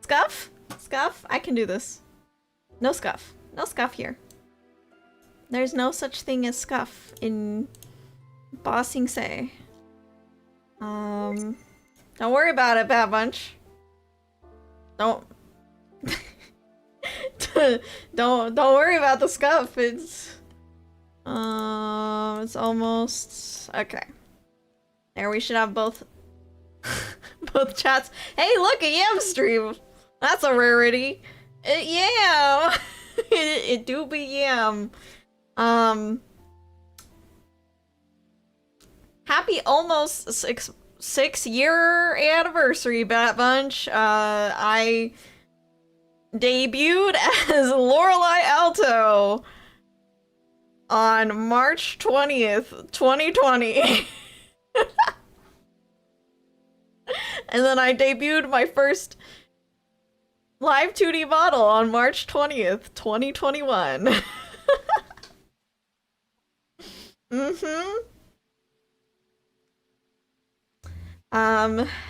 Scuff? Scuff? I can do this. No scuff. No scuff here. There's no such thing as scuff in Bossing Say. Don't worry about it, Bad Bunch. Don't don't worry about the scuff. It's almost okay. There, we should have both both chats. Hey, look, a Yam stream. That's a rarity. Yeah, it do be Yam. Happy almost six-year anniversary, Bat Bunch. I debuted as Lorelei Alto on March 20th, 2020. And then I debuted my first live 2D model on March 20th, 2021.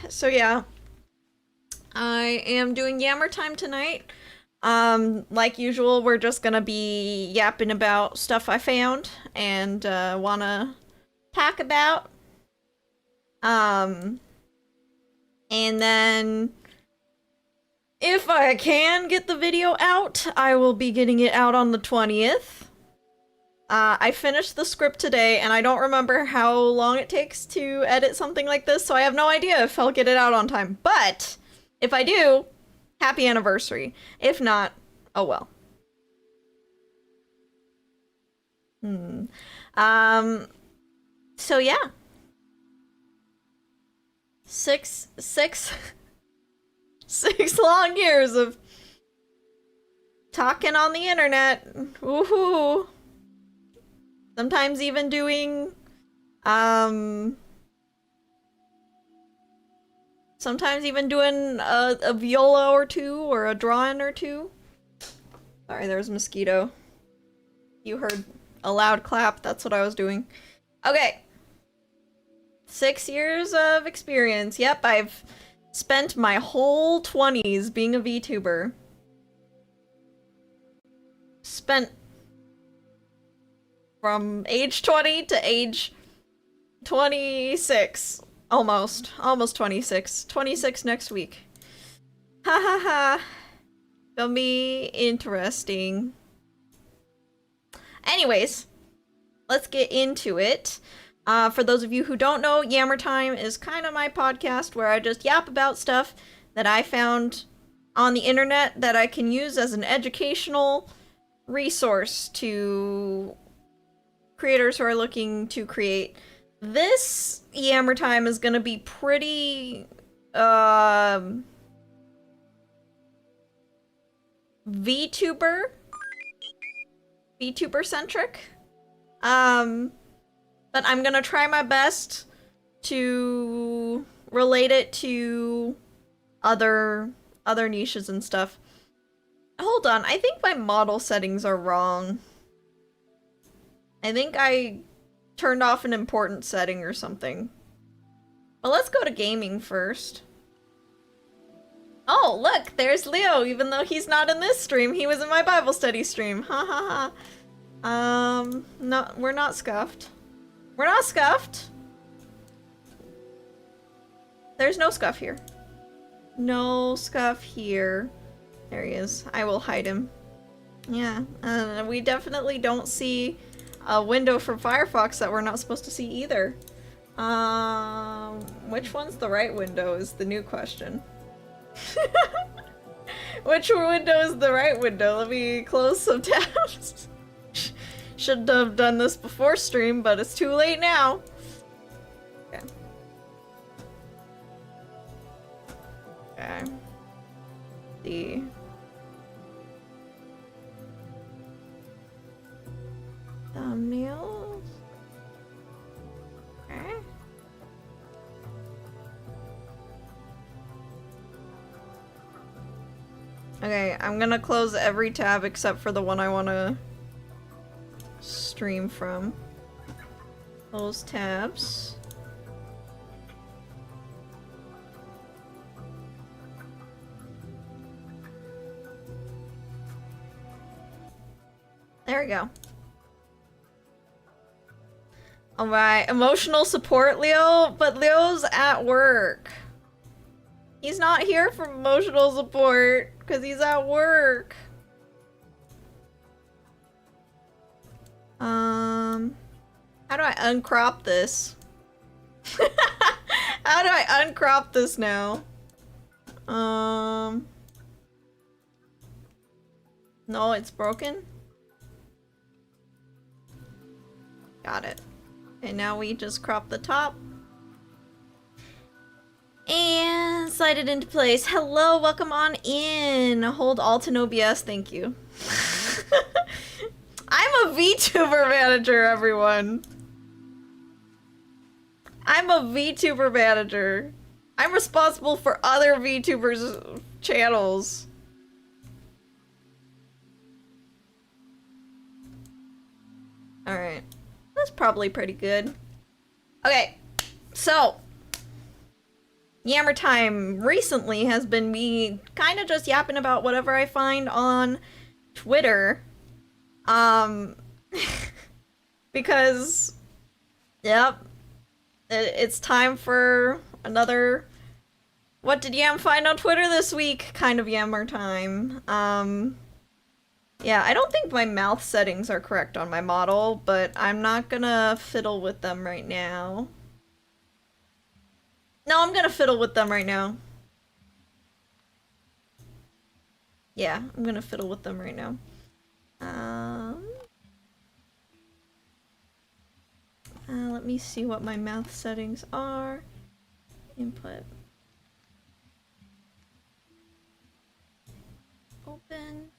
So yeah. I am doing Yammer time tonight. Like usual, we're just gonna be yapping about stuff I found and wanna talk about. And then if I can get the video out, I will be getting it out on the 20th. I finished the script today, and I don't remember how long it takes to edit something like this, so I have no idea if I'll get it out on time. But if I do, happy anniversary. If not, oh well. So yeah. Six long years of talking on the internet. Woohoo. Sometimes even doing, sometimes even doing a viola or two, or a drawing or two. Sorry, there's a mosquito. You heard a loud clap, that's what I was doing. Okay. 6 years of experience. Yep, I've spent my whole 20s being a VTuber. Spent from age 20 to age 26. Almost 26. 26 next week. Ha ha ha. Gonna be interesting. Anyways, let's get into it. For those of you who don't know, Yammer Time is kind of my podcast where I just yap about stuff that I found on the internet that I can use as an educational resource to creators who are looking to create. This Yammer Time is gonna be pretty VTuber centric. But I'm gonna try my best to relate it to other niches and stuff. Hold on, I think my model settings are wrong. I think I turned off an important setting or something. But let's go to gaming first. Oh, look, there's Leo, even though he's not in this stream. He was in my Bible study stream. Ha ha ha. No, we're not scuffed. We're not scuffed. There's no scuff here. No scuff here. There he is. I will hide him. Yeah, we definitely don't see a window from Firefox that we're not supposed to see either. Which one's the right window is the new question. Which window is the right window? Let me close some tabs. Should have done this before stream, but it's too late now. Okay. Okay. The thumbnails. Okay. Okay, I'm gonna close every tab except for the one I wanna stream from. Close tabs. There we go. Alright, emotional support, Leo, but Leo's at work. He's not here for emotional support, because he's at work. How do I uncrop this? How do I uncrop this now? No, it's broken. Got it. Okay, now we just crop the top. And slide it into place. Hello, welcome on in. Hold Alt and OBS, thank you. I'm a VTuber manager, everyone. I'm a VTuber manager. I'm responsible for other VTubers' channels. Alright. That's probably pretty good. Okay, so Yammer time recently has been me kind of just yapping about whatever I find on Twitter. Because, yep, it's time for another what did Yam find on Twitter this week kind of Yammer time. Yeah, I don't think my mouth settings are correct on my model, but I'm not gonna fiddle with them right now. No, I'm gonna fiddle with them right now. Yeah, I'm gonna fiddle with them right now. Let me see what my mouth settings are. Input. Open.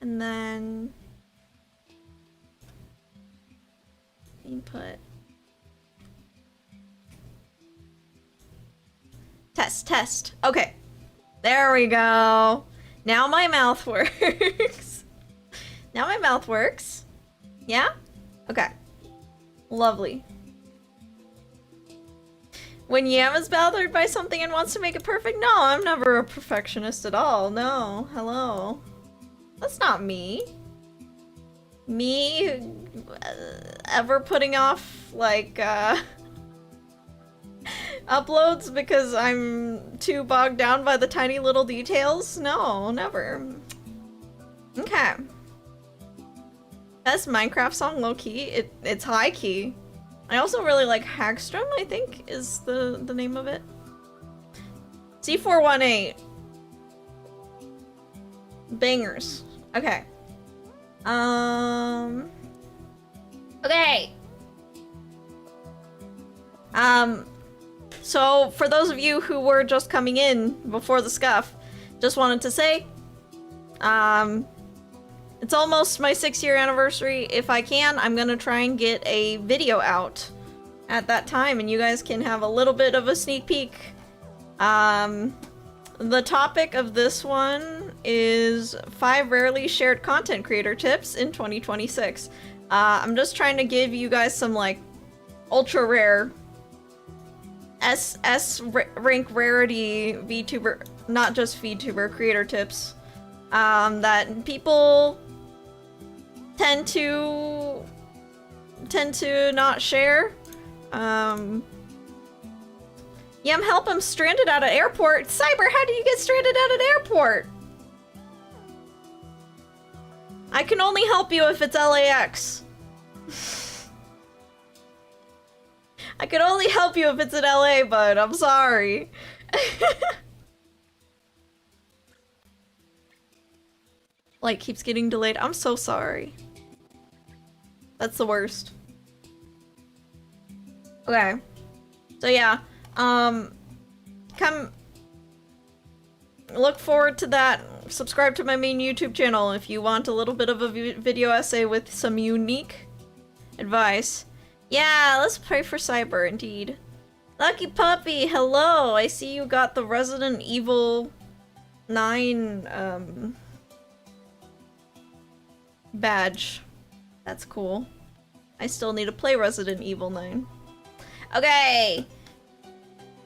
And then input. Test. Okay. There we go. Now my mouth works. Now my mouth works. Yeah? Okay. Lovely. When Yam is bothered by something and wants to make it perfect? No, I'm never a perfectionist at all. No. Hello. That's not me. Me ever putting off, like, uploads because I'm too bogged down by the tiny little details? No, never. Okay. Best Minecraft song, low-key. It's high-key. I also really like Hagstrom, I think, is the name of it. C418. Bangers. Okay. Okay. So for those of you who were just coming in before the scuff, just wanted to say, it's almost my 6-year anniversary. If I can, I'm gonna try and get a video out at that time, and you guys can have a little bit of a sneak peek. The topic of this one is 5 rarely shared content creator tips in 2026. I'm just trying to give you guys some, like, ultra rare S rank rarity VTuber, not just VTuber creator tips, that people tend to not share. Yam, help, I'm stranded at an airport. Cyber, how did you get stranded at an airport? I can only help you if it's LAX. I can only help you if it's in LA, bud. I'm sorry. Like, keeps getting delayed. I'm so sorry. That's the worst. Okay. So yeah. Come look forward to that. Subscribe to my main YouTube channel if you want a little bit of a video essay with some unique advice. Yeah, let's pray for Cyber, indeed. Lucky Puppy, hello! I see you got the Resident Evil 9, badge. That's cool. I still need to play Resident Evil 9. Okay!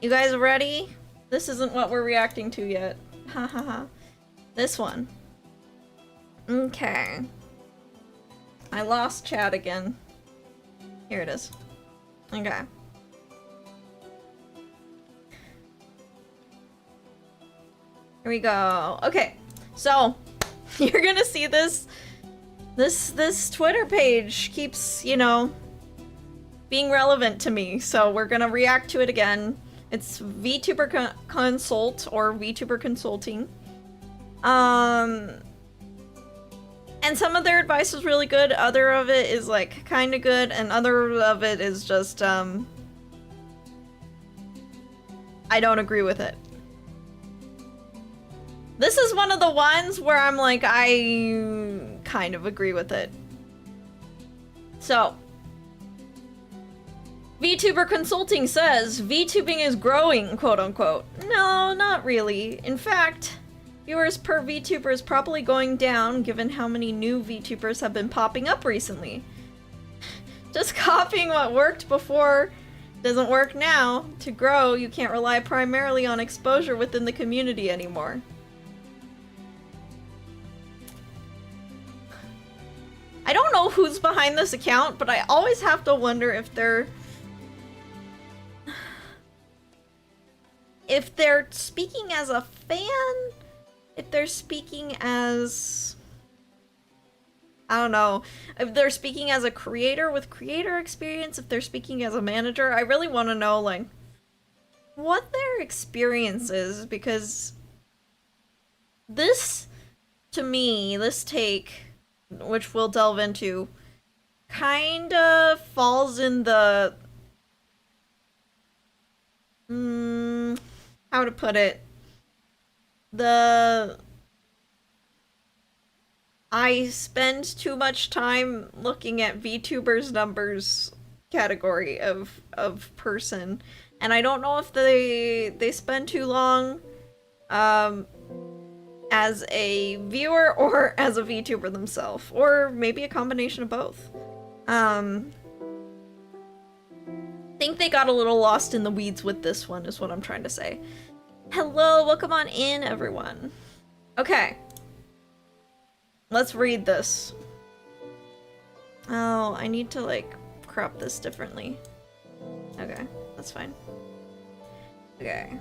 You guys ready? This isn't what we're reacting to yet. Ha ha ha. This one. Okay. I lost chat again. Here it is. Okay. Here we go. Okay, so you're gonna see this Twitter page keeps, you know, being relevant to me, so we're gonna react to it again. It's VTuber Consult or VTuber Consulting. And some of their advice is really good, other of it is like kind of good, and other of it is just I don't agree with it. This is one of the ones where I'm like, I kind of agree with it. So, VTuber Consulting says, VTubing is growing, quote unquote. No, not really. In fact, viewers per VTuber is probably going down given how many new VTubers have been popping up recently. Just copying what worked before doesn't work now. To grow, you can't rely primarily on exposure within the community anymore. I don't know who's behind this account, but I always have to wonder if they're speaking as a fan, if they're speaking as, I don't know, if they're speaking as a creator with creator experience, if they're speaking as a manager. I really want to know, like, what their experience is, because this, to me, this take, which we'll delve into, kind of falls in the, how to put it, the I spend too much time looking at VTubers numbers category of person, and I don't know if they spend too long as a viewer or as a VTuber themselves, or maybe a combination of both. I think they got a little lost in the weeds with this one, is what I'm trying to say. Hello, welcome on in, everyone. Okay. Let's read this. Oh, I need to, like, crop this differently. Okay, that's fine. Okay.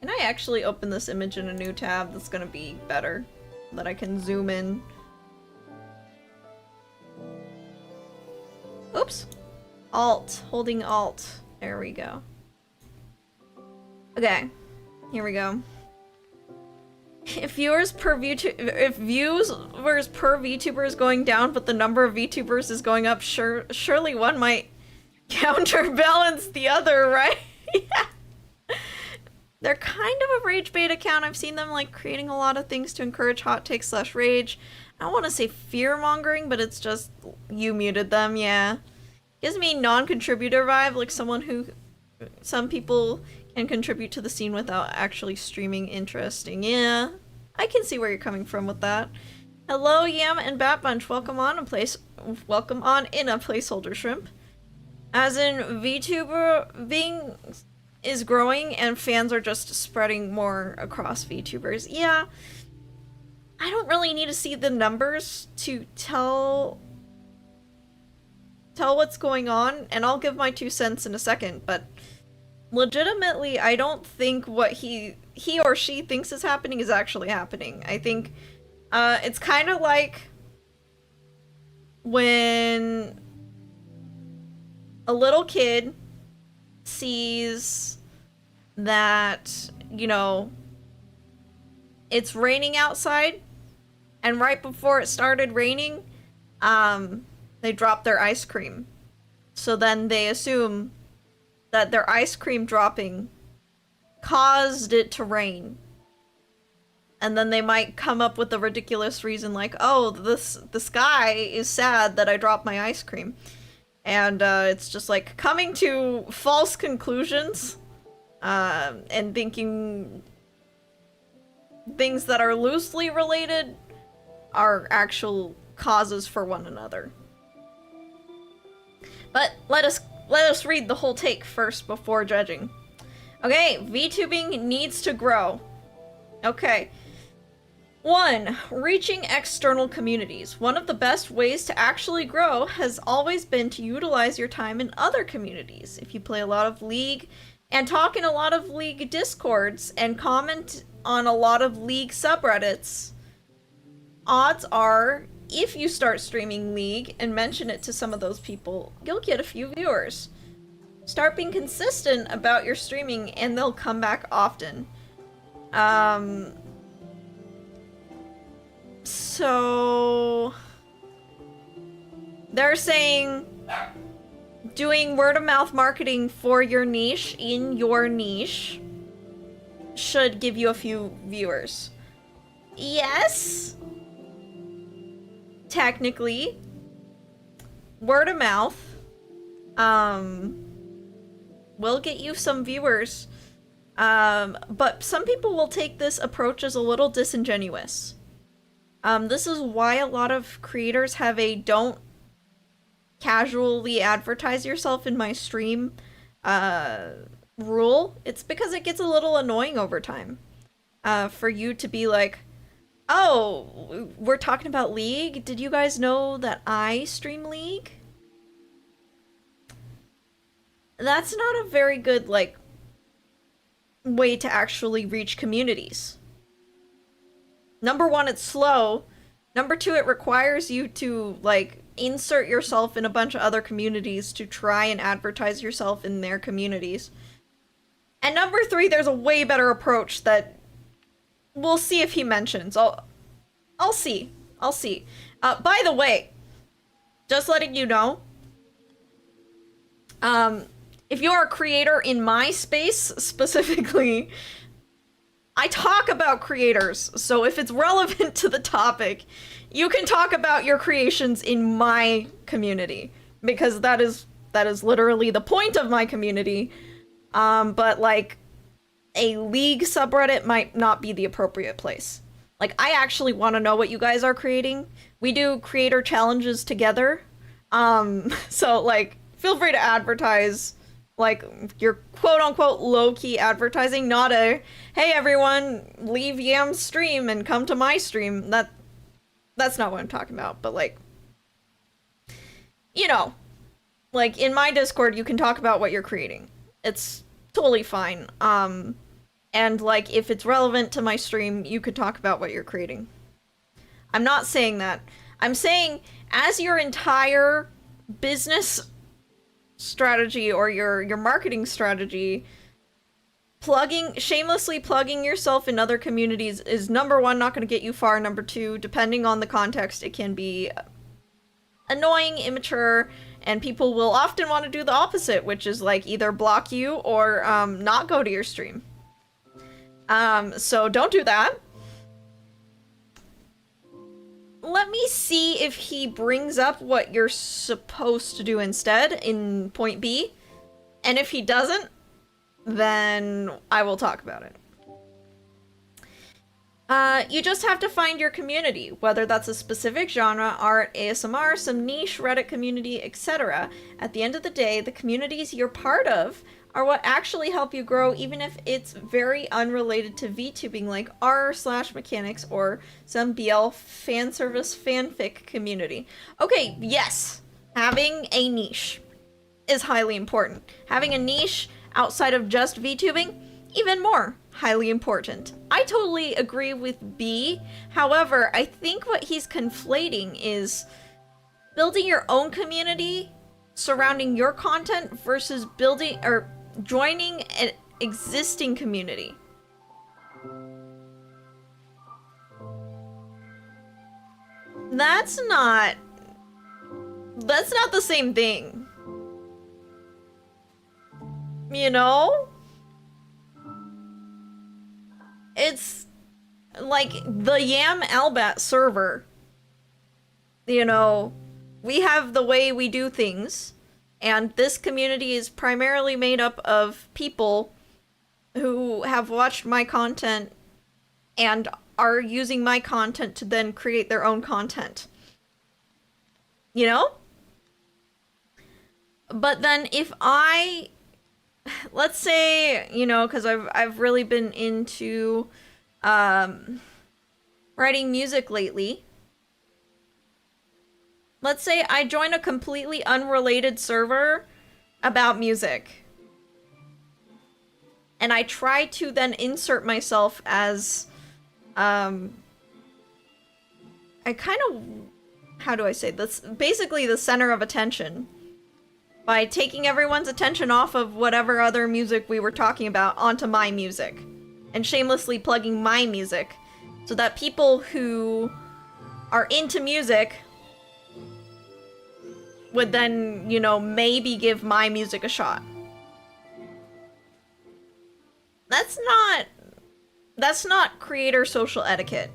Can I actually open this image in a new tab that's gonna be better? That I can zoom in. Oops. Alt. Holding Alt. There we go. Okay. Here we go. If viewers per VTuber is going down, but the number of VTubers is going up, surely one might counterbalance the other, right? Yeah. They're kind of a rage bait account. I've seen them like creating a lot of things to encourage hot takes / rage. I don't want to say fear mongering, but it's just you muted them, yeah. Gives me non-contributor vibe, like someone who some people can contribute to the scene without actually streaming. Interesting. Yeah, I can see where you're coming from with that. Hello, Yammer and Bat Bunch. Welcome on in a placeholder shrimp. As in, VTuber being is growing and fans are just spreading more across VTubers. Yeah, I don't really need to see the numbers to tell what's going on, and I'll give my 2 cents in a second, but legitimately, I don't think what he or she thinks is happening is actually happening. I think it's kind of like when a little kid sees that, you know, it's raining outside, and right before it started raining, they dropped their ice cream. So then they assume that their ice cream dropping caused it to rain. And then they might come up with a ridiculous reason like, oh, the sky is sad that I dropped my ice cream. And it's just like coming to false conclusions and thinking things that are loosely related are actual causes for one another. But let us read the whole take first before judging. Okay, VTubing needs to grow. Okay. 1. Reaching external communities. One of the best ways to actually grow has always been to utilize your time in other communities. If you play a lot of League and talk in a lot of League discords and comment on a lot of League subreddits, odds are, if you start streaming League and mention it to some of those people, you'll get a few viewers. Start being consistent about your streaming and they'll come back often. So they're saying doing word-of-mouth marketing for your niche in your niche should give you a few viewers. Yes, technically, word of mouth will get you some viewers, but some people will take this approach as a little disingenuous. This is why a lot of creators have a don't casually advertise yourself in my stream rule. It's because it gets a little annoying over time. For you to be like, oh, we're talking about League? Did you guys know that I stream League? That's not a very good, like, way to actually reach communities. Number 1, it's slow. Number 2, it requires you to, like, insert yourself in a bunch of other communities to try and advertise yourself in their communities. And number 3, there's a way better approach that we'll see if he mentions. I'll see. I'll see. By the way, just letting you know, if you're a creator in my space specifically, I talk about creators, so if it's relevant to the topic, you can talk about your creations in my community, because that is literally the point of my community. But like, a League subreddit might not be the appropriate place. Like, I actually want to know what you guys are creating. We do creator challenges together. So like, feel free to advertise, like, your quote-unquote low-key advertising, not a, hey everyone, leave Yam's stream and come to my stream. That's not what I'm talking about, but like, you know, like, in my Discord, you can talk about what you're creating. It's totally fine. And like, if it's relevant to my stream, you could talk about what you're creating. I'm not saying that. I'm saying, as your entire business strategy or your marketing strategy, shamelessly plugging yourself in other communities is, number 1, not going to get you far. Number 2, depending on the context, it can be annoying, immature, and people will often want to do the opposite, which is like either block you or not go to your stream. So don't do that. Let me see if he brings up what you're supposed to do instead in point B. And if he doesn't, then I will talk about it. You just have to find your community, whether that's a specific genre, art, ASMR, some niche Reddit community, etc. At the end of the day, the communities you're part of are what actually help you grow, even if it's very unrelated to VTubing, like r/mechanics or some BL fan service fanfic community. Okay, yes, having a niche is highly important. Having a niche outside of just VTubing, even more highly important. I totally agree with B. However, I think what he's conflating is building your own community surrounding your content versus building or joining an existing community. That's not the same thing. You know? It's like the Yam Albat server. You know, we have the way we do things, and this community is primarily made up of people who have watched my content and are using my content to then create their own content. You know? But then if let's say, you know, because I've really been into writing music lately. Let's say I join a completely unrelated server about music. And I try to then insert myself as, I kind of, how do I say this? Basically the center of attention. By taking everyone's attention off of whatever other music we were talking about onto my music. And shamelessly plugging my music. So that people who are into music would then, you know, maybe give my music a shot. That's not creator social etiquette.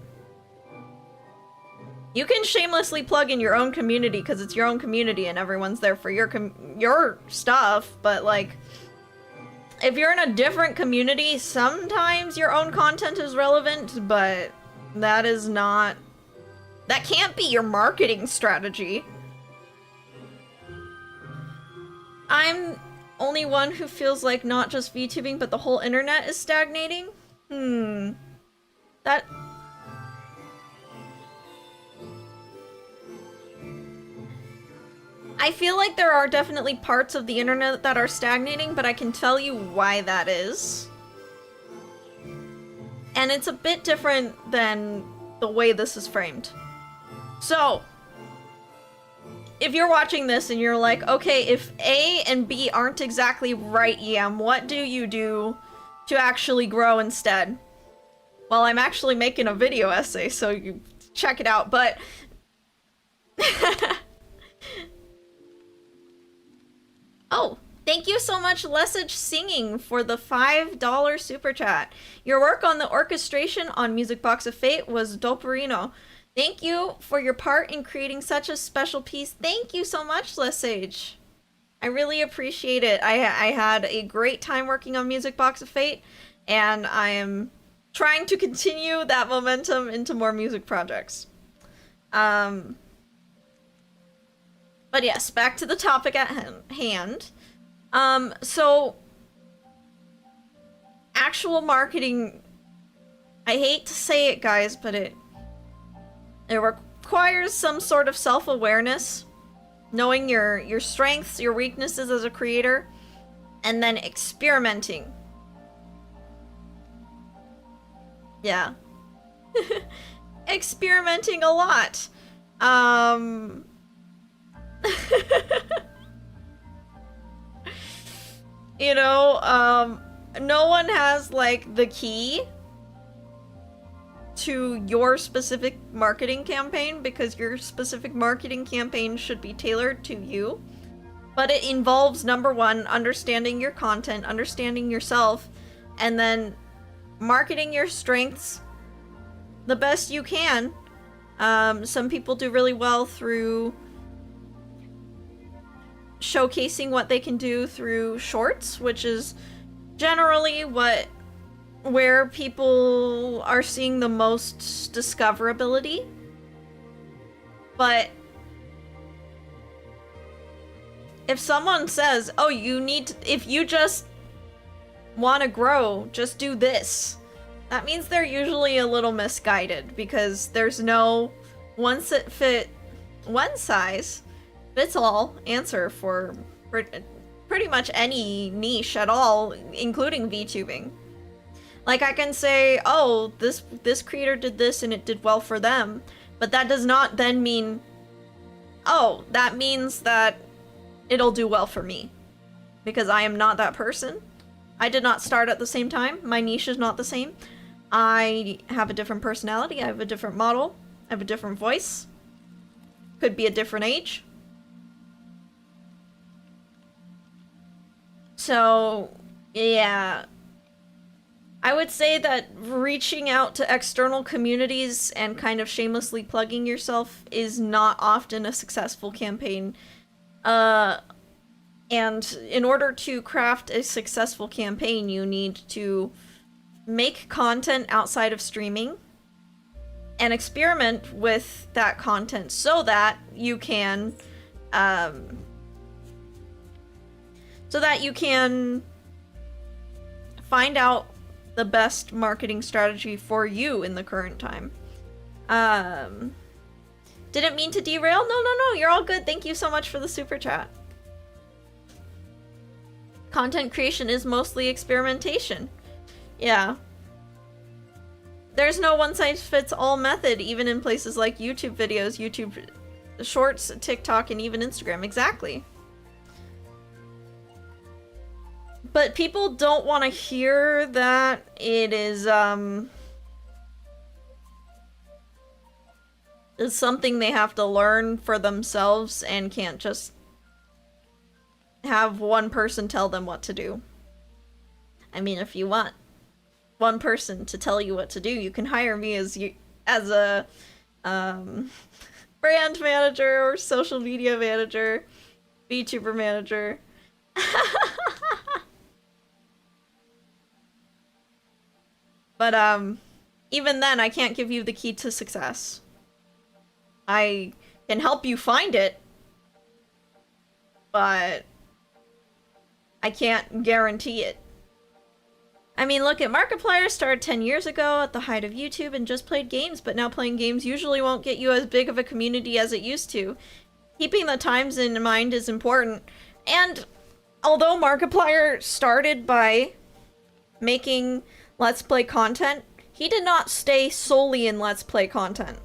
You can shamelessly plug in your own community because it's your own community and everyone's there for your stuff, but like, if you're in a different community, sometimes your own content is relevant, but that can't be your marketing strategy. I'm only one who feels like not just VTubing, but the whole internet is stagnating? That... I feel like there are definitely parts of the internet that are stagnating, but I can tell you why that is. And it's a bit different than the way this is framed. So, if you're watching this and you're like, okay, if A and B aren't exactly right, Yam, what do you do to actually grow instead? Well, I'm actually making a video essay, so you check it out, but... Oh, thank you so much, Lessage Singing, for the $5 super chat. Your work on the orchestration on Music Box of Fate was doperino. Thank you for your part in creating such a special piece. Thank you so much, Lessage. I really appreciate it. I had a great time working on Music Box of Fate, and I am trying to continue that momentum into more music projects. But yes, back to the topic at hand. So, actual marketing, I hate to say it, guys, but it requires some sort of self-awareness, knowing your strengths, your weaknesses as a creator, and then experimenting. Yeah. Experimenting a lot. You know, no one has, like, the key to your specific marketing campaign, because your specific marketing campaign should be tailored to you. But it involves, number one, understanding your content, understanding yourself, and then marketing your strengths the best you can. Some people do really well through showcasing what they can do through shorts, which is generally where people are seeing the most discoverability. But if someone says, oh, if you just want to grow, just do this, that means they're usually a little misguided, because there's no one size fits all answer for pretty much any niche at all, including VTubing. Like, I can say, oh, this creator did this and it did well for them, but that does not then mean, oh, that means that it'll do well for me, because I am not that person. I did not start at the same time. My niche is not the same. I have a different personality. I have a different model. I have a different voice. Could be a different age. So, yeah. I would say that reaching out to external communities and kind of shamelessly plugging yourself is not often a successful campaign. And in order to craft a successful campaign, you need to make content outside of streaming and experiment with that content so that you can find out the best marketing strategy for you in the current time. Um, didn't mean to derail. No, you're all good. Thank you so much for the super chat. Content creation is mostly experimentation. Yeah. There's no one-size-fits-all method, even in places like YouTube videos, YouTube Shorts, TikTok, and even Instagram. Exactly. But people don't want to hear that it is something they have to learn for themselves and can't just have one person tell them what to do. I mean, if you want one person to tell you what to do, you can hire me as a brand manager or social media manager, VTuber manager. But even then, I can't give you the key to success. I can help you find it, but I can't guarantee it. I mean, look at Markiplier, started 10 years ago at the height of YouTube and just played games, but now playing games usually won't get you as big of a community as it used to. Keeping the times in mind is important. And although Markiplier started by making Let's Play content, he did not stay solely in Let's Play content.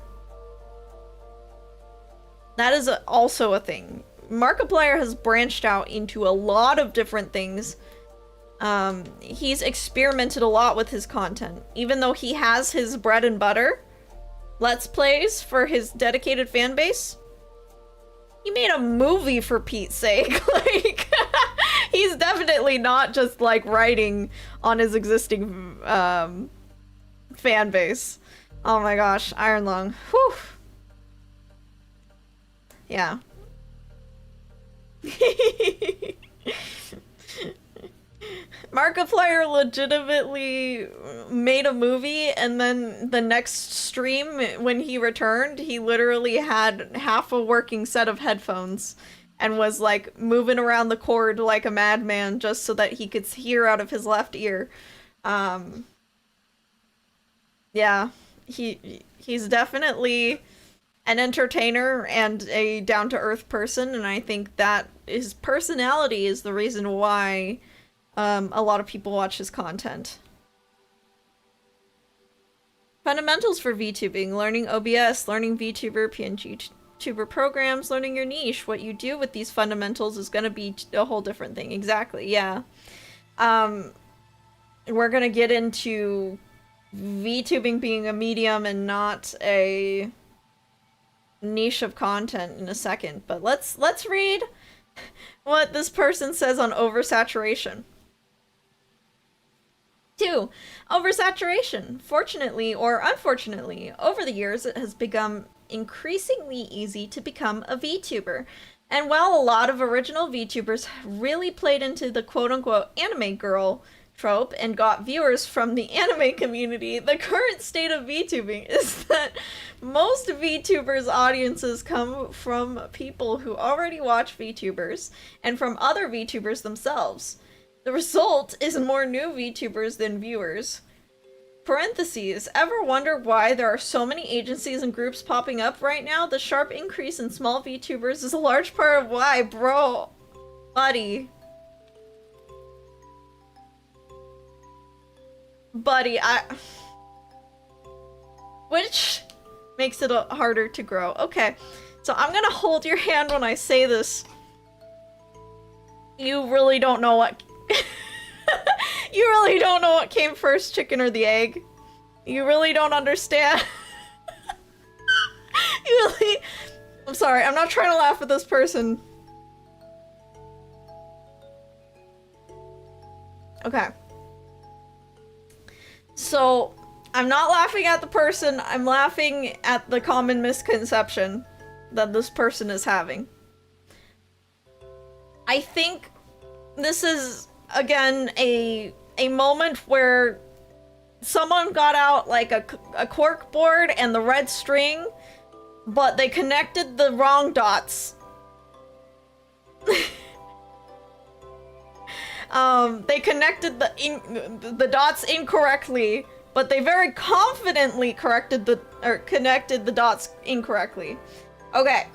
That is also a thing. Markiplier has branched out into a lot of different things. He's experimented a lot with his content. Even though he has his bread and butter Let's Plays for his dedicated fan base, he made a movie, for Pete's sake. Like, he's definitely not just, like, writing on his existing, fan base. Oh my gosh, Iron Lung. Whew. Yeah. Markiplier legitimately made a movie, and then the next stream, when he returned, he literally had half a working set of headphones and was, like, moving around the cord like a madman just so that he could hear out of his left ear. Yeah, he's definitely an entertainer and a down-to-earth person, and I think that his personality is the reason why a lot of people watch his content. Fundamentals for VTubing: learning OBS, learning VTuber, PNG tuber programs, learning your niche. What you do with these fundamentals is going to be a whole different thing. Exactly, yeah. We're going to get into VTubing being a medium and not a niche of content in a second, but let's read what this person says on oversaturation. 2. Oversaturation. Fortunately or unfortunately, over the years it has become increasingly easy to become a VTuber. And while a lot of original VTubers really played into the quote-unquote anime girl trope and got viewers from the anime community, the current state of VTubing is that most VTubers' audiences come from people who already watch VTubers and from other VTubers themselves. The result is more new VTubers than viewers. Parentheses, ever wonder why there are so many agencies and groups popping up right now? The sharp increase in small VTubers is a large part of why, bro. Buddy, which makes it harder to grow. Okay, so I'm gonna hold your hand when I say this. You really don't know what... You really don't know what came first, chicken or the egg. You really don't understand. You really... I'm sorry, I'm not trying to laugh at this person. Okay. So, I'm not laughing at the person, I'm laughing at the common misconception that this person is having. I think this is, again, a moment where someone got out like a cork board and the red string, but they connected the wrong dots. They connected the dots incorrectly, but they very confidently connected the dots incorrectly. Okay.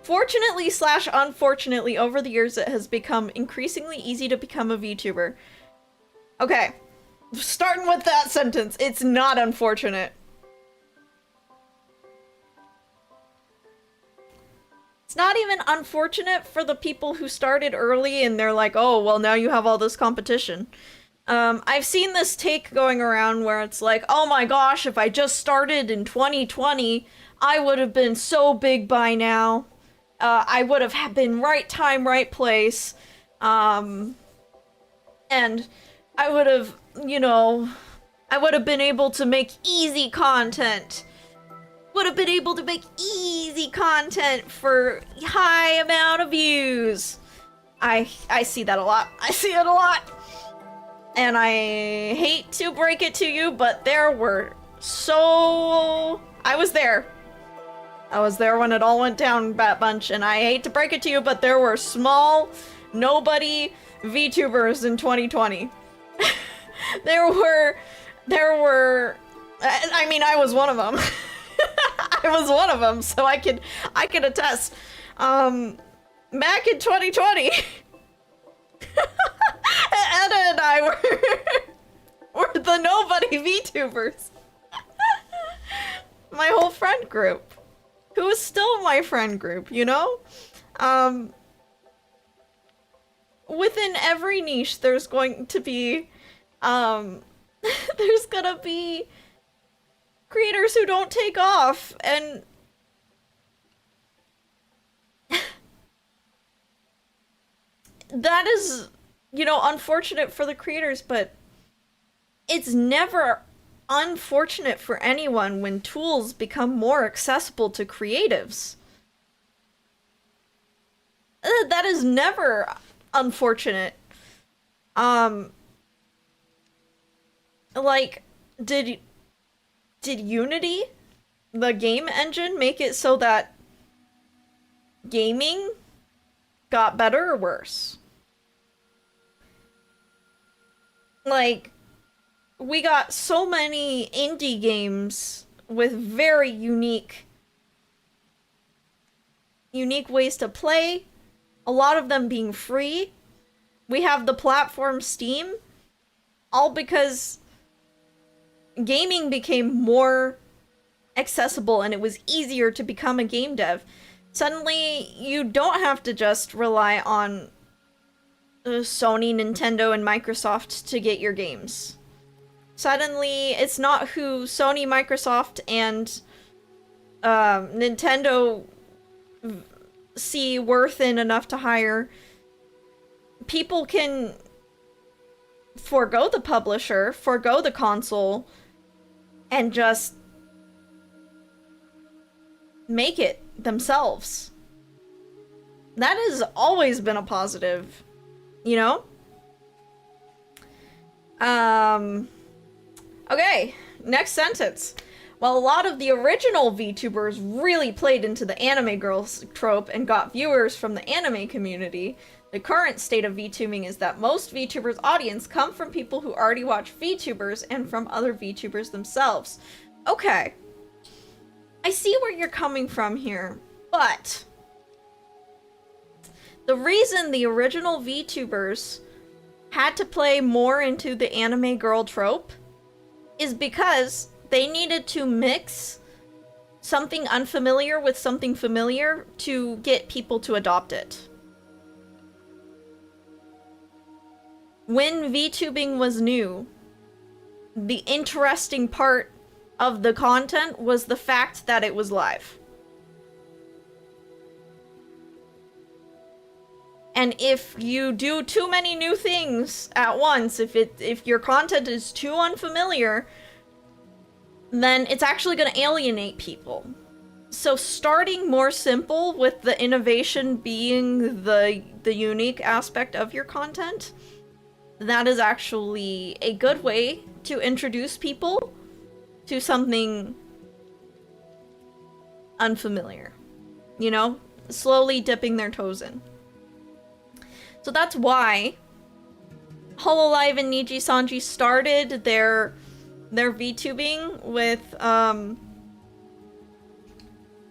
Fortunately / unfortunately, over the years, it has become increasingly easy to become a VTuber. Okay. Starting with that sentence, it's not unfortunate. It's not even unfortunate for the people who started early and they're like, oh, well, now you have all this competition. I've seen this take going around where it's like, oh my gosh, if I just started in 2020, I would have been so big by now. I would have been right time, right place. And I would have, you know, I would have been able to make easy content. Would have been able to make easy content for high amount of views. I see that a lot. I see it a lot. And I hate to break it to you, but there were so... I was there. I was there when it all went down that bunch, and I hate to break it to you, but there were small, nobody VTubers in 2020. There were... I mean, I was one of them. I was one of them, so I can attest. Back in 2020, Anna and I were the nobody VTubers. My whole friend group, who is still my friend group, you know? Within every niche, there's going to be, there's gonna be creators who don't take off, and that is, you know, unfortunate for the creators, but it's never unfortunate for anyone when tools become more accessible to creatives. That is never unfortunate. Like, did Unity, the game engine, make it so that gaming got better or worse? Like, we got so many indie games with very unique ways to play, a lot of them being free. We have the platform Steam, all because gaming became more accessible and it was easier to become a game dev. Suddenly, you don't have to just rely on Sony, Nintendo, and Microsoft to get your games. Suddenly, it's not who Sony, Microsoft, and Nintendo see worth in enough to hire. People can forego the publisher, forego the console, and just make it themselves. That has always been a positive, you know? Okay, next sentence. While a lot of the original VTubers really played into the anime girls trope and got viewers from the anime community, the current state of VTubing is that most VTubers' audience come from people who already watch VTubers and from other VTubers themselves. Okay. I see where you're coming from here, but the reason the original VTubers had to play more into the anime girl trope is because they needed to mix something unfamiliar with something familiar to get people to adopt it. When VTubing was new, the interesting part of the content was the fact that it was live. And if you do too many new things at once, if your content is too unfamiliar, then it's actually going to alienate people. So starting more simple with the innovation being the unique aspect of your content, that is actually a good way to introduce people to something unfamiliar. You know? Slowly dipping their toes in. So that's why Hololive and Niji Sanji started their VTubing with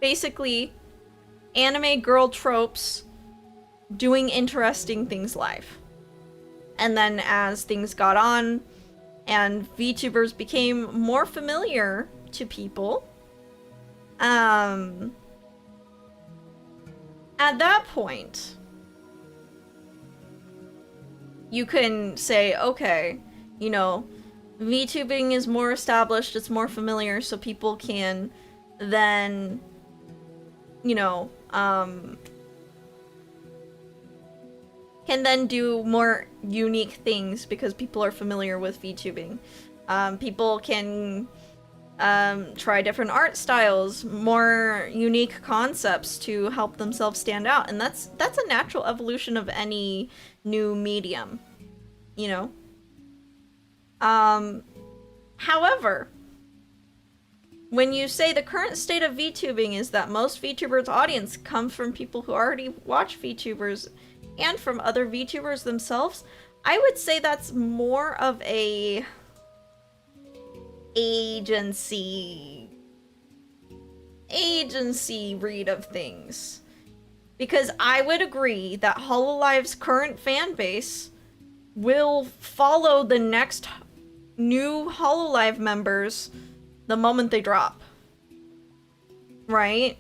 basically anime girl tropes doing interesting things live. And then as things got on and VTubers became more familiar to people, at that point, you can say, okay, you know, VTubing is more established, it's more familiar, so people can then, you know, can then do more unique things because people are familiar with VTubing. People can try different art styles, more unique concepts to help themselves stand out, and that's a natural evolution of any new medium, you know? However, when you say the current state of VTubing is that most VTubers' audience comes from people who already watch VTubers and from other VTubers themselves, I would say that's more of a agency read of things. Because I would agree that Hololive's current fan base will follow the next new Hololive members the moment they drop. Right?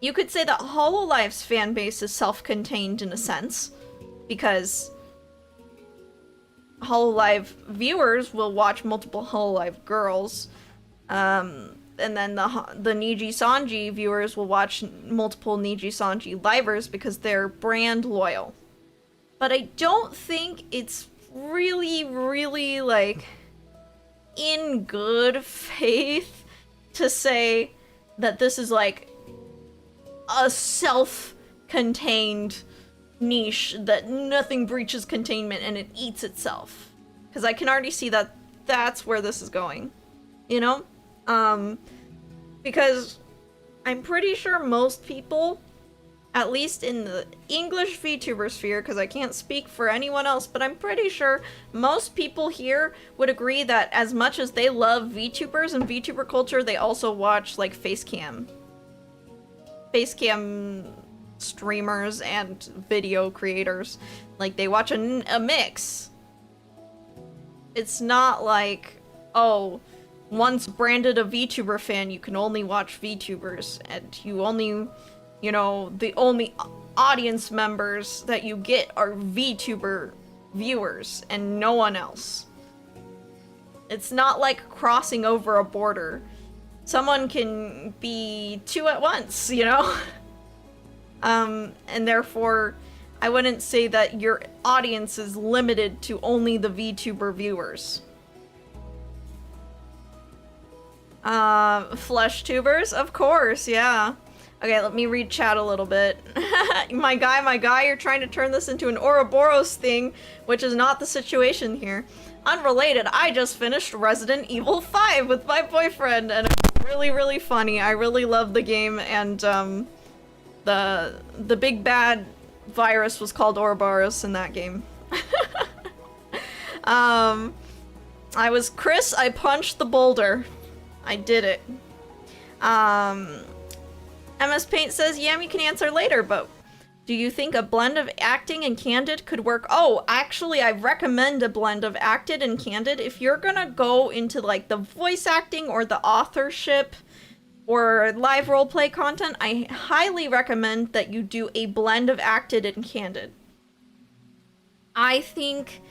You could say that Hololive's fan base is self-contained in a sense, because Hololive viewers will watch multiple Hololive girls, and then the Niji Sanji viewers will watch multiple Niji Sanji livers because they're brand loyal. But I don't think it's really, like, in good faith to say that this is, like, a self-contained niche that nothing breaches containment and it eats itself. Because I can already see that that's where this is going, you know? Because I'm pretty sure most people, at least in the English VTuber sphere, because I can't speak for anyone else, but I'm pretty sure most people here would agree that as much as they love VTubers and VTuber culture, they also watch, like, facecam streamers and video creators. Like, they watch a mix. It's not like, oh, once branded a VTuber fan, you can only watch VTubers, and you only, you know, the only audience members that you get are VTuber viewers and no one else. It's not like crossing over a border. Someone can be two at once, you know? And therefore, I wouldn't say that your audience is limited to only the VTuber viewers. Flesh tubers? Of course, yeah. Okay, let me read chat a little bit. My guy, you're trying to turn this into an Ouroboros thing, which is not the situation here. Unrelated, I just finished Resident Evil 5 with my boyfriend, and it's really funny. I really love the game, and the big bad virus was called Ouroboros in that game. I was Chris, I punched the boulder. I did it. MS Paint says, Yam, you can answer later, but do you think a blend of acting and candid could work? Oh, actually, I recommend a blend of acted and candid. If you're gonna go into, like, the voice acting or the authorship or live roleplay content, I highly recommend that you do a blend of acted and candid. I think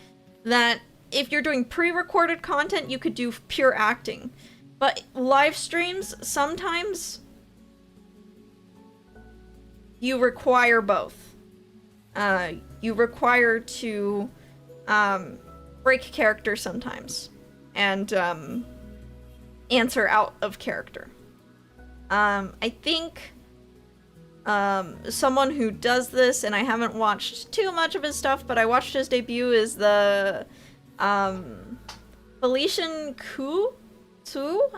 that if you're doing pre-recorded content, you could do pure acting. But live streams, sometimes you require both. You require to break character sometimes and answer out of character. I think someone who does this, and I haven't watched too much of his stuff, but I watched his debut, is the Felician Ku?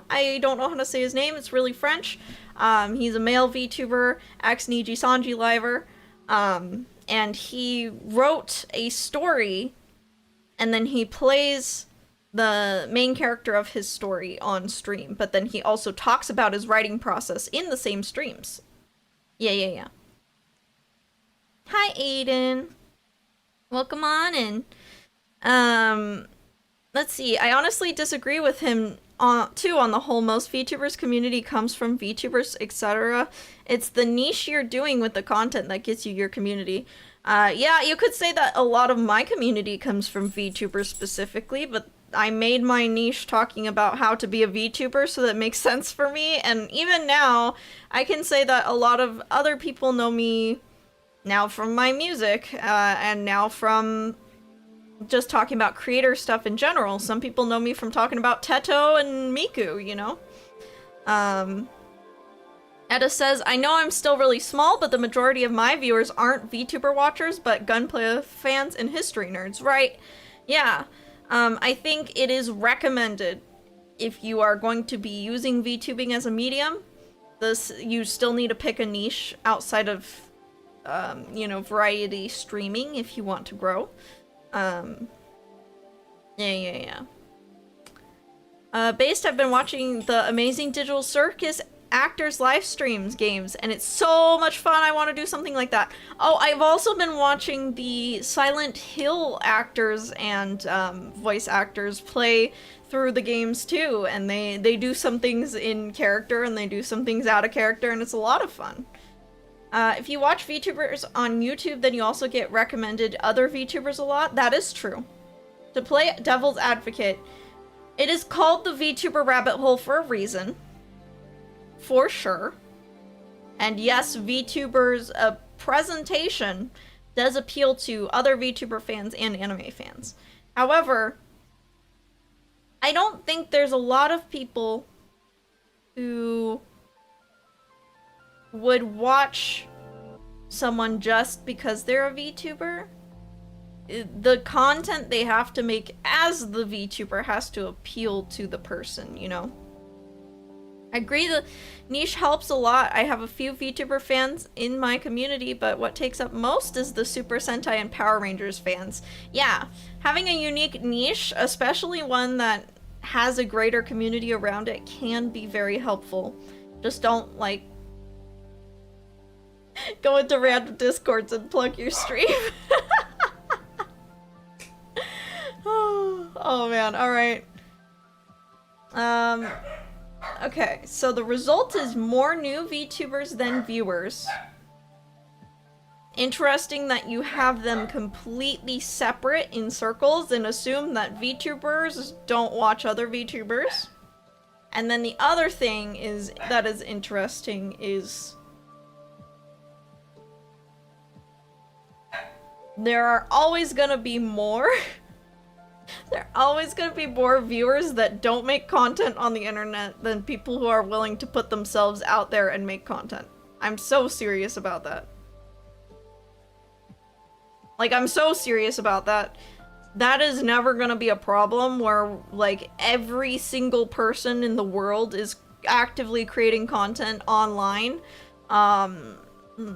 I don't know how to say his name, it's really French. He's a male VTuber, ex-Niji Sanji liver, And he wrote a story, and then he plays the main character of his story on stream, but then he also talks about his writing process in the same streams. Yeah. Hi, Aiden. Welcome on in. Let's see. I honestly disagree with him too on the whole. Most VTubers community comes from VTubers, etc. It's the niche you're doing with the content that gets you your community. Yeah, you could say that a lot of my community comes from VTubers specifically, but I made my niche talking about how to be a VTuber, so that makes sense for me. And even now, I can say that a lot of other people know me now from my music, and now from just talking about creator stuff in general. Some people know me from talking about Teto and Miku, you know? Etta says, I know I'm still really small, but the majority of my viewers aren't VTuber watchers, but Gunplay fans and history nerds, right? Yeah. I think it is recommended, if you are going to be using VTubing as a medium, you still need to pick a niche outside of, you know, variety streaming if you want to grow. Yeah. Based, I've been watching the Amazing Digital Circus actors live streams games, and it's so much fun. I want to do something like that. Oh, I've also been watching the Silent Hill actors and voice actors play through the games too, and they do some things in character and they do some things out of character, and it's a lot of fun. If you watch VTubers on YouTube, then you also get recommended other VTubers a lot. That is true. To play devil's advocate, it is called the VTuber rabbit hole for a reason. For sure. And yes, VTubers' presentation does appeal to other VTuber fans and anime fans. However, I don't think there's a lot of people who would watch someone just because they're a VTuber. The content they have to make as the VTuber has to appeal to the person, you know? I agree the niche helps a lot. I have a few VTuber fans in my community, but what takes up most is the Super Sentai and Power Rangers fans. Yeah, having a unique niche, especially one that has a greater community around it, can be very helpful. Just don't, like, go into random discords and plug your stream. Oh man, alright. Okay, so the result is more new VTubers than viewers. Interesting that you have them completely separate in circles and assume that VTubers don't watch other VTubers. And then the other thing is that is interesting is there are always gonna be more there are always gonna be more viewers that don't make content on the internet than people who are willing to put themselves out there and make content. I'm so serious about that. Like, I'm so serious about that. That is never gonna be a problem where, like, every single person in the world is actively creating content online.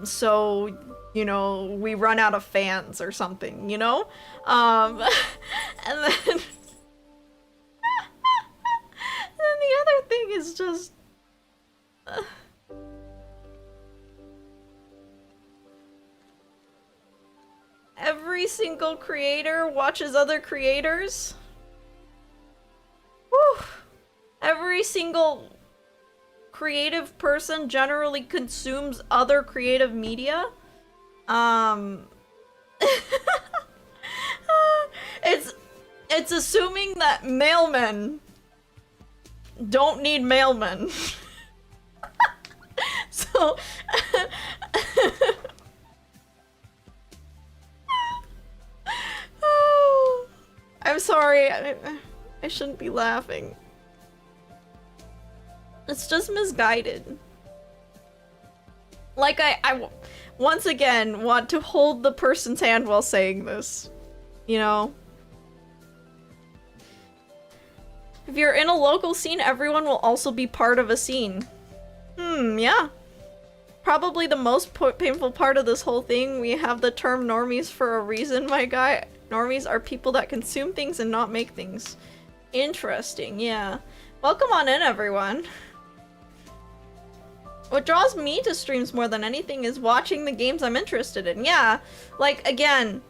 So, you know, we run out of fans or something, you know? And then... and then the other thing is just... every single creator watches other creators. Whew. Every single creative person generally consumes other creative media. It's assuming that mailmen don't need mailmen. So I'm sorry, I shouldn't be laughing. It's just misguided. Like, I once again want to hold the person's hand while saying this. You know? If you're in a local scene, everyone will also be part of a scene. Yeah. Probably the most painful part of this whole thing, we have the term normies for a reason, my guy. Normies are people that consume things and not make things. Interesting, yeah. Welcome on in, everyone. What draws me to streams more than anything is watching the games I'm interested in. Yeah, like, again,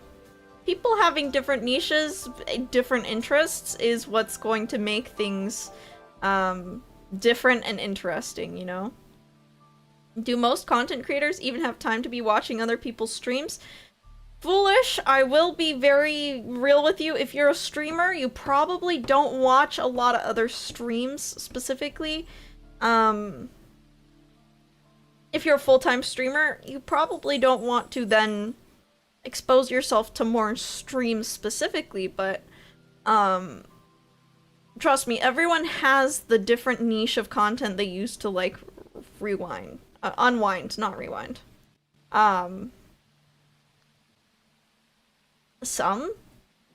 people having different niches, different interests is what's going to make things different and interesting, you know? Do most content creators even have time to be watching other people's streams? Foolish. I will be very real with you. If you're a streamer, you probably don't watch a lot of other streams specifically. If you're a full-time streamer, you probably don't want to then expose yourself to more streams specifically, but trust me, everyone has the different niche of content they use to, like, unwind, not rewind. Some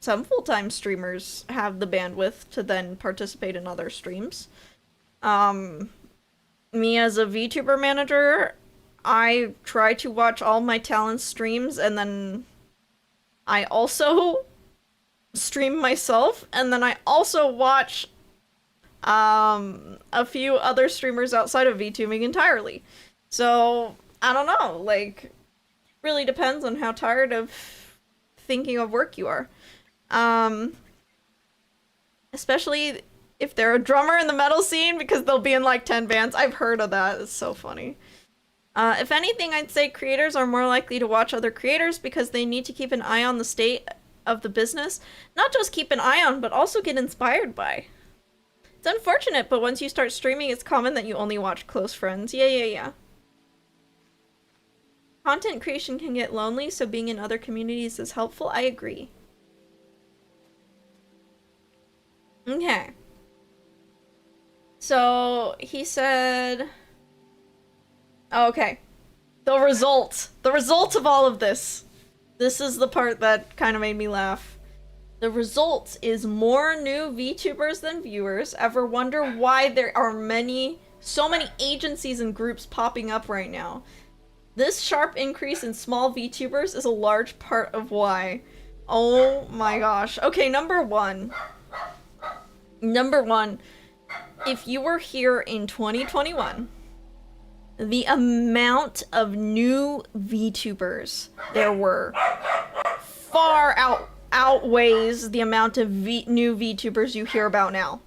full-time streamers have the bandwidth to then participate in other streams. Me as a VTuber manager, I try to watch all my talent streams, and then I also stream myself, and then I also watch a few other streamers outside of VTubing entirely. So, I don't know, like, really depends on how tired of thinking of work you are. Especially if they're a drummer in the metal scene, because they'll be in like 10 bands. I've heard of that. It's so funny. If anything, I'd say creators are more likely to watch other creators because they need to keep an eye on the state of the business. Not just keep an eye on, but also get inspired by. It's unfortunate, but once you start streaming, it's common that you only watch close friends. Yeah. Content creation can get lonely, so being in other communities is helpful. I agree. Okay. So, he said... Oh, okay. The result of all of this. This is the part that kind of made me laugh. The result is more new VTubers than viewers. Ever wonder why there are so many agencies and groups popping up right now? This sharp increase in small VTubers is a large part of why. Oh my gosh. Okay, number one, if you were here in 2021, the amount of new VTubers there were far outweighs the amount of new VTubers you hear about now.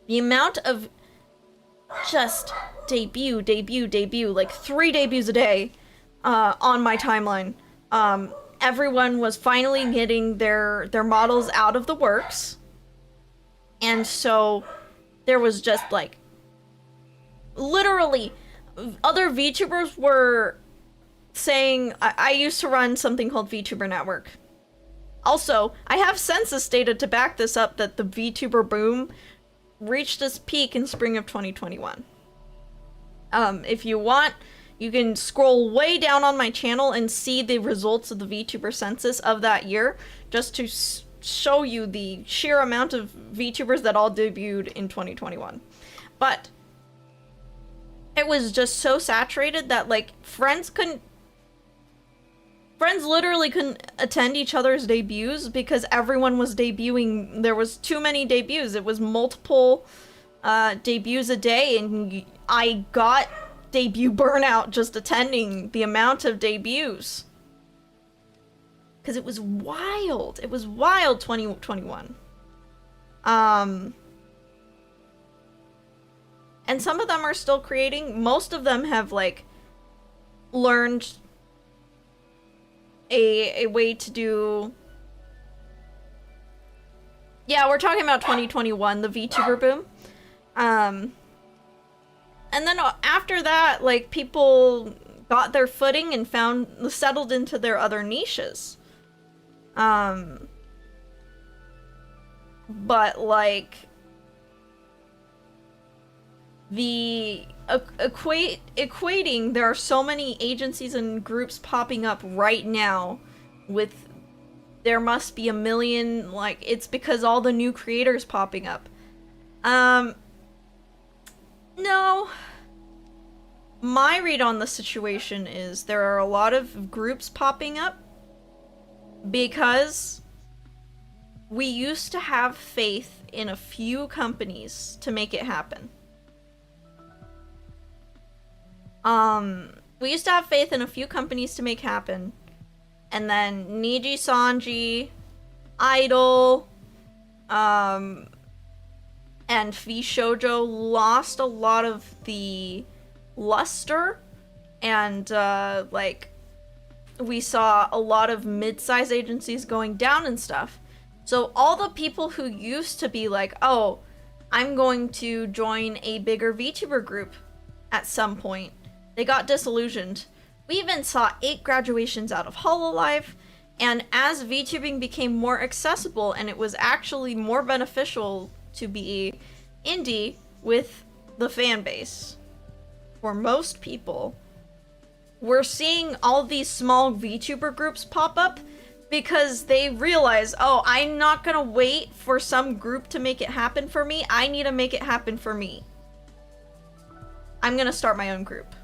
The amount of just debut, like 3 debuts a day on my timeline. Everyone was finally getting their models out of the works. And so there was just like literally other VTubers were saying, I used to run something called VTuber Network. Also, I have census data to back this up that the VTuber boom reached its peak in spring of 2021. If you want, you can scroll way down on my channel and see the results of the VTuber census of that year, just to show you the sheer amount of VTubers that all debuted in 2021. But it was just so saturated that, like, friends literally couldn't attend each other's debuts because everyone was debuting. There was too many debuts. It was multiple debuts a day, and I got debut burnout just attending the amount of debuts. Because it was wild. It was wild 2021. And some of them are still creating. Most of them have, like, learned a way to do... Yeah, we're talking about 2021, the VTuber boom. And then after that, like, people got their footing and settled into their other niches. But, like, equating, there are so many agencies and groups popping up right now with there must be a million, like, it's because all the new creators popping up. No. My read on the situation is there are a lot of groups popping up because we used to have faith in a few companies to make it happen. We used to have faith in a few companies to make happen, and then Niji Sanji, Idol, and V Shoujo lost a lot of the luster, and like we saw a lot of mid-size agencies going down and stuff. So all the people who used to be like, oh, I'm going to join a bigger VTuber group at some point, they got disillusioned. We even saw 8 graduations out of Hololive, and as VTubing became more accessible and it was actually more beneficial to be indie with the fan base, for most people, we're seeing all these small VTuber groups pop up because they realize, oh, I'm not gonna wait for some group to make it happen for me. I need to make it happen for me. I'm gonna start my own group.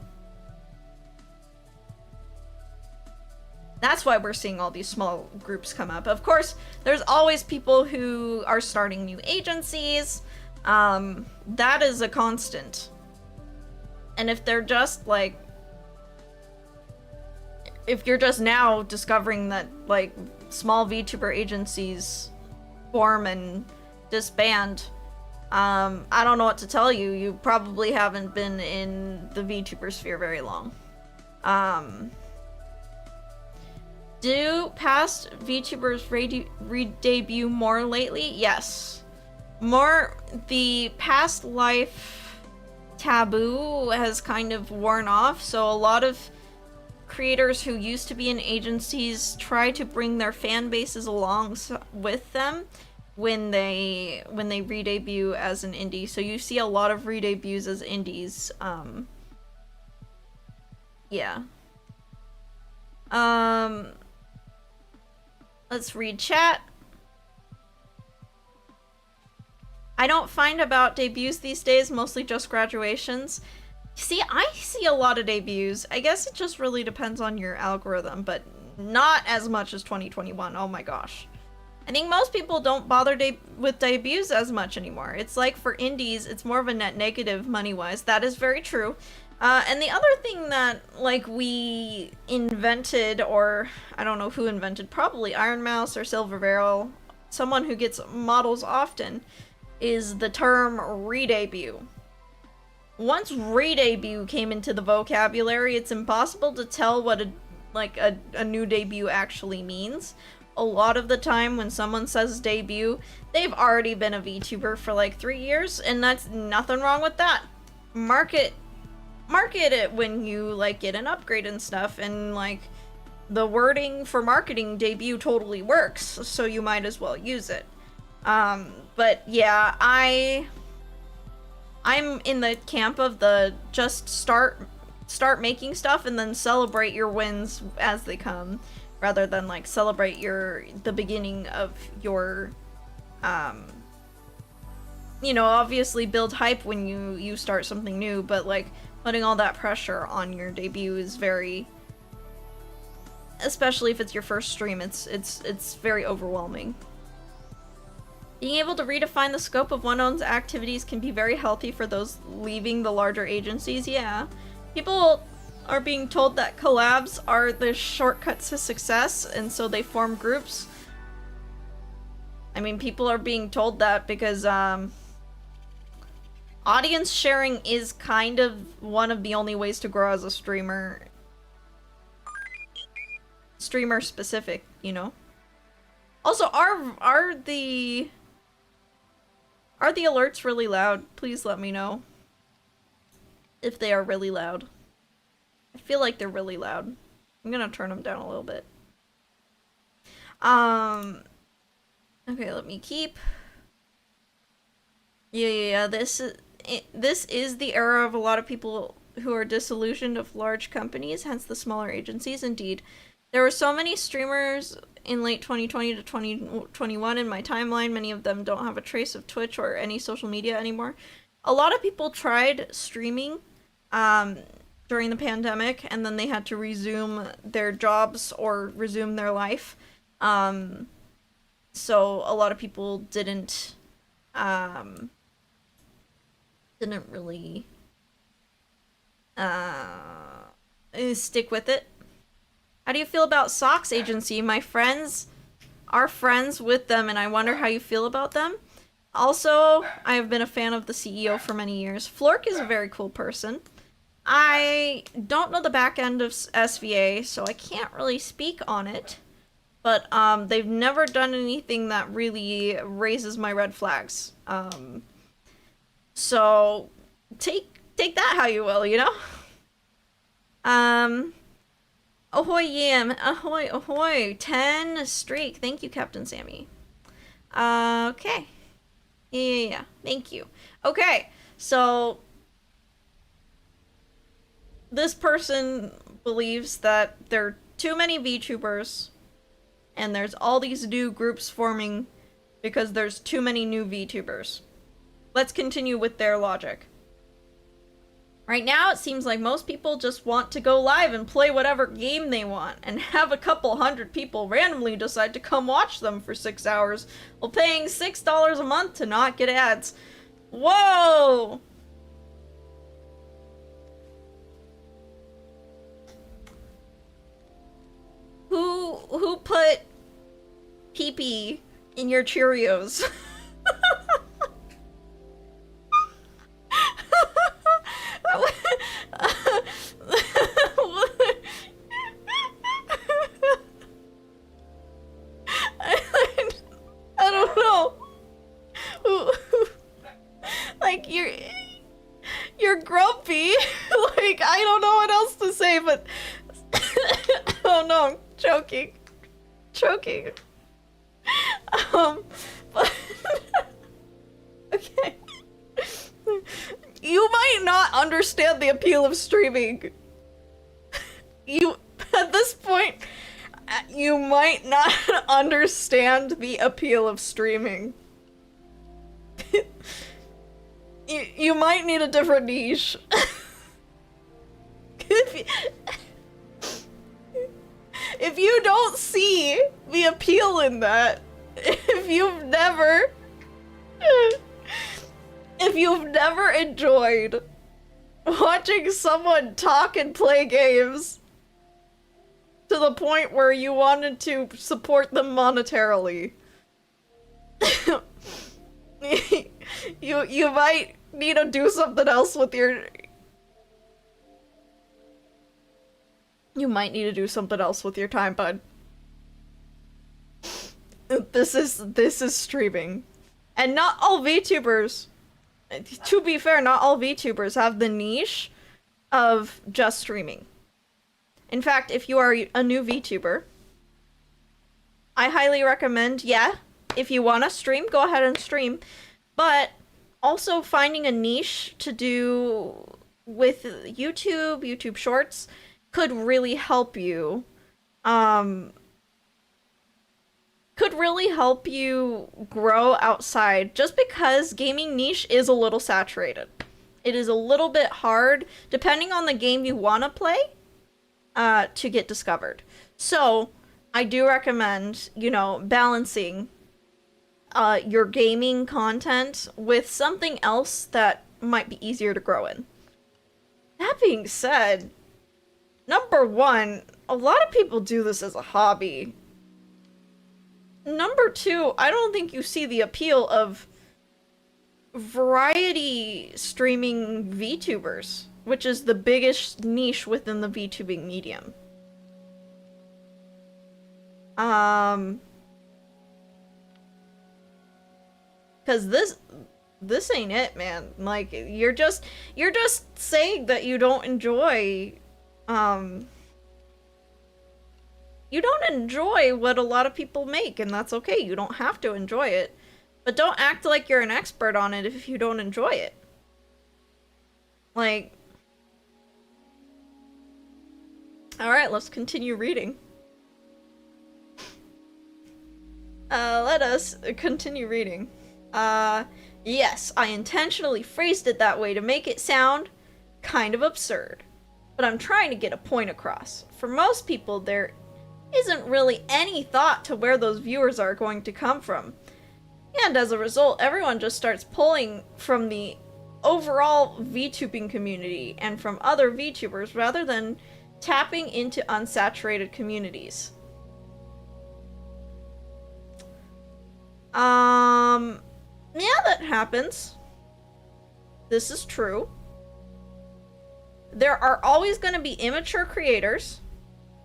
That's why we're seeing all these small groups come up. Of course, there's always people who are starting new agencies. That is a constant. And if they're just like, if you're just now discovering that like small VTuber agencies form and disband, I don't know what to tell you. You probably haven't been in the VTuber sphere very long. Do past VTubers re-debut more lately? Yes. More, the past life taboo has kind of worn off, so a lot of creators who used to be in agencies try to bring their fan bases along with them when they re-debut as an indie. So you see a lot of re-debuts as indies. Yeah. Let's read chat. I don't find about debuts these days, mostly just graduations. See, I see a lot of debuts. I guess it just really depends on your algorithm, but not as much as 2021. Oh my gosh. I think most people don't bother with debuts as much anymore. It's like for indies, it's more of a net negative money-wise. That is very true. And the other thing that, like, we invented, or I don't know who invented, probably Iron Mouse or Silver Barrel, someone who gets models often, is the term re-debut. Once re-debut came into the vocabulary, it's impossible to tell what a new debut actually means. A lot of the time when someone says debut, they've already been a VTuber for like 3 years, and that's nothing wrong with that. Market it when you like get an upgrade and stuff, and like the wording for marketing debut totally works, so you might as well use it. But yeah, I'm in the camp of the just start making stuff and then celebrate your wins as they come, rather than like celebrate the beginning of your you know, obviously build hype when you start something new, but like putting all that pressure on your debut is very, especially if it's your first stream, it's very overwhelming. Being able to redefine the scope of one's activities can be very healthy for those leaving the larger agencies, yeah. People are being told that collabs are the shortcut to success, and so they form groups. I mean, people are being told that because, audience sharing is kind of one of the only ways to grow as a streamer. Streamer specific, you know? Also, are the alerts really loud? Please let me know if they are really loud. I feel like they're really loud. I'm gonna turn them down a little bit. Okay, let me keep. Yeah, this is the era of a lot of people who are disillusioned of large companies, hence the smaller agencies. Indeed, there were so many streamers in late 2020 to 2021 in my timeline. Many of them don't have a trace of Twitch or any social media anymore. A lot of people tried streaming, during the pandemic, and then they had to resume their jobs or resume their life. So a lot of people um, didn't really stick with it. How do you feel about Socks Agency? My friends are friends with them, and I wonder how you feel about them. Also, I have been a fan of the CEO for many years. Flork is a very cool person. I don't know the back end of SVA, so I can't really speak on it. But they've never done anything that really raises my red flags. So take that how you will, you know? Ahoy Yam, ahoy, ahoy, 10 streak. Thank you, Captain Sammy. Okay. Yeah, thank you. Okay, so this person believes that there are too many VTubers, and there's all these new groups forming because there's too many new VTubers. Let's continue with their logic. Right now, it seems like most people just want to go live and play whatever game they want, and have a couple hundred people randomly decide to come watch them for 6 hours while paying $6 a month to not get ads. Whoa! Who put pee-pee in your Cheerios? I don't know. Like, you're grumpy. Like, I don't know what else to say, but oh no, I'm choking. But okay. You might not understand the appeal of streaming. At this point, you might not understand the appeal of streaming. You might need a different niche. If you don't see the appeal in that, if you've never enjoyed watching someone talk and play games to the point where you wanted to support them monetarily, you might need to do something else with your... You might need to do something else with your time, bud. This is streaming. And not all VTubers, to be fair, not all VTubers have the niche of just streaming. In fact, if you are a new VTuber, I highly recommend, yeah, if you want to stream, go ahead and stream. But also finding a niche to do with YouTube Shorts could really help you. Could really help you grow outside, just because gaming niche is a little saturated. It is a little bit hard, depending on the game you want to play, to get discovered. So, I do recommend, you know, balancing your gaming content with something else that might be easier to grow in. That being said, number one, a lot of people do this as a hobby. Number two, I don't think you see the appeal of variety streaming VTubers, which is the biggest niche within the VTubing medium. Cause this ain't it, man. Like, you're just saying that you don't enjoy, you don't enjoy what a lot of people make, and that's okay. You don't have to enjoy it. But don't act like you're an expert on it if you don't enjoy it. Like... Alright, let's continue reading. Let us continue reading. Yes, I intentionally phrased it that way to make it sound kind of absurd. but I'm trying to get a point across. For most people, there isn't really any thought to where those viewers are going to come from. And as a result, everyone just starts pulling from the overall VTubing community and from other VTubers rather than tapping into unsaturated communities. Yeah, that happens. This is true. There are always going to be immature creators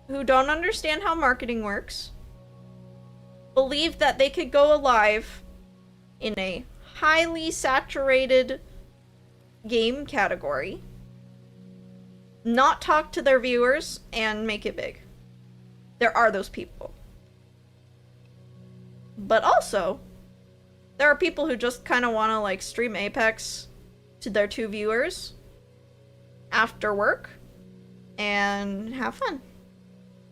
who don't understand how marketing works, believe that they could go live in a highly saturated game category, not talk to their viewers, and make it big. There are those people. But also, there are people who just kind of want to like stream Apex to their 2 viewers after work and have fun.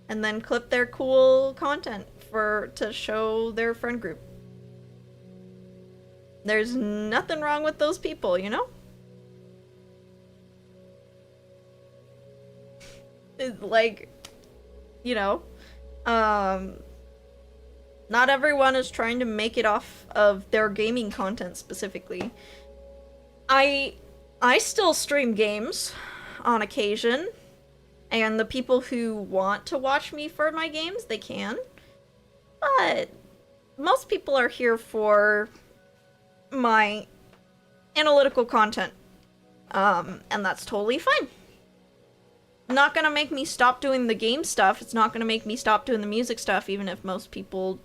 And then clip their cool content to show their friend group. There's nothing wrong with those people, you know? Like, you know, not everyone is trying to make it off of their gaming content specifically. I still stream games on occasion, and the people who want to watch me for my games, they can. But most people are here for my analytical content, and that's totally fine. Not gonna make me stop doing the game stuff. It's not gonna make me stop doing the music stuff, even if most people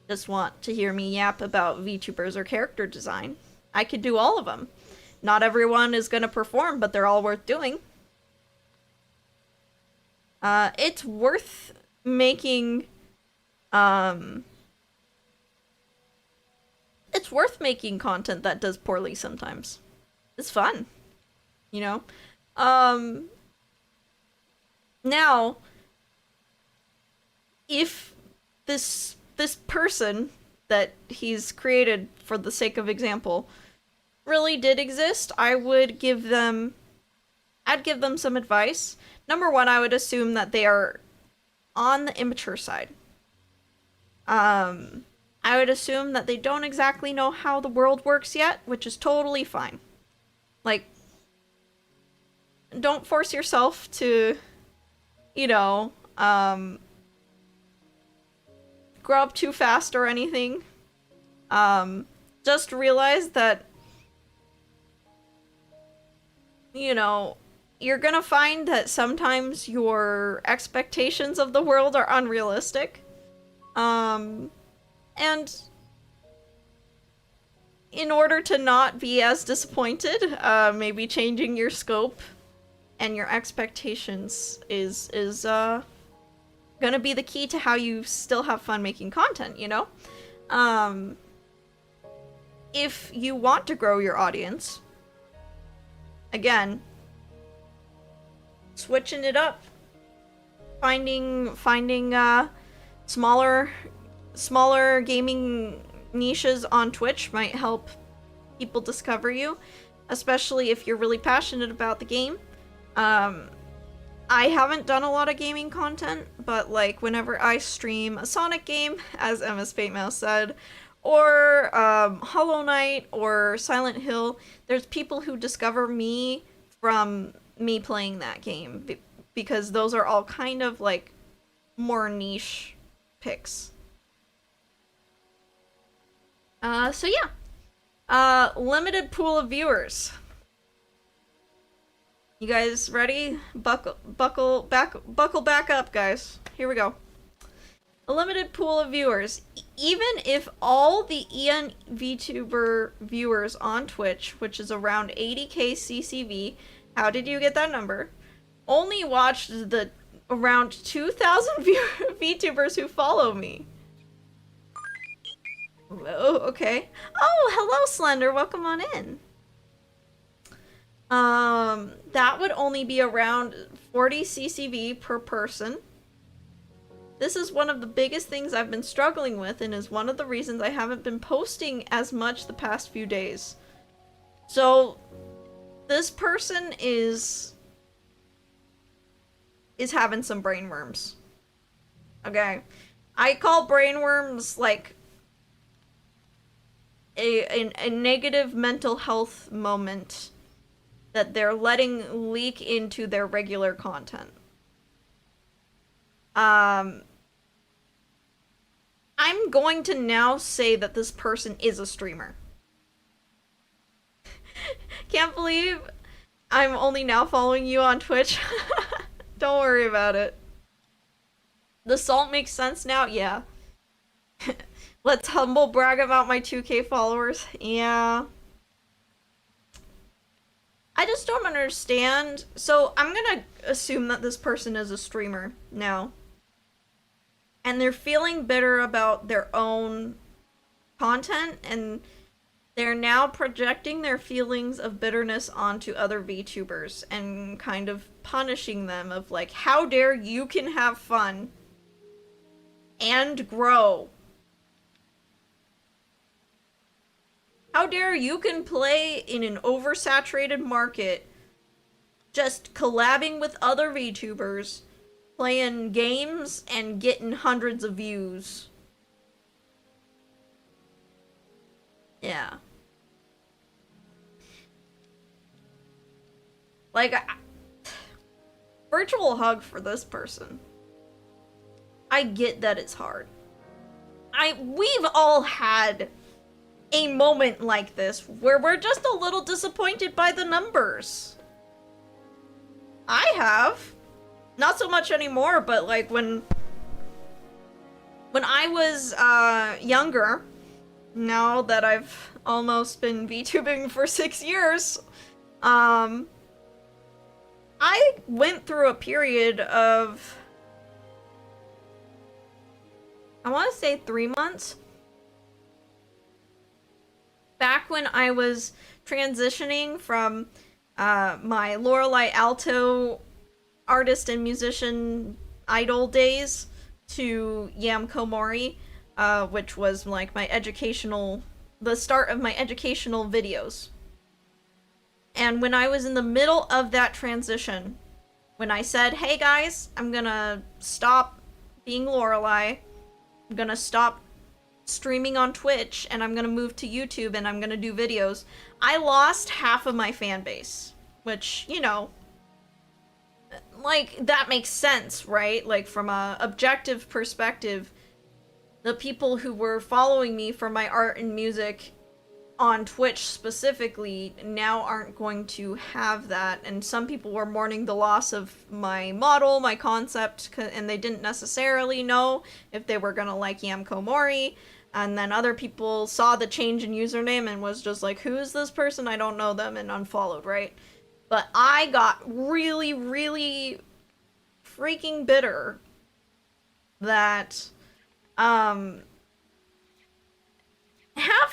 just want to hear me yap about VTubers or character design. I could do all of them. Not everyone is gonna perform, but they're all worth doing. It's worth making, it's worth making content that does poorly sometimes. It's fun, you know? Now, if this person that he's created for the sake of example really did exist, I'd give them some advice. Number one, I would assume that they are on the immature side. I would assume that they don't exactly know how the world works yet, which is totally fine. Like, don't force yourself to, you know, grow up too fast or anything. Just realize that, you know, you're gonna find that sometimes your expectations of the world are unrealistic. And in order to not be as disappointed, maybe changing your scope and your expectations is gonna be the key to how you still have fun making content, you know? If you want to grow your audience, again, switching it up, finding smaller gaming niches on Twitch might help people discover you, especially if you're really passionate about the game. I haven't done a lot of gaming content, but like whenever I stream a Sonic game, as MS Paintmouse said, or Hollow Knight or Silent Hill, there's people who discover me from me playing that game, because those are all kind of like more niche picks. So yeah. Limited pool of viewers. You guys ready? Buckle back up, guys. Here we go. A limited pool of viewers. Even if all the EN VTuber viewers on Twitch, which is around 80k CCV, how did you get that number? Only watched the around 2,000 VTubers who follow me. Oh, okay. Oh, hello, Slender. Welcome on in. That would only be around 40 CCV per person. This is one of the biggest things I've been struggling with, and is one of the reasons I haven't been posting as much the past few days. So, this person is is having some brain worms. Okay? I call brain worms like a negative mental health moment that they're letting leak into their regular content. I'm going to now say that this person is a streamer. Can't believe I'm only now following you on Twitch. Don't worry about it. The salt makes sense now? Yeah. Let's humble brag about my 2K followers. Yeah. I just don't understand. So I'm gonna assume that this person is a streamer now. And they're feeling bitter about their own content, and they're now projecting their feelings of bitterness onto other VTubers and kind of punishing them of like, how dare you can have fun and grow. How dare you can play in an oversaturated market just collabing with other VTubers, playing games and getting hundreds of views. Yeah. Like, virtual hug for this person. I get that it's hard. We've all had a moment like this where we're just a little disappointed by the numbers. I have. Not so much anymore, but like when I was younger, now that I've almost been VTubing for 6 years, I went through a period of, I want to say 3 months, back when I was transitioning from my Lorelei Alto artist and musician idol days to Yam Komori, which was like my educational, the start of my educational videos. And when I was in the middle of that transition, when I said, hey guys, I'm gonna stop being Lorelei, I'm gonna stop streaming on Twitch, and I'm gonna move to YouTube and I'm gonna do videos, I lost half of my fan base. Which, you know, like, that makes sense, right? Like, from a objective perspective, the people who were following me for my art and music on Twitch specifically now aren't going to have that, and some people were mourning the loss of my model, my concept, and they didn't necessarily know if they were gonna like Yam Komori, and then other people saw the change in username and was just like, who is this person? I don't know them, and unfollowed, right? But I got really, really freaking bitter that half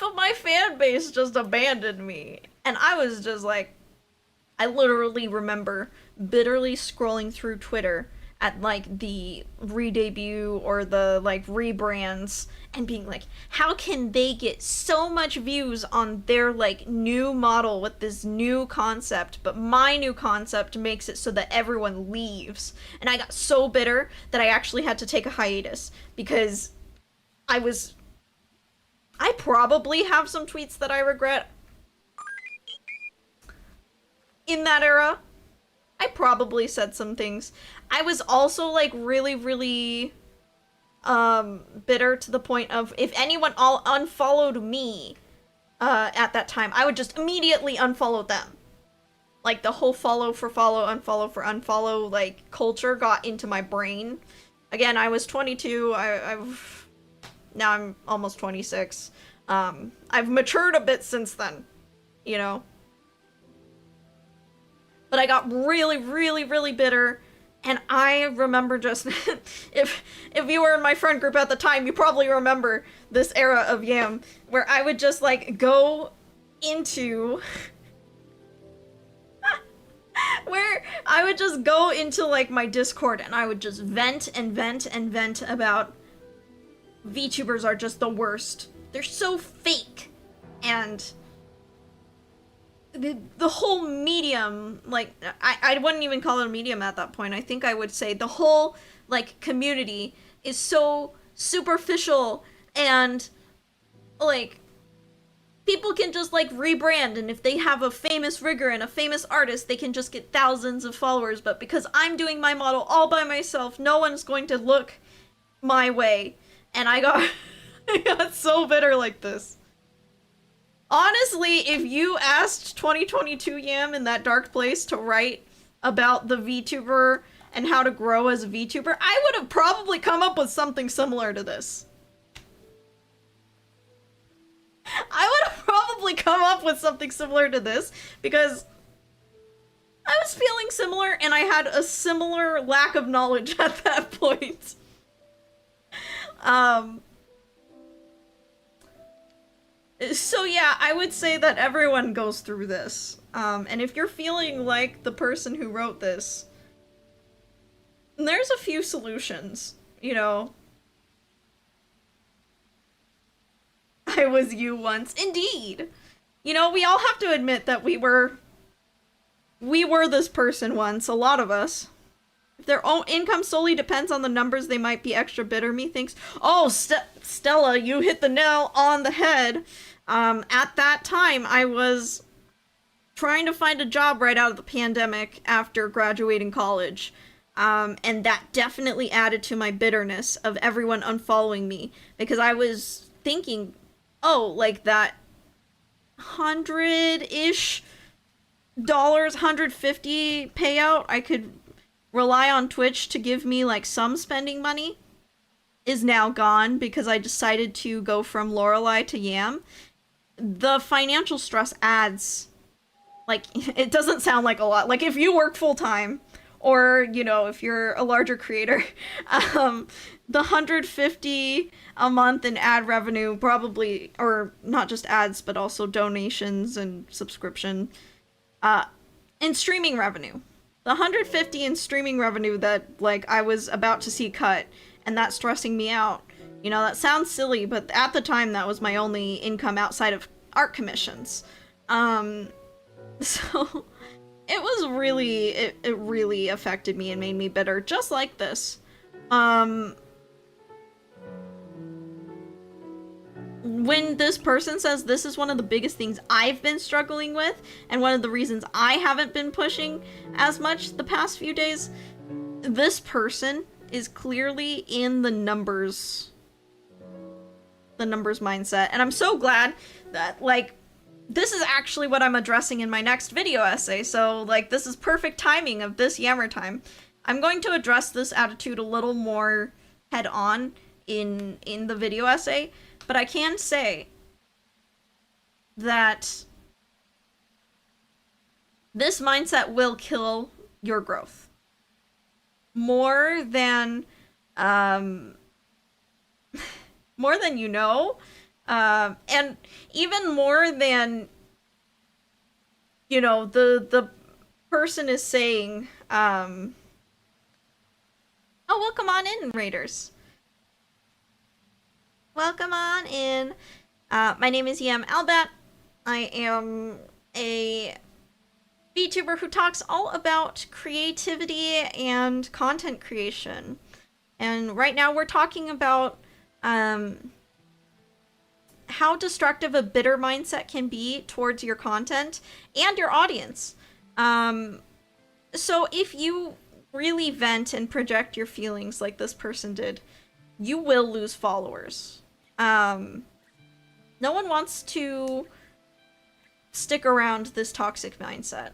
of my fan base just abandoned me. And I was just like, I literally remember bitterly scrolling through Twitter at like the re-debut or the like rebrands and being like, how can they get so much views on their like new model with this new concept, but my new concept makes it so that everyone leaves. And I got so bitter that I actually had to take a hiatus because I probably have some tweets that I regret in that era. I probably said some things. I was also like really, really bitter to the point of if anyone all unfollowed me at that time, I would just immediately unfollow them. Like the whole follow for follow, unfollow for unfollow like culture got into my brain. Again, I was 22. Now I'm almost 26. I've matured a bit since then, you know. But I got really, really, really bitter, and I remember just if you were in my friend group at the time, you probably remember this era of Yam where I would just like go into where I would just go into like my Discord and I would just vent and vent and vent about VTubers are just the worst. They're so fake. And the whole medium, like, I wouldn't even call it a medium at that point. I think I would say the whole, like, community is so superficial, and, like, people can just, like, rebrand, and if they have a famous rigger and a famous artist, they can just get thousands of followers, but because I'm doing my model all by myself, no one's going to look my way. And I got, I got so bitter like this. Honestly, if you asked 2022 Yam in that dark place to write about the VTuber and how to grow as a VTuber, I would have probably come up with something similar to this. I would have probably come up with something similar to this because I was feeling similar and I had a similar lack of knowledge at that point. So yeah, I would say that everyone goes through this. And if you're feeling like the person who wrote this, there's a few solutions, you know. I was you once. Indeed. You know, we all have to admit that we were this person once, a lot of us. If their own income solely depends on the numbers, they might be extra bitter, methinks. Oh, Stella, you hit the nail on the head. At that time, I was trying to find a job right out of the pandemic after graduating college. And that definitely added to my bitterness of everyone unfollowing me, because I was thinking, oh, like that $100-ish, 150 payout I could rely on Twitch to give me like some spending money is now gone because I decided to go from Lorelei to Yam. The financial stress adds, like, it doesn't sound like a lot. Like, if you work full-time, or, you know, if you're a larger creator, the 150 a month in ad revenue probably, or not just ads, but also donations and subscription, and streaming revenue. The 150 in streaming revenue that, like, I was about to see cut, and that's stressing me out. You know, that sounds silly, but at the time that was my only income outside of art commissions. So it was really, it really affected me and made me bitter, just like this. When this person says this is one of the biggest things I've been struggling with, and one of the reasons I haven't been pushing as much the past few days, this person is clearly in the numbers mindset. And I'm so glad that, like, this is actually what I'm addressing in my next video essay, so, like, this is perfect timing of this Yammer time. I'm going to address this attitude a little more head-on in the video essay, but I can say that this mindset will kill your growth. More than you know, and even more than, you know, the person is saying, oh, welcome on in, Raiders. Welcome on in. My name is Yam Albat. I am a VTuber who talks all about creativity and content creation. And right now we're talking about how destructive a bitter mindset can be towards your content and your audience. So if you really vent and project your feelings like this person did, you will lose followers. No one wants to stick around this toxic mindset.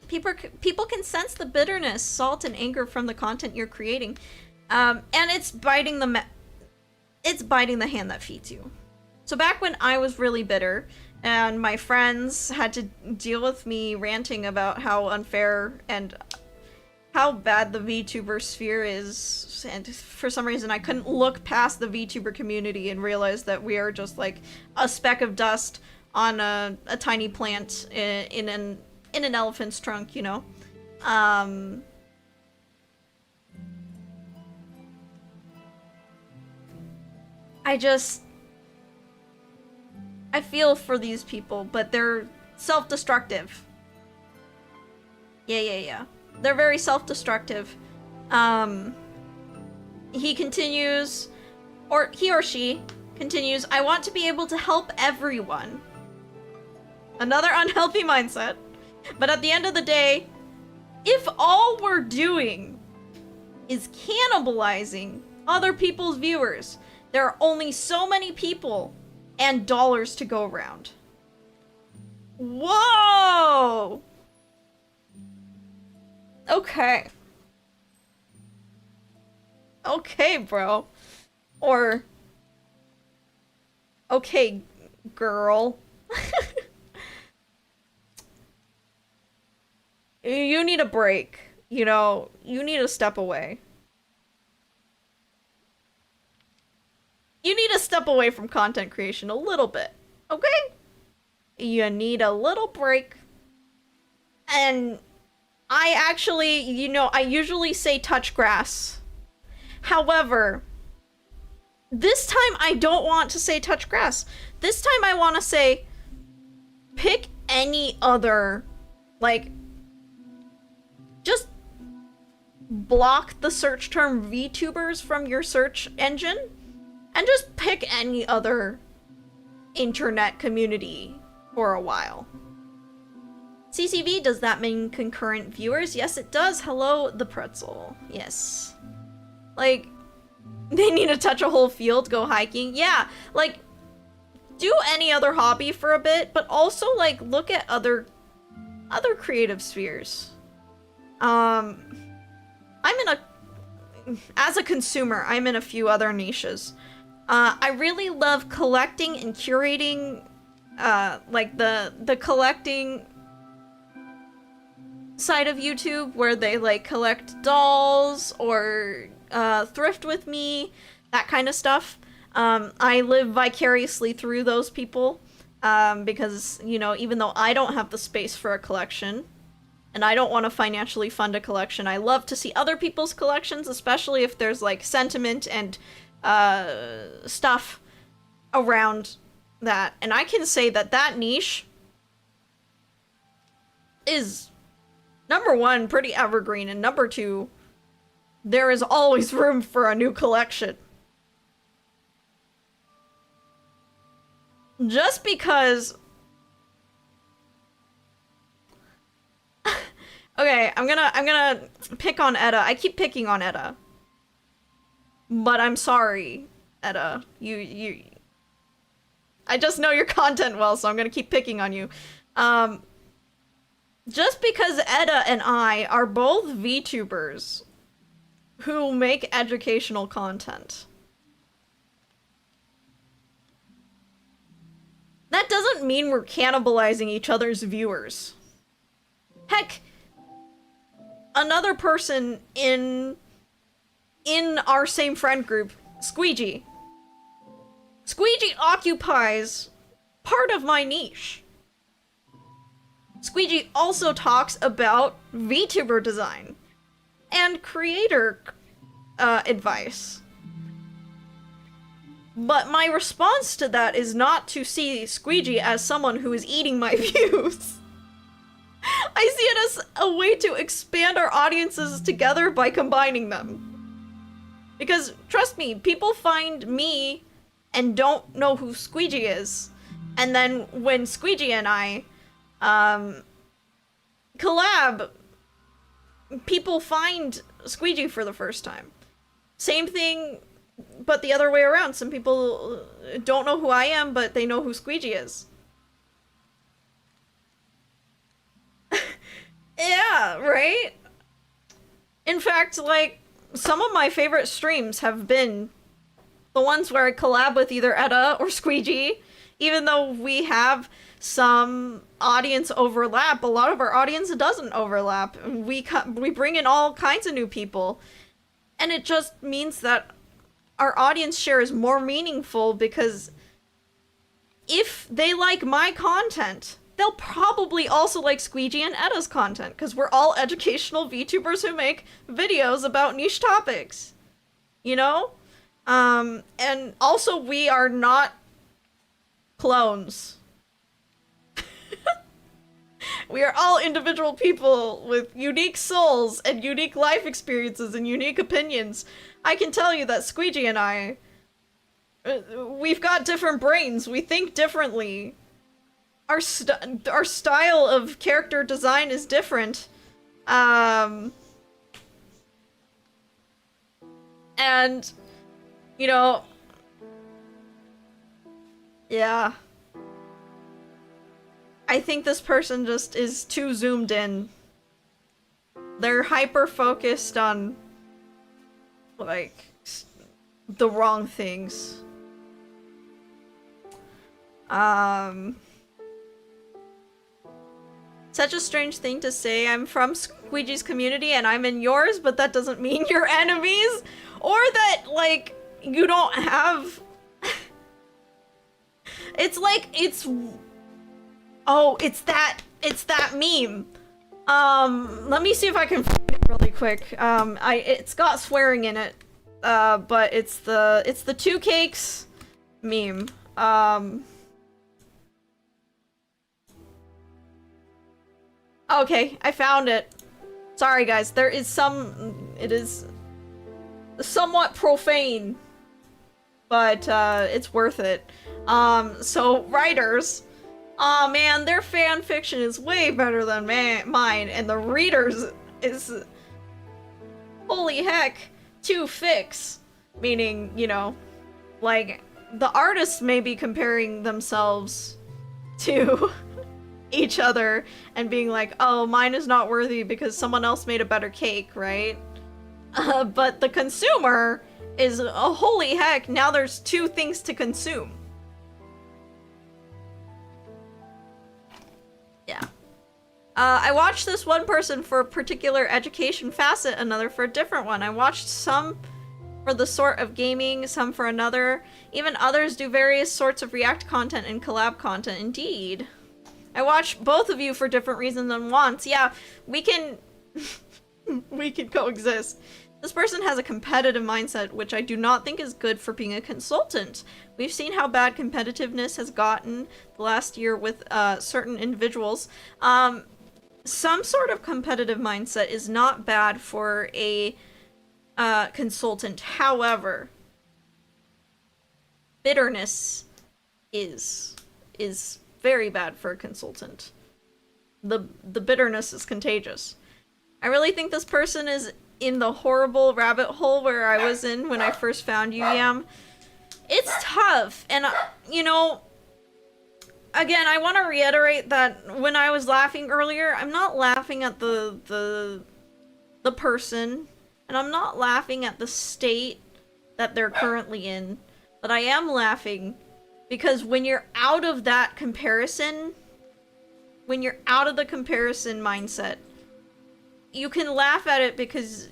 People can sense the bitterness, salt, and anger from the content you're creating, and it's biting the hand that feeds you. So back when I was really bitter, and my friends had to deal with me ranting about how unfair and how bad the VTuber sphere is, and for some reason I couldn't look past the VTuber community and realize that we are just like a speck of dust on a tiny plant in an elephant's trunk, you know? I feel for these people, but they're self-destructive. Yeah. They're very self-destructive. He continues, or he or she continues, I want to be able to help everyone. Another unhealthy mindset. But at the end of the day, if all we're doing is cannibalizing other people's viewers, there are only so many people and dollars to go around. Whoa! Okay. Okay, bro. Or... okay, girl. You need a break. You know, you need to step away. You need to step away from content creation a little bit, okay? You need a little break. And I actually, you know, I usually say touch grass. However, this time I don't want to say touch grass. This time I want to say pick any other, like, just block the search term VTubers from your search engine and just pick any other internet community for a while. CCV, does that mean concurrent viewers? Yes, it does. Hello, the pretzel. Yes. Like, they need to touch a whole field, go hiking. Yeah, like, do any other hobby for a bit, but also, like, look at other creative spheres. I'm in a... as a consumer, I'm in a few other niches. I really love collecting and curating, like, the collecting side of YouTube, where they, like, collect dolls, or, thrift with me, that kind of stuff. I live vicariously through those people, because, you know, even though I don't have the space for a collection, and I don't want to financially fund a collection, I love to see other people's collections, especially if there's, like, sentiment and, stuff around that. And I can say that that niche is, number one, pretty evergreen, and number two, there is always room for a new collection. Just because... okay, I'm gonna pick on Edda. I keep picking on Edda. But I'm sorry, Edda. I just know your content well, so I'm gonna keep picking on you. Just because Edda and I are both VTubers who make educational content, that doesn't mean we're cannibalizing each other's viewers. Heck, another person in our same friend group, Squeegee. Squeegee occupies part of my niche. Squeegee also talks about VTuber design and creator advice. But my response to that is not to see Squeegee as someone who is eating my views. I see it as a way to expand our audiences together by combining them. Because, trust me, people find me and don't know who Squeegee is. And then when Squeegee and I collab, people find Squeegee for the first time. Same thing, but the other way around. Some people don't know who I am, but they know who Squeegee is. Yeah, right? In fact, like, some of my favorite streams have been the ones where I collab with either Edda or Squeegee. Even though we have some audience overlap, a lot of our audience doesn't overlap. We bring in all kinds of new people. And it just means that our audience share is more meaningful, because if they like my content, they'll probably also like Squeegee and Edda's content, because we're all educational VTubers who make videos about niche topics. You know? And also we are not clones. We are all individual people with unique souls and unique life experiences and unique opinions. I can tell you that Squeegee and I, we've got different brains. We think differently. Our style of character design is different. And, you know, yeah. I think this person just is too zoomed in. They're hyper-focused on, like, the wrong things. Such a strange thing to say. I'm from Squeegee's community and I'm in yours, but that doesn't mean you're enemies. Or that, like, you don't have... It's like, it's... Oh, it's that meme. Let me see if I can find it really quick. It's got swearing in it. But it's the two cakes meme. Okay, I found it. Sorry guys, it is somewhat profane, but it's worth it. So writers, aw man, their fan fiction is way better than mine, and the readers is, holy heck, too fix. Meaning, you know, like, the artists may be comparing themselves to each other and being like, oh, mine is not worthy because someone else made a better cake, right? But the consumer is, oh, holy heck, now there's two things to consume. Yeah. I watched this one person for a particular education facet, another for a different one. I watched some for the sort of gaming, some for another. Even others do various sorts of React content and collab content. Indeed. I watch both of you for different reasons and wants. Yeah, we can... we can coexist. This person has a competitive mindset, which I do not think is good for being a consultant. We've seen how bad competitiveness has gotten the last year with certain individuals. Some sort of competitive mindset is not bad for a consultant. However, bitterness is very bad for a consultant. The bitterness is contagious. I really think this person is in the horrible rabbit hole where I was in when I first found you, Yam. It's tough, and you know, again, I want to reiterate that when I was laughing earlier, I'm not laughing at the person, and I'm not laughing at the state that they're currently in, but I am laughing because when you're out of that comparison, when you're out of the comparison mindset, you can laugh at it because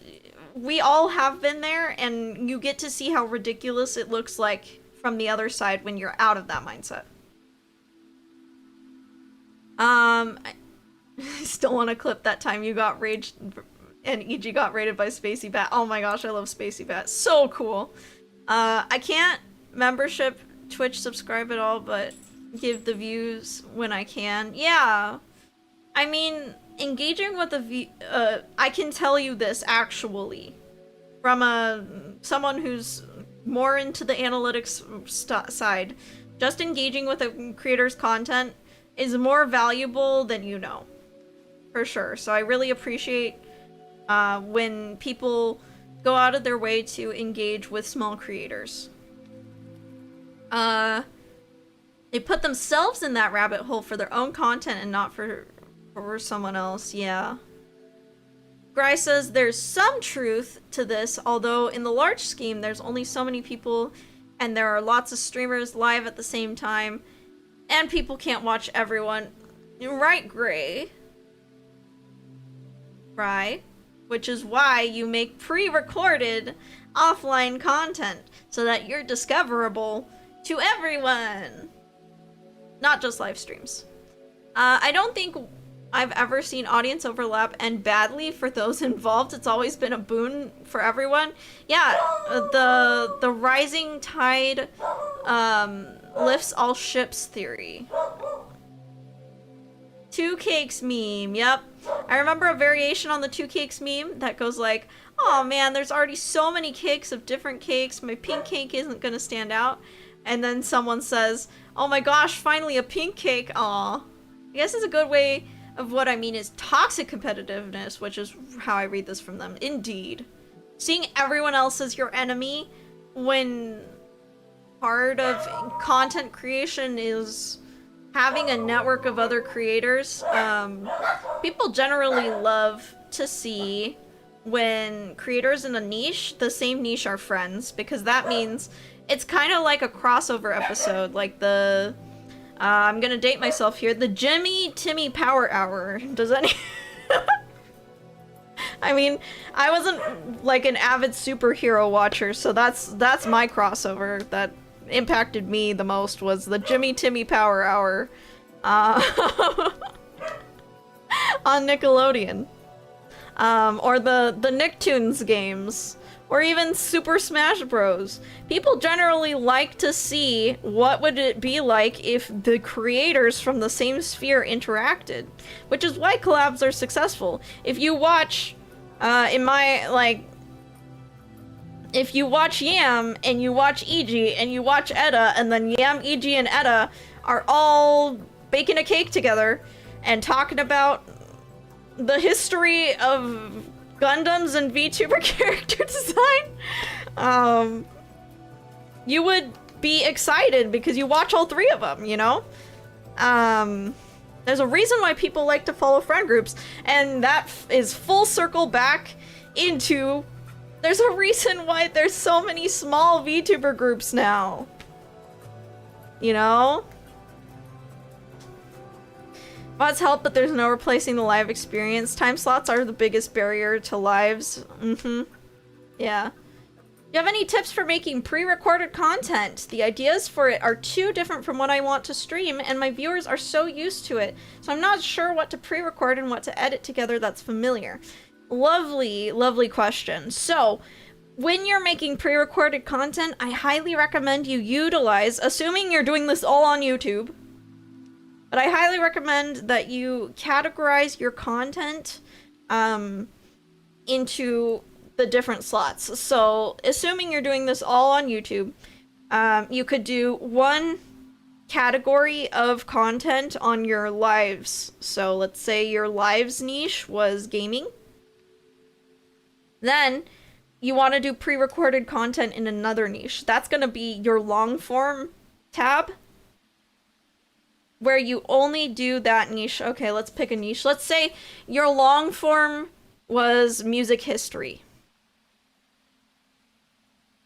we all have been there, and you get to see how ridiculous it looks like from the other side when you're out of that mindset. I still want to clip that time you got raged and EG got raided by Spacey Bat. Oh my gosh, I love Spacey Bat. So cool. I can't membership Twitch subscribe at all, but give the views when I can. Yeah. I mean, engaging with I can tell you this actually from someone who's more into the analytics side. Just engaging with a creator's content is more valuable than you know, for sure. So I really appreciate when people go out of their way to engage with small creators. They put themselves in that rabbit hole for their own content and not for someone else. Yeah. Gry says there's some truth to this, although in the large scheme there's only so many people and there are lots of streamers live at the same time and people can't watch everyone. Right, Gray? Right? Which is why you make pre-recorded offline content so that you're discoverable to everyone. Not just live streams. I don't think I've ever seen audience overlap end badly for those involved. It's always been a boon for everyone. Yeah, the rising tide lifts all ships theory. Two cakes meme, yep. I remember a variation on the two cakes meme that goes like, oh man, there's already so many cakes of different cakes, my pink cake isn't gonna stand out. And then someone says, oh my gosh, finally a pink cake, aw. I guess it's a good way of what I mean is toxic competitiveness, which is how I read this from them. Indeed. Seeing everyone else as your enemy when part of content creation is having a network of other creators. People generally love to see when creators in a niche, the same niche, are friends, because that means it's kind of like a crossover episode, like the I'm gonna date myself here, the Jimmy Timmy Power Hour. Does any I mean, I wasn't like an avid superhero watcher, so that's my crossover that impacted me the most, was the Jimmy Timmy Power Hour on Nickelodeon. Or the Nicktoons games, or even Super Smash Bros. People generally like to see what would it be like if the creators from the same sphere interacted, which is why collabs are successful. If you watch, if you watch Yam, and you watch EG, and you watch Edda, and then Yam, EG, and Edda are all baking a cake together and talking about the history of Gundams and VTuber character design, you would be excited because you watch all three of them, you know? There's a reason why people like to follow friend groups, and that is full circle back into there's a reason why there's so many small VTuber groups now. You know? Mods help, but there's no replacing the live experience. Time slots are the biggest barrier to lives. Yeah. Do you have any tips for making pre-recorded content? The ideas for it are too different from what I want to stream, and my viewers are so used to it, so I'm not sure what to pre-record and what to edit together that's familiar. Lovely, lovely question. So, when you're making pre-recorded content, I highly recommend you utilize, assuming you're doing this all on YouTube, but I highly recommend that you categorize your content into the different slots. So, assuming you're doing this all on YouTube, you could do one category of content on your lives. So, let's say your lives niche was gaming. Then, you want to do pre-recorded content in another niche. That's going to be your long-form tab, where you only do that niche. Okay, let's pick a niche. Let's say your long-form was music history.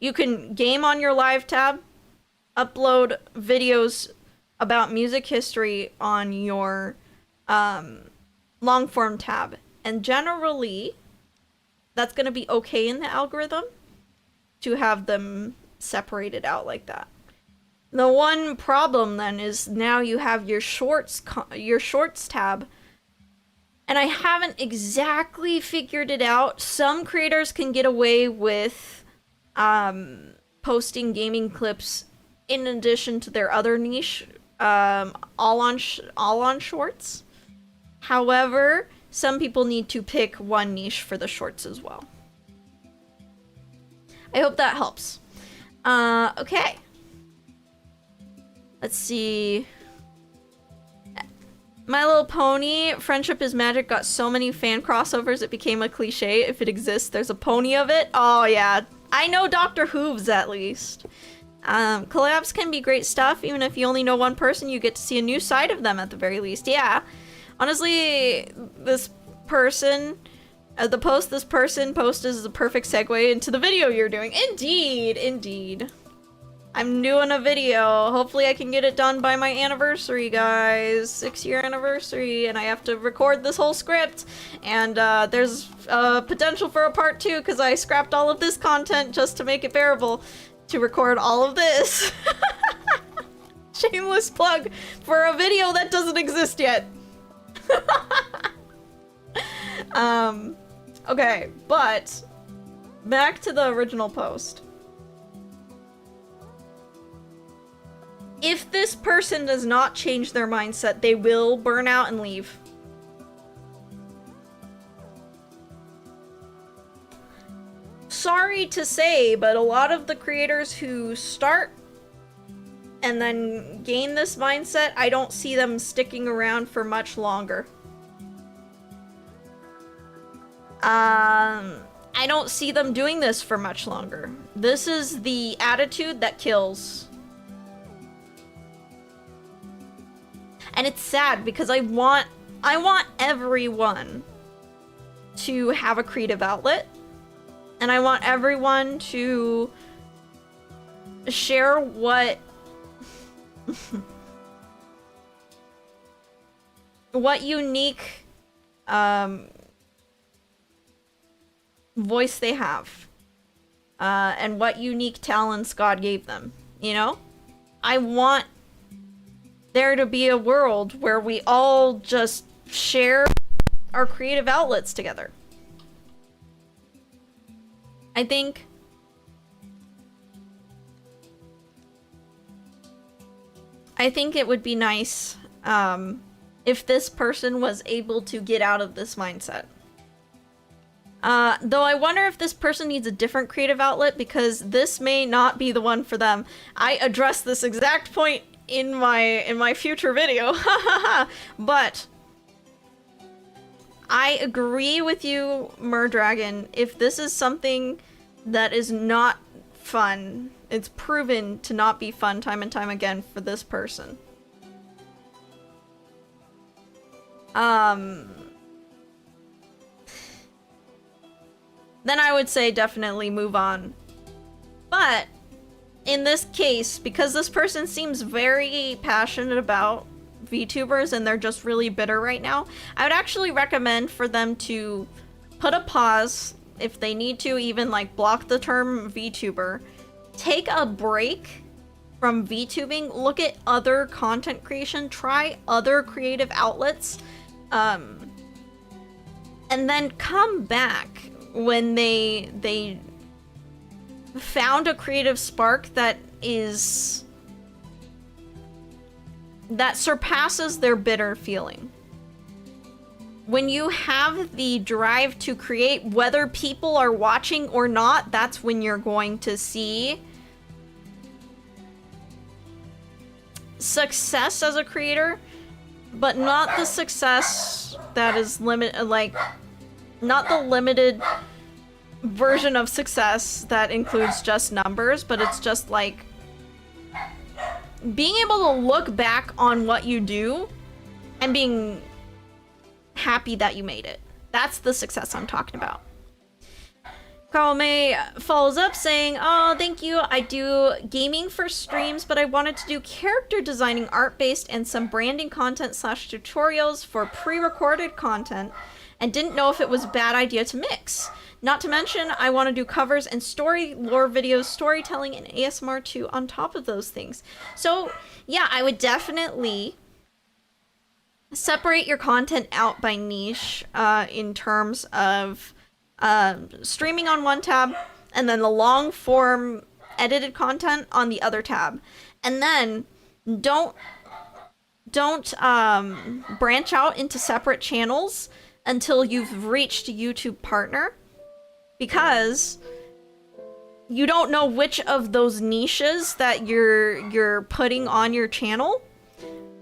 You can game on your live tab, upload videos about music history on your long-form tab, and generally that's going to be okay in the algorithm to have them separated out like that. The one problem then is now you have your shorts tab, and I haven't exactly figured it out. Some creators can get away with posting gaming clips in addition to their other niche, all on shorts. However, some people need to pick one niche for the shorts as well. I hope that helps. Okay. Let's see. My Little Pony, Friendship is Magic, got so many fan crossovers it became a cliche. If it exists, there's a pony of it. Oh yeah. I know Dr. Hooves at least. Collabs can be great stuff. Even if you only know one person, you get to see a new side of them at the very least. Yeah. Honestly, this person, the post this person posted is the perfect segue into the video you're doing. Indeed, indeed. I'm doing a video. Hopefully I can get it done by my anniversary, guys. 6-year anniversary, and I have to record this whole script. And there's potential for a part 2 because I scrapped all of this content just to make it bearable to record all of this. Shameless plug for a video that doesn't exist yet. Okay, but back to the original post. If this person does not change their mindset, they will burn out and leave. Sorry to say, but a lot of the creators who start and then gain this mindset, I don't see them sticking around for much longer. I don't see them doing this for much longer. This is the attitude that kills. And it's sad because I want everyone to have a creative outlet. And I want everyone to share what unique voice they have, and what unique talents God gave them, you know? I want there to be a world where we all just share our creative outlets together. I think it would be nice if this person was able to get out of this mindset. Though I wonder if this person needs a different creative outlet, because this may not be the one for them. I address this exact point in my future video. But I agree with you, Merdragon. If this is something that is not fun, it's proven to not be fun time and time again for this person. Then I would say definitely move on. But in this case, because this person seems very passionate about VTubers and they're just really bitter right now, I would actually recommend for them to put a pause, if they need to, even like block the term VTuber, take a break from VTubing, look at other content creation, try other creative outlets, and then come back when they found a creative spark that surpasses their bitter feeling. When you have the drive to create, whether people are watching or not, that's when you're going to see success as a creator, but not the success that is not the limited version of success that includes just numbers, but it's just like being able to look back on what you do and being happy that you made it. That's the success I'm talking about. Carl May follows up saying, "Oh, thank you. I do gaming for streams, but I wanted to do character designing, art-based, and some branding content / tutorials for pre-recorded content, and didn't know if it was a bad idea to mix. Not to mention, I want to do covers and story lore videos, storytelling, and ASMR too on top of those things." So yeah, I would definitely separate your content out by niche, in terms of streaming on one tab, and then the long form edited content on the other tab. And then don't branch out into separate channels until you've reached a YouTube partner, because you don't know which of those niches that you're putting on your channel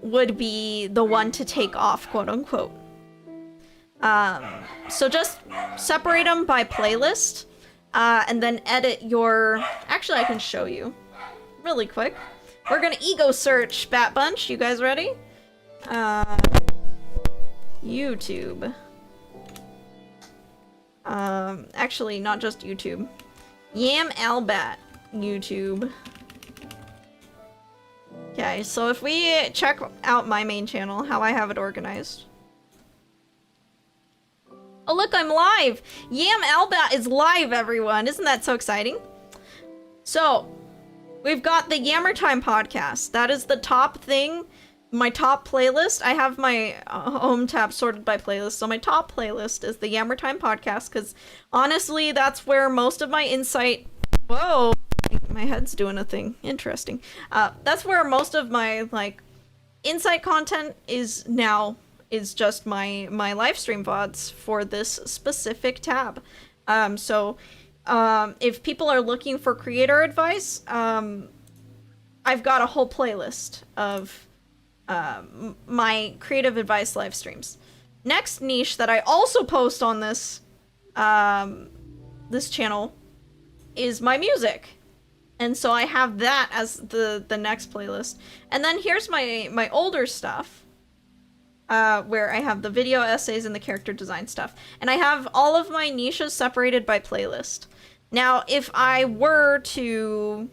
would be the one to take off, quote unquote. So just separate them by playlist, and then edit your... Actually, I can show you really quick. We're gonna ego search Bat Bunch. You guys ready? YouTube. Actually, not just YouTube. Yam Albat YouTube. Okay, so if we check out my main channel, how I have it organized. Oh look, I'm live! Yam Albat is live, everyone! Isn't that so exciting? So, we've got the Yammer Time podcast. That is the top thing my top playlist, I have my home tab sorted by playlist. So my top playlist is the Yammer Time podcast, because honestly, that's where most of my insight. Whoa, my head's doing a thing. Interesting. That's where most of my like insight content is now. Is just my live stream VODs for this specific tab. If people are looking for creator advice, I've got a whole playlist of my creative advice live streams. Next niche that I also post on this this channel is my music. And so I have that as the next playlist. And then here's my older stuff. Where I have the video essays and the character design stuff. And I have all of my niches separated by playlist. Now, if I were to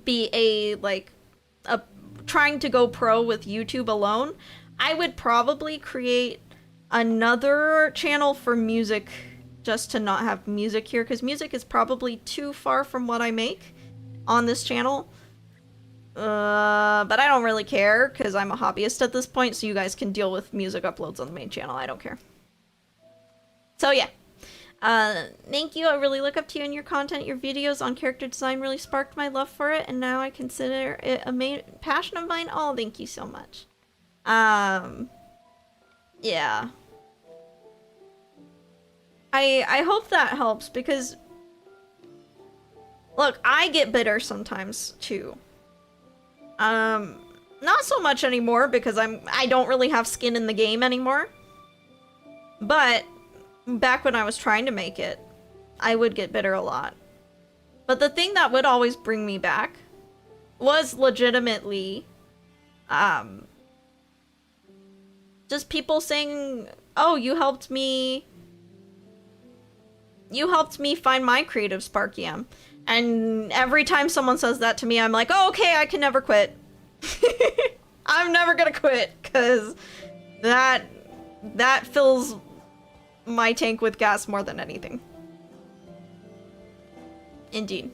be trying to go pro with YouTube alone, I would probably create another channel for music just to not have music here, because music is probably too far from what I make on this channel. But I don't really care, because I'm a hobbyist at this point, so you guys can deal with music uploads on the main channel. I don't care. So yeah. Thank you. I really look up to you and your content. Your videos on character design really sparked my love for it, and now I consider it a main passion of mine. Oh, thank you so much. Yeah. I hope that helps, because look, I get bitter sometimes too. Not so much anymore, because I don't really have skin in the game anymore. But back when I was trying to make it, I would get bitter a lot. But the thing that would always bring me back was legitimately just people saying, "Oh, you helped me find my creative spark, Yam." And every time someone says that to me, I'm like, "Oh, okay, I can never quit." I'm never gonna quit, because that fills my tank with gas more than anything. Indeed.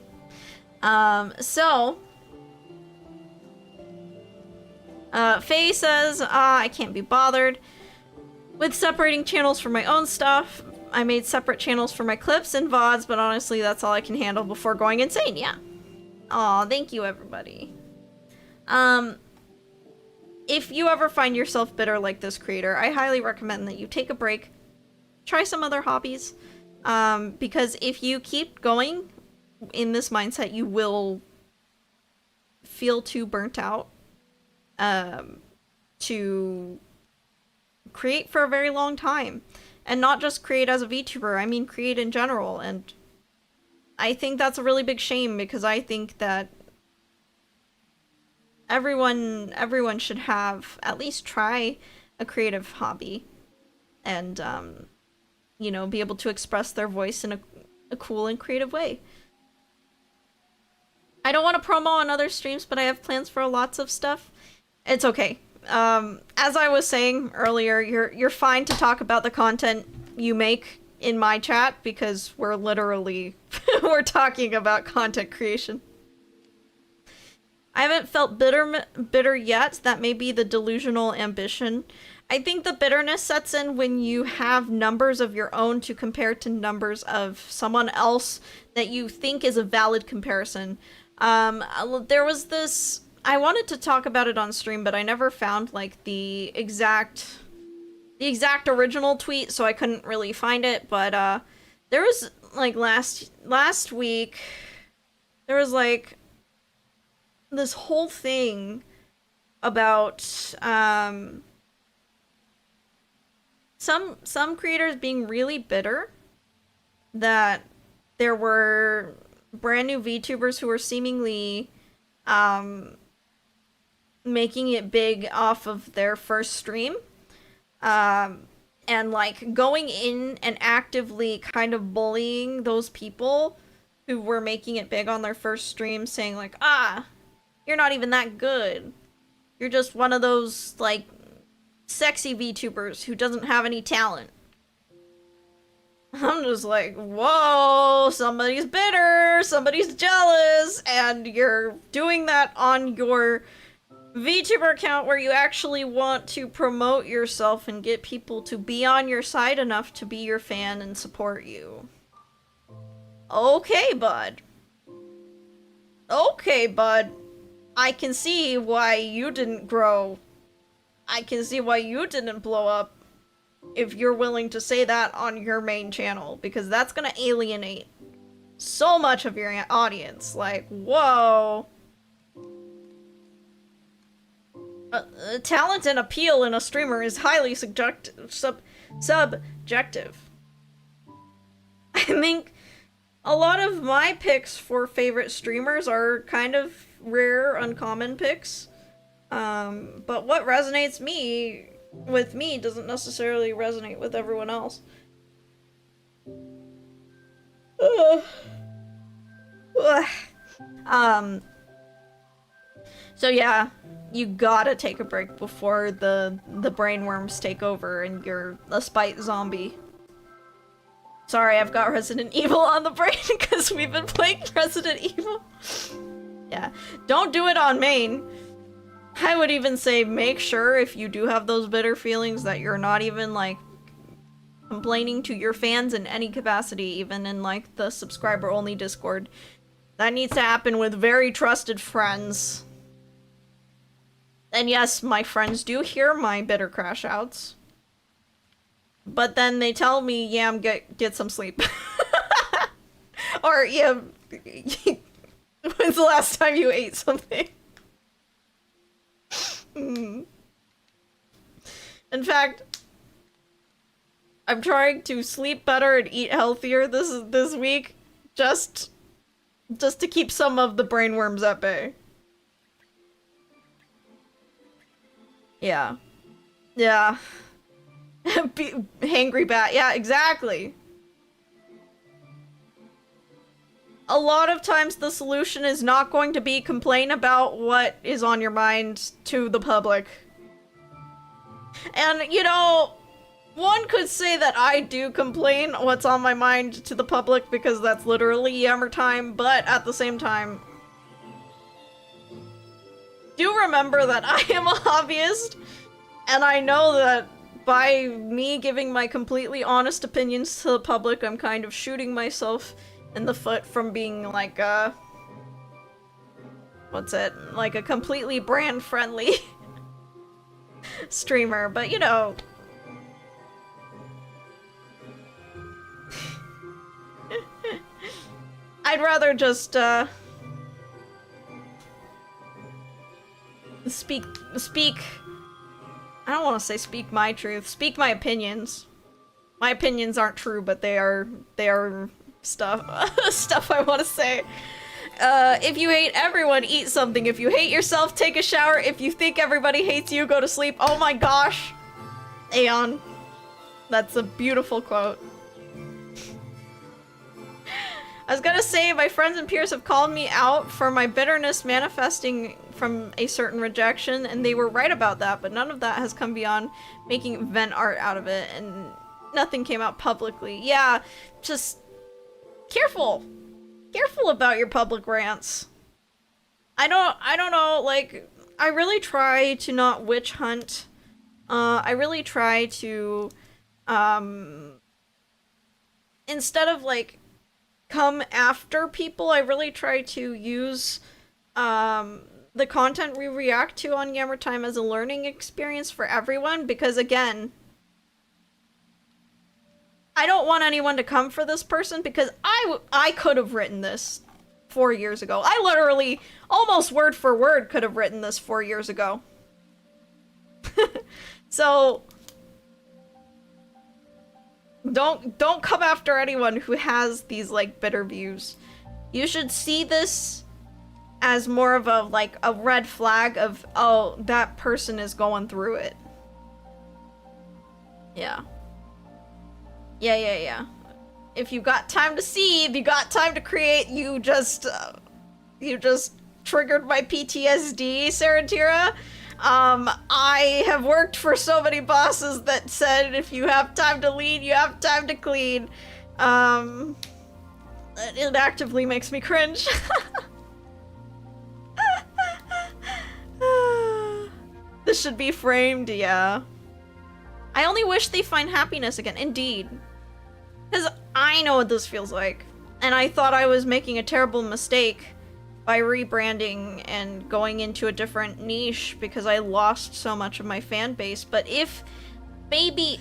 Faye says, I can't be bothered with separating channels for my own stuff. I made separate channels for my clips and VODs, but honestly, that's all I can handle before going insane. Yeah. Aw, thank you, everybody. If you ever find yourself bitter like this creator, I highly recommend that you take a break, try some other hobbies, because if you keep going in this mindset, you will feel too burnt out to create for a very long time. And not just create as a VTuber, I mean create in general. And I think that's a really big shame, because I think that everyone should have at least try a creative hobby, and you know, be able to express their voice in a cool and creative way. I don't want to promo on other streams, but I have plans for lots of stuff. It's okay. As I was saying earlier, you're fine to talk about the content you make in my chat, because we're literally we're talking about content creation. I haven't felt bitter yet. That may be the delusional ambition. I think the bitterness sets in when you have numbers of your own to compare to numbers of someone else that you think is a valid comparison. There was this, I wanted to talk about it on stream, but I never found like the exact original tweet, so I couldn't really find it. But there was like last week, there was like this whole thing about some creators being really bitter that there were brand new VTubers who were seemingly making it big off of their first stream, and like going in and actively kind of bullying those people who were making it big on their first stream, saying like, you're not even that good. You're just one of those, like, sexy VTubers who doesn't have any talent. I'm just like, whoa, somebody's bitter, somebody's jealous, and you're doing that on your VTuber account where you actually want to promote yourself and get people to be on your side enough to be your fan and support you. Okay, bud. Okay, bud. I can see why you didn't grow. I can see why you didn't blow up if you're willing to say that on your main channel, because that's gonna alienate so much of your audience. Like, whoa. Talent and appeal in a streamer is highly subjective. I think a lot of my picks for favorite streamers are kind of rare, uncommon picks. But what resonates with me doesn't necessarily resonate with everyone else. So yeah, you gotta take a break before the brainworms take over and you're a spite zombie. Sorry, I've got Resident Evil on the brain because we've been playing Resident Evil. Yeah, don't do it on main. I would even say make sure if you do have those bitter feelings that you're not even like complaining to your fans in any capacity, even in like the subscriber only Discord. That needs to happen with very trusted friends. And yes, my friends do hear my bitter crash outs. But then they tell me, Yam, get some sleep. Or, yeah, when's the last time you ate something? In fact, I'm trying to sleep better and eat healthier this week, just to keep some of the brainworms at bay. Yeah. Yeah. Hangry bat. Yeah, exactly. A lot of times the solution is not going to be complain about what is on your mind to the public. And, you know, one could say that I do complain what's on my mind to the public because that's literally Yammer time, but at the same time, do remember that I am a hobbyist, and I know that by me giving my completely honest opinions to the public, I'm kind of shooting myself in the foot from being like a... what's it? Like a completely brand-friendly streamer, but you know... I'd rather just, speak... I don't want to say speak my truth. Speak my opinions. My opinions aren't true, but they are stuff stuff I want to say. If you hate everyone, eat something. If you hate yourself, take a shower. If you think everybody hates you, go to sleep. Oh my gosh. Aeon. That's a beautiful quote. I was gonna say, my friends and peers have called me out for my bitterness manifesting from a certain rejection, and they were right about that, but none of that has come beyond making vent art out of it, and nothing came out publicly. Yeah, just careful. Careful about your public rants. I don't know, like, I really try to not witch hunt. I really try to, instead of, like, come after people, I really try to use the content we react to on Yammer Time as a learning experience for everyone, because again, I don't want anyone to come for this person, because I could have written this 4 years ago. I literally, almost word for word, could have written this 4 years ago. So don't come after anyone who has these, like, bitter views. You should see this as more of a, like, a red flag of, oh, that person is going through it. Yeah. Yeah. If you got time to see, if you got time to create, you just triggered my PTSD, Sarantira. I have worked for so many bosses that said if you have time to lead, you have time to clean. It actively makes me cringe. This should be framed, yeah. I only wish they find happiness again, indeed. Because I know what this feels like. And I thought I was making a terrible mistake by rebranding and going into a different niche because I lost so much of my fan base. But if baby,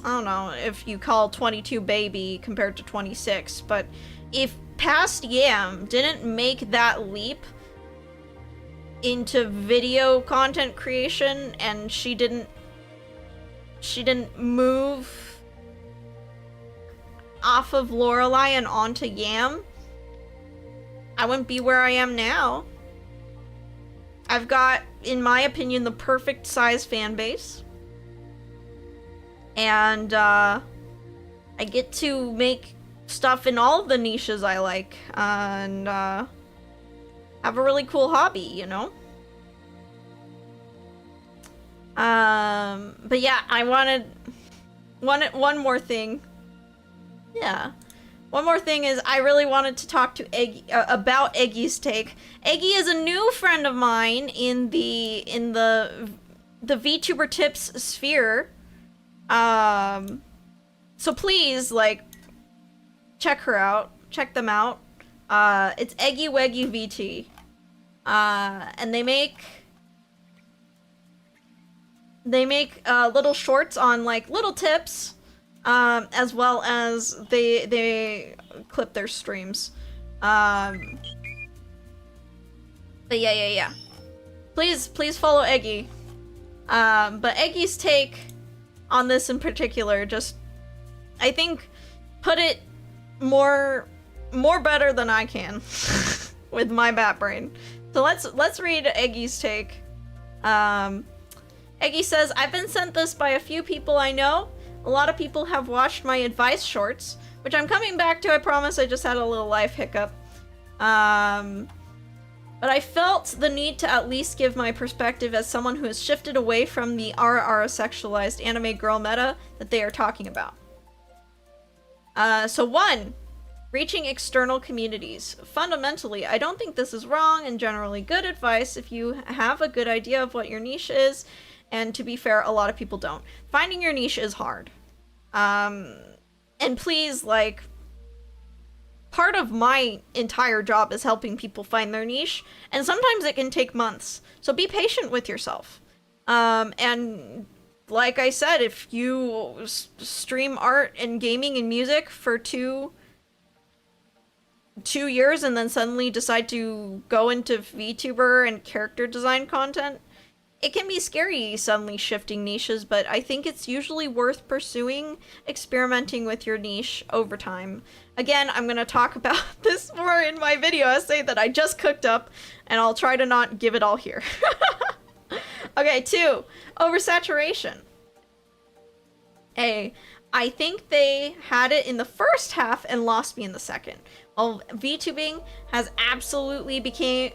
I don't know if you call 22 baby compared to 26, but if past Yam didn't make that leap into video content creation and she didn't move off of Lorelei and onto Yam, I wouldn't be where I am now. I've got, in my opinion, the perfect size fan base. And, I get to make stuff in all of the niches I like, and, have a really cool hobby, you know? But yeah, I wanted one more thing. Yeah. One more thing is I really wanted to talk to Eggy about Eggy's take. Eggy is a new friend of mine in the VTuber tips sphere. So please, like, check her out. Check them out. It's Eggy Weggy VT. And they make little shorts on, like, little tips. As well as they clip their streams. But yeah. Please follow Eggy. But Eggy's take on this in particular just, I think, put it more better than I can with my bat brain. So let's read Eggy's take. Eggy says, I've been sent this by a few people I know. A lot of people have watched my advice shorts, which I'm coming back to, I promise. I just had a little life hiccup. But I felt the need to at least give my perspective as someone who has shifted away from the RR sexualized anime girl meta that they are talking about. So 1, reaching external communities. Fundamentally, I don't think this is wrong and generally good advice if you have a good idea of what your niche is. And to be fair, a lot of people don't. Finding your niche is hard. And please, like, part of my entire job is helping people find their niche, and sometimes it can take months. So be patient with yourself. And like I said, if you stream art and gaming and music for two years and then suddenly decide to go into VTuber and character design content, it can be scary suddenly shifting niches, but I think it's usually worth pursuing, experimenting with your niche over time. Again, I'm going to talk about this more in my video essay that I just cooked up, and I'll try to not give it all here. Okay, 2, oversaturation. A, I think they had it in the first half and lost me in the second. While VTubing has absolutely become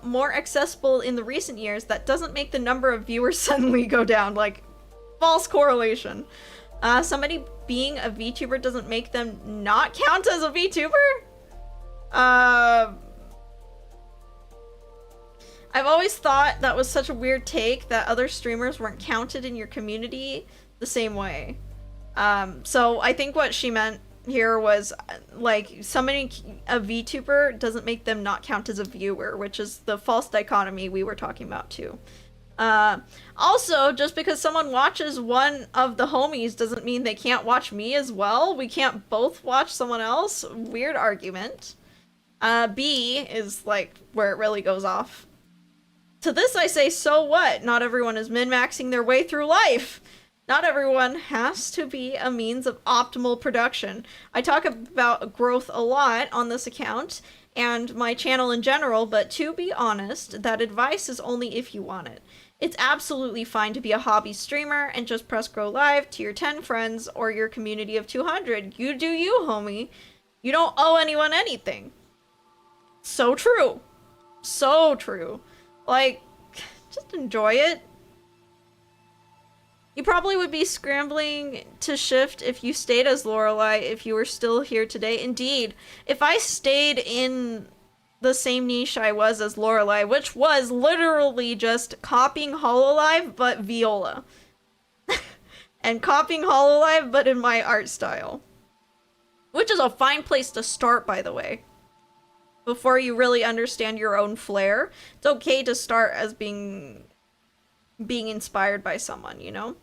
more accessible in the recent years, that doesn't make the number of viewers suddenly go down. Like, false correlation. Somebody being a VTuber doesn't make them not count as a VTuber? I've always thought that was such a weird take that other streamers weren't counted in your community the same way. So I think what she meant here was, like, somebody, a VTuber doesn't make them not count as a viewer, which is the false dichotomy we were talking about too. Also, just because someone watches one of the homies doesn't mean they can't watch me as well. We can't both watch someone else. Weird argument. B is, like, where it really goes off. To this I say, so what? Not everyone is min-maxing their way through life. Not everyone has to be a means of optimal production. I talk about growth a lot on this account and my channel in general, but to be honest, that advice is only if you want it. It's absolutely fine to be a hobby streamer and just press grow live to your 10 friends or your community of 200. You do you, homie. You don't owe anyone anything. So true. So true. Like, just enjoy it. You probably would be scrambling to shift if you stayed as Lorelei if you were still here today. Indeed, if I stayed in the same niche I was as Lorelai, which was literally just copying Hololive but Viola. And copying Hololive but in my art style. Which is a fine place to start, by the way. Before you really understand your own flair, it's okay to start as being inspired by someone, you know?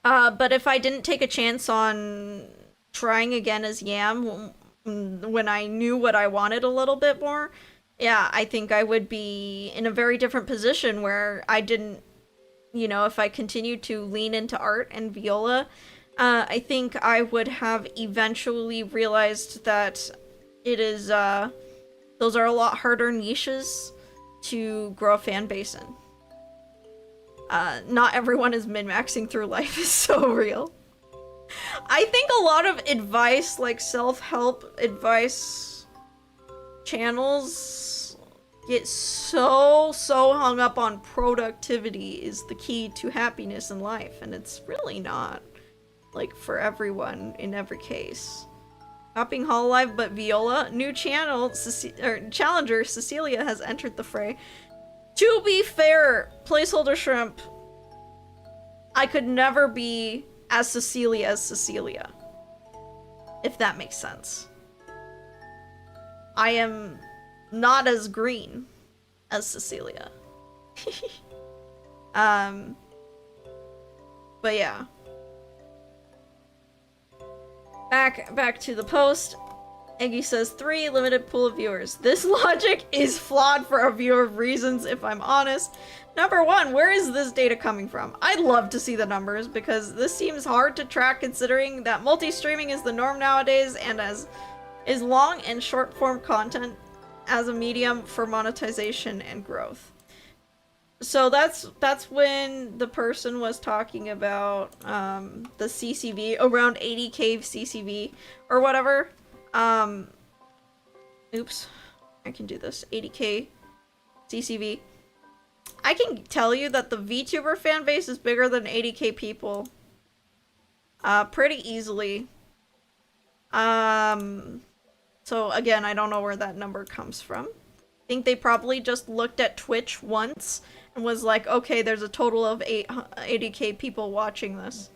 But if I didn't take a chance on trying again as Yam when I knew what I wanted a little bit more, yeah, I think I would be in a very different position where I didn't, you know, if I continued to lean into art and Viola, I think I would have eventually realized that it is, those are a lot harder niches to grow a fan base in. Not everyone is min-maxing through life is so real. I think a lot of advice, like self-help advice channels, get so hung up on productivity is the key to happiness in life, and it's really not, like, for everyone in every case. Copying Hololive but Viola, new channel, challenger Cecilia has entered the fray. To be fair, placeholder shrimp, I could never be as Cecilia, if that makes sense. I am not as green as Cecilia. But yeah. Back to the post. Eggy says 3 limited pool of viewers. This logic is flawed for a view of reasons, if I'm honest. Number 1, where is this data coming from? I'd love to see the numbers because this seems hard to track considering that multi-streaming is the norm nowadays and as is long and short form content as a medium for monetization and growth. So that's when the person was talking about the CCV, around 80k CCV or whatever. Oops, I can do this. 80k CCV. I can tell you that the VTuber fan base is bigger than 80k people. Pretty easily. So again, I don't know where that number comes from. I think they probably just looked at Twitch once and was like, okay, there's a total of 80k people watching this.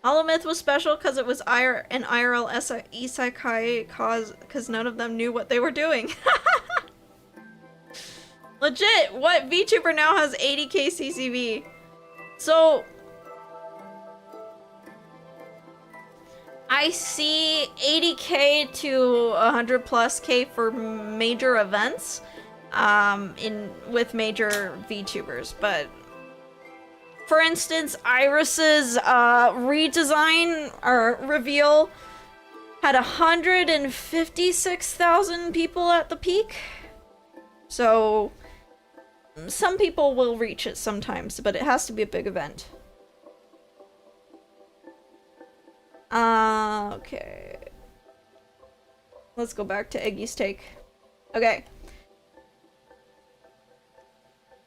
Holomyth was special because it was an IRL isekai because none of them knew what they were doing. Legit, what VTuber now has 80k CCV? So I see 80k to 100 plus k for major events with major VTubers, but for instance, Iris's redesign or reveal had 156,000 people at the peak. So some people will reach it sometimes, but it has to be a big event. Okay. Let's go back to Eggy's take. Okay.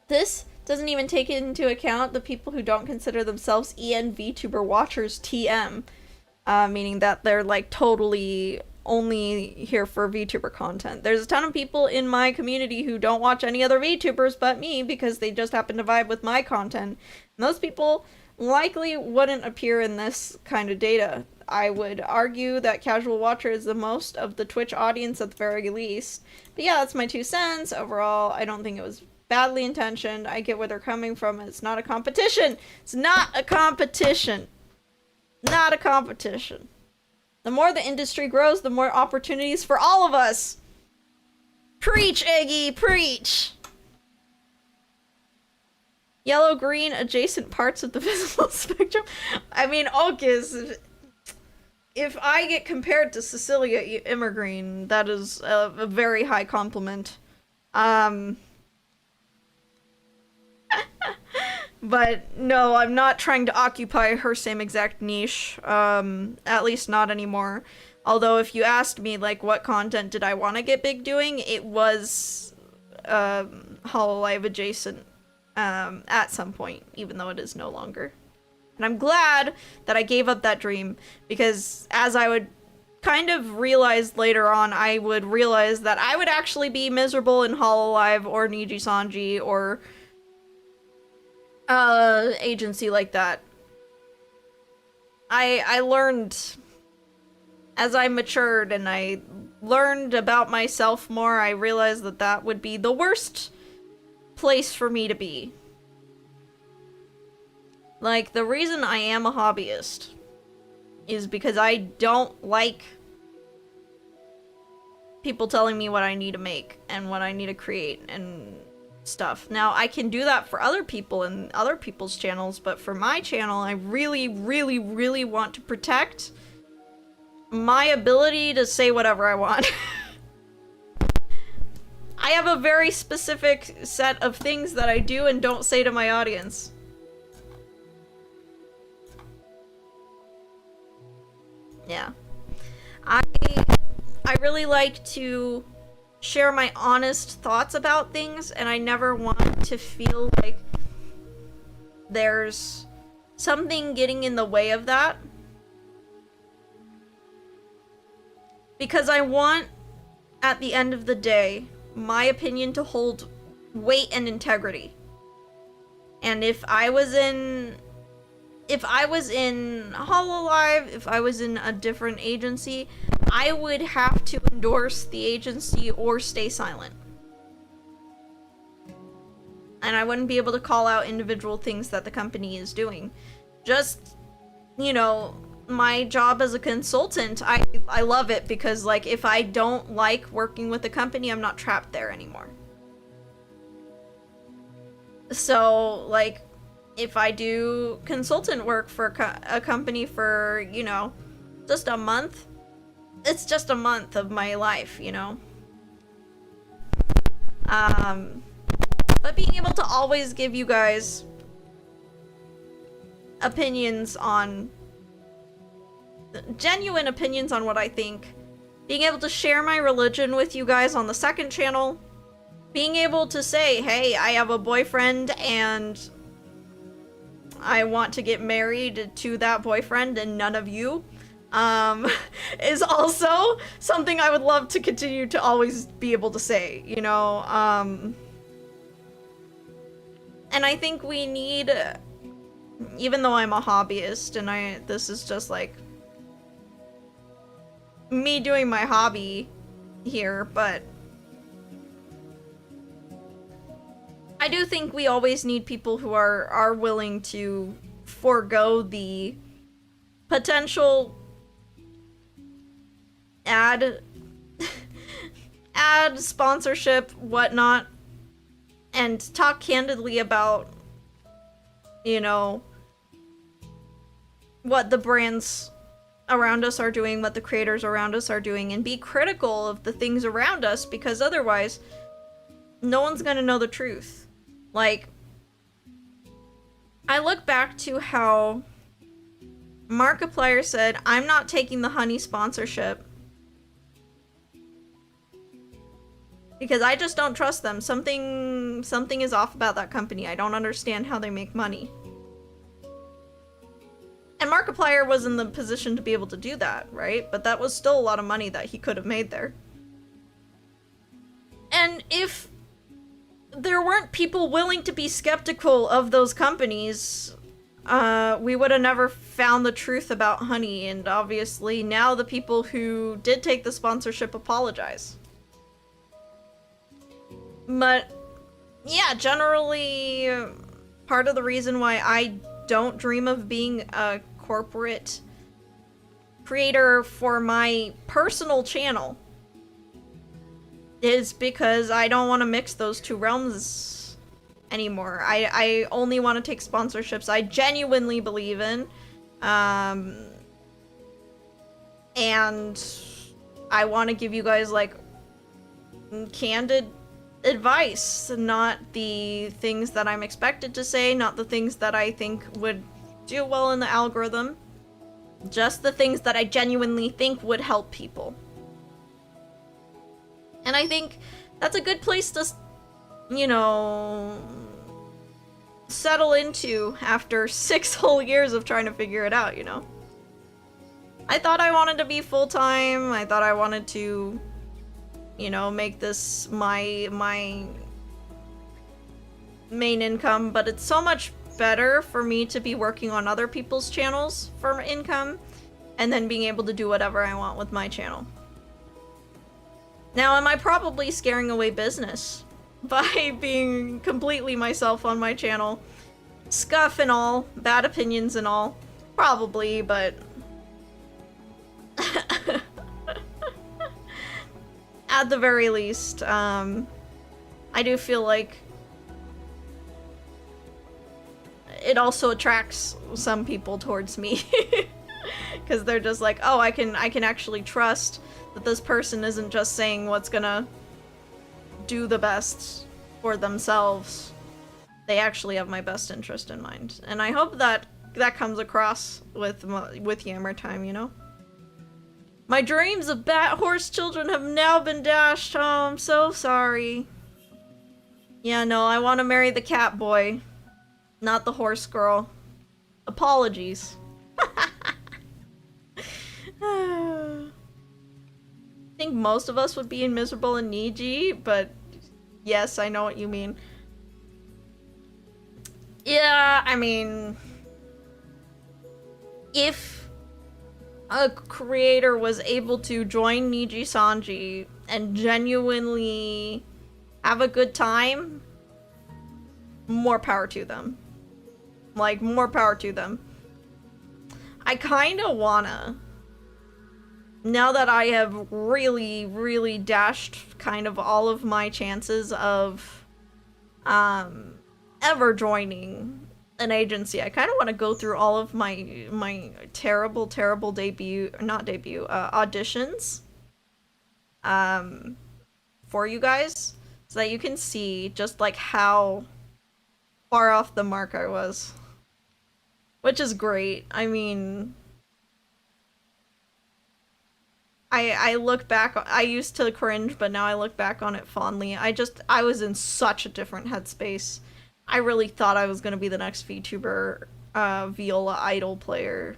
This doesn't even take into account the people who don't consider themselves EN VTuber watchers TM. Meaning that they're like totally only here for VTuber content. There's a ton of people in my community who don't watch any other VTubers but me because they just happen to vibe with my content. And those people likely wouldn't appear in this kind of data. I would argue that casual watcher is the most of the Twitch audience at the very least. But yeah, that's my 2 cents. Overall, I don't think it was badly intentioned. I get where they're coming from. It's not a competition. It's not a competition. Not a competition. The more the industry grows, the more opportunities for all of us. Preach, Eggy, preach. Yellow-green adjacent parts of the visible spectrum. I mean, Olkis, if I get compared to Cecilia Immergreen, that is a very high compliment. But no, I'm not trying to occupy her same exact niche, at least not anymore. Although if you asked me, like, what content did I want to get big doing, it was Hololive adjacent at some point, even though it is no longer. And I'm glad that I gave up that dream, because as I would kind of realized later on I would realize that I would actually be miserable in Hololive or Niji Sanji or agency like that. I learned as I matured and I learned about myself more, I realized that that would be the worst place for me to be. Like, the reason I am a hobbyist is because I don't like people telling me what I need to make and what I need to create and stuff. Now, I can do that for other people and other people's channels, but for my channel, I really, really, really want to protect my ability to say whatever I want. I have a very specific set of things that I do and don't say to my audience. Yeah. I really like to share my honest thoughts about things, and I never want to feel like there's something getting in the way of that. Because I want, at the end of the day, my opinion to hold weight and integrity. And if I was in Hololive, if I was in a different agency, I would have to endorse the agency or stay silent. And I wouldn't be able to call out individual things that the company is doing. Just, you know, my job as a consultant, I love it because, like, if I don't like working with the company, I'm not trapped there anymore. So, like, if I do consultant work for a company for, you know, just a month, it's just a month of my life, you know? But being able to always give you guys opinions on, genuine opinions on what I think, being able to share my religion with you guys on the second channel, being able to say, hey, I have a boyfriend and I want to get married to that boyfriend and none of you, is also something I would love to continue to always be able to say, you know, and I think we need, even though I'm a hobbyist and this is just like me doing my hobby here, but I do think we always need people who are willing to forego the potential ad sponsorship, whatnot, and talk candidly about, you know, what the brands around us are doing, what the creators around us are doing, and be critical of the things around us, because otherwise no one's gonna know the truth. Like, I look back to how Markiplier said, I'm not taking the honey sponsorship because I just don't trust them. Something is off about that company. I don't understand how they make money. And Markiplier was in the position to be able to do that, right? But that was still a lot of money that he could have made there. And if there weren't people willing to be skeptical of those companies, we would have never found the truth about honey, and obviously now the people who did take the sponsorship apologize. But yeah, generally, part of the reason why I don't dream of being a corporate creator for my personal channel is because I don't want to mix those two realms anymore. I only want to take sponsorships I genuinely believe in, and I want to give you guys, like, candid advice, not the things that I'm expected to say, not the things that I think would do well in the algorithm, just the things that I genuinely think would help people. And I think that's a good place to, you know, settle into after 6 whole years of trying to figure it out, you know? I thought I wanted to be full-time. I thought I wanted to, you know, make this my main income, but it's so much better for me to be working on other people's channels for income and then being able to do whatever I want with my channel. Now, am I probably scaring away business by being completely myself on my channel? Scuff and all, bad opinions and all. Probably, but... at the very least, I do feel like it also attracts some people towards me. Because they're just like, oh, I can actually trust that this person isn't just saying what's gonna do the best for themselves. They actually have my best interest in mind. And I hope that that comes across with Yammer time, you know? My dreams of bat horse children have now been dashed. Oh, I'm so sorry. Yeah, no, I want to marry the cat boy, not the horse girl. Apologies. I think most of us would be miserable and needy, but yes, I know what you mean. Yeah, I mean, if a creator was able to join Niji Sanji and genuinely have a good time, more power to them. Like, more power to them. I kinda wanna, now that I have really, really dashed kind of all of my chances of ever joining an agency, I kind of want to go through all of my terrible auditions for you guys, so that you can see just like how far off the mark I was, which is great. I mean, I look back, I used to cringe, but now I look back on it fondly. I was in such a different headspace. I really thought I was gonna be the next VTuber, viola idol player.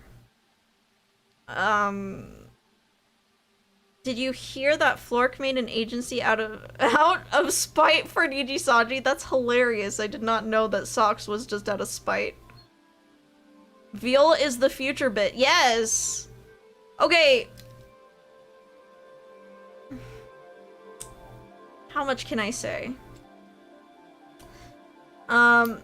Did you hear that Flork made an agency out of spite for Niji Sanji? That's hilarious. I did not know that Socks was just out of spite. Viola is the future bit. Yes! Okay. How much can I say? I've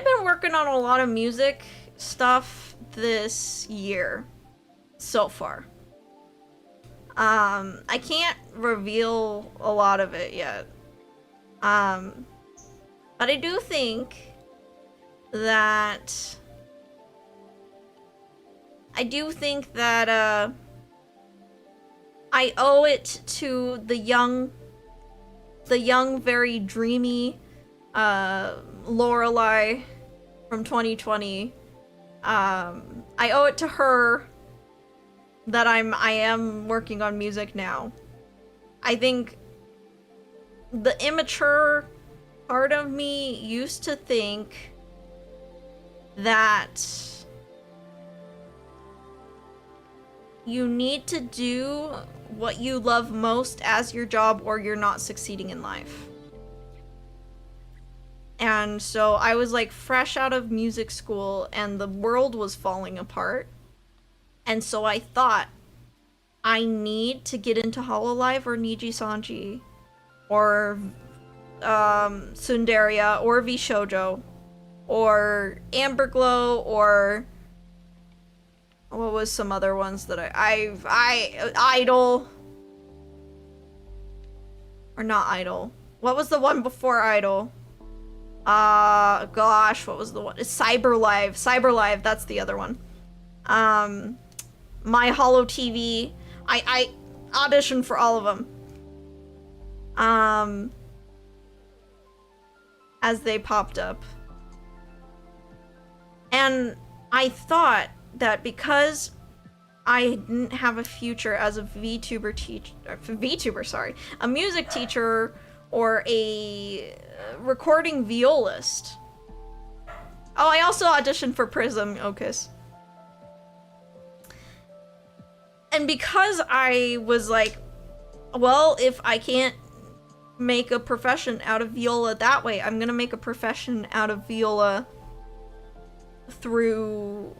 been working on a lot of music stuff this year so far. I can't reveal a lot of it yet. But I do think that I owe it to the young, very dreamy Lorelei from 2020. I owe it to her that I am working on music now. I think the immature part of me used to think that you need to do what you love most as your job or you're not succeeding in life. And so I was like fresh out of music school and the world was falling apart. And so I thought, I need to get into Hololive or Niji Sanji or Sundaria or VShojo or Amberglow or what was some other ones that Idol, or not Idol. What was the one before Idol? Gosh, what was the one? It's Cyberlive, that's the other one. My Holo TV. I auditioned for all of them. As they popped up. And I thought that because I didn't have a future as a a music teacher or a recording violist. Oh, I also auditioned for Prism Ocus. And because I was like, well, if I can't make a profession out of viola that way, I'm gonna make a profession out of viola through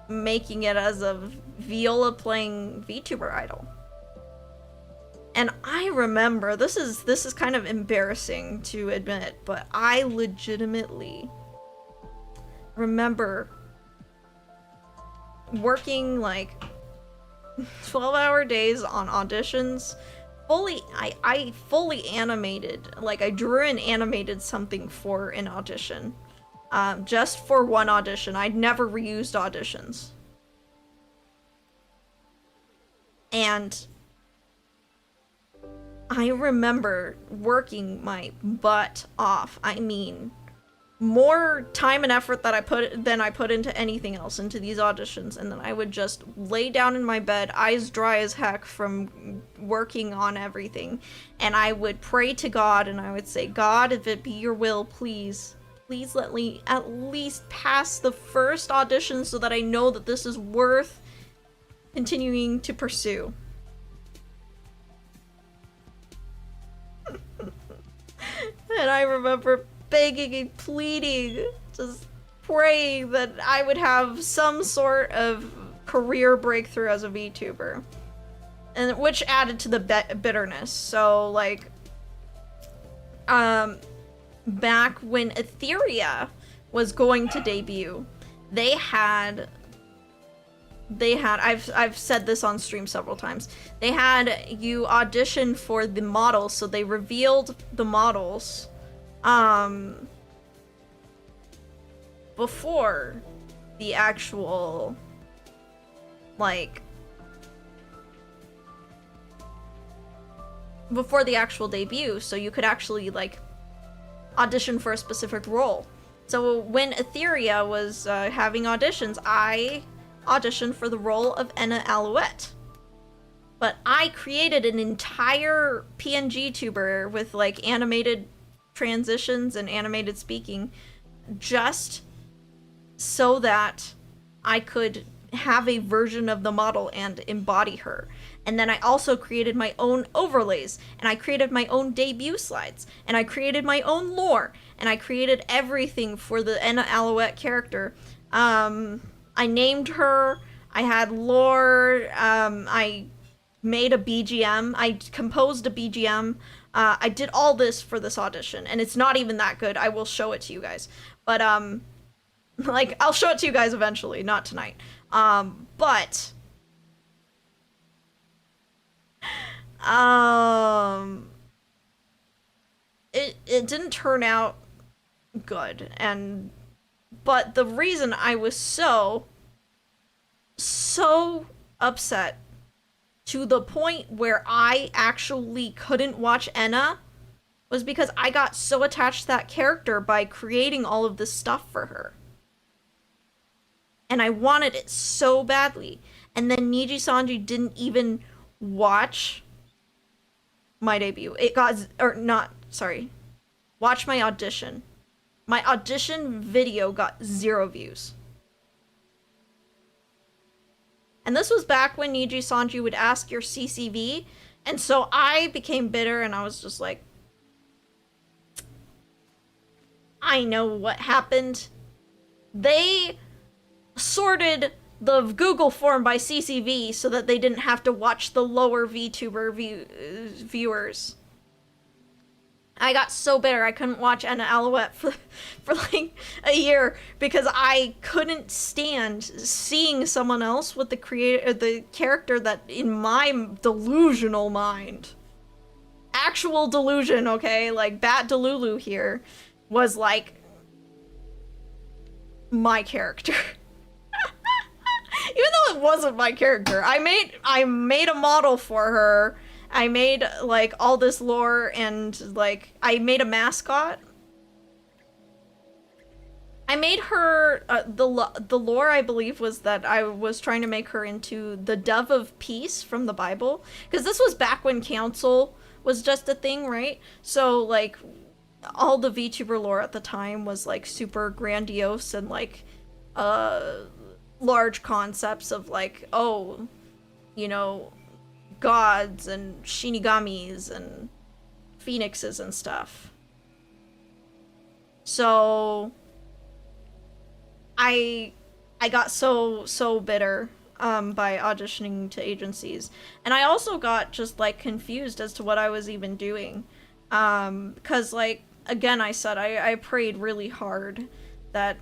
making it as a viola playing VTuber idol. And I remember, this is kind of embarrassing to admit, but I legitimately remember working like 12-hour days on auditions. I fully animated, like I drew and animated something for an audition. Just for one audition. I'd never reused auditions. And I remember working my butt off. I mean, more time and effort that I put into anything else, into these auditions, and then I would just lay down in my bed, eyes dry as heck from working on everything, and I would pray to God, and I would say, God, if it be your will, please let me at least pass the first audition so that I know that this is worth continuing to pursue. And I remember begging and pleading, just praying that I would have some sort of career breakthrough as a VTuber. And which added to the bitterness. So, like, back when Etheria was going to debut, they had I've said this on stream several times. They had you audition for the models, so they revealed the models before the actual debut, so you could actually like audition for a specific role. So when Etheria was having auditions, I auditioned for the role of Enna Alouette. But I created an entire PNG tuber with like animated transitions and animated speaking just so that I could have a version of the model and embody her. And then I also created my own overlays, and I created my own debut slides, and I created my own lore, and I created everything for the Enna Alouette character. I named her, I had lore, I made a BGM, I composed a BGM, I did all this for this audition, and it's not even that good. I will show it to you guys. But, like, I'll show it to you guys eventually, not tonight. But it didn't turn out good, but the reason I was so upset to the point where I actually couldn't watch Enna was because I got so attached to that character by creating all of this stuff for her. And I wanted it so badly. And then Niji Sanji didn't even watch my debut. Watch my audition. My audition video got 0 views. And this was back when Niji Sanji would ask your CCV, and so I became bitter, and I was just like, I know what happened. They sorted the Google form by CCV so that they didn't have to watch the lower VTuber viewers. I got so bitter I couldn't watch Enna Alouette for like a year because I couldn't stand seeing someone else with the character that in my delusional mind, actual delusion, okay, like Bat Delulu here, was like my character. Even though it wasn't my character, I made a model for her. I made, like, all this lore, and, like, I made a mascot. I made her, the lore, I believe, was that I was trying to make her into the Dove of Peace from the Bible. Because this was back when Council was just a thing, right? So, like, all the VTuber lore at the time was, like, super grandiose and, like, large concepts of, like, oh, you know, gods and shinigamis and phoenixes and stuff. So I got so bitter by auditioning to agencies, and I also got just like confused as to what I was even doing, because like again I said I prayed really hard that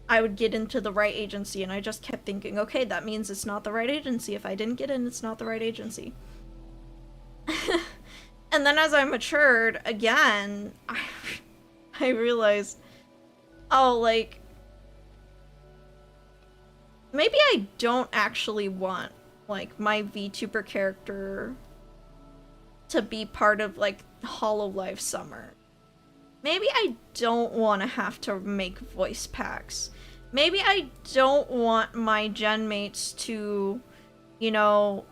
I would get into the right agency, and I just kept thinking, okay, that means it's not the right agency. If I didn't get in, it's not the right agency. And then as I matured again, I realized, oh, like, maybe I don't actually want, like, my VTuber character to be part of, like, Hololive Summer. Maybe I don't want to have to make voice packs. Maybe I don't want my gen mates to, you know,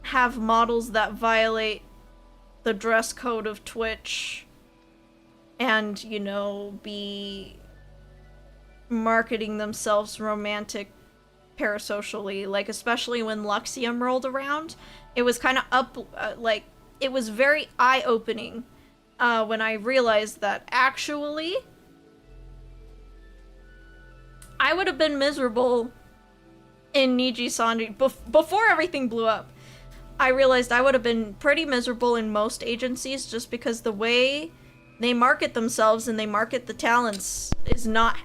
have models that violate the dress code of Twitch and, you know, be marketing themselves romantic parasocially. Like, especially when Luxium rolled around, it was kind of like, it was very eye-opening when I realized that actually I would have been miserable in Niji Sanji before everything blew up. I realized I would have been pretty miserable in most agencies just because the way they market themselves and they market the talents is not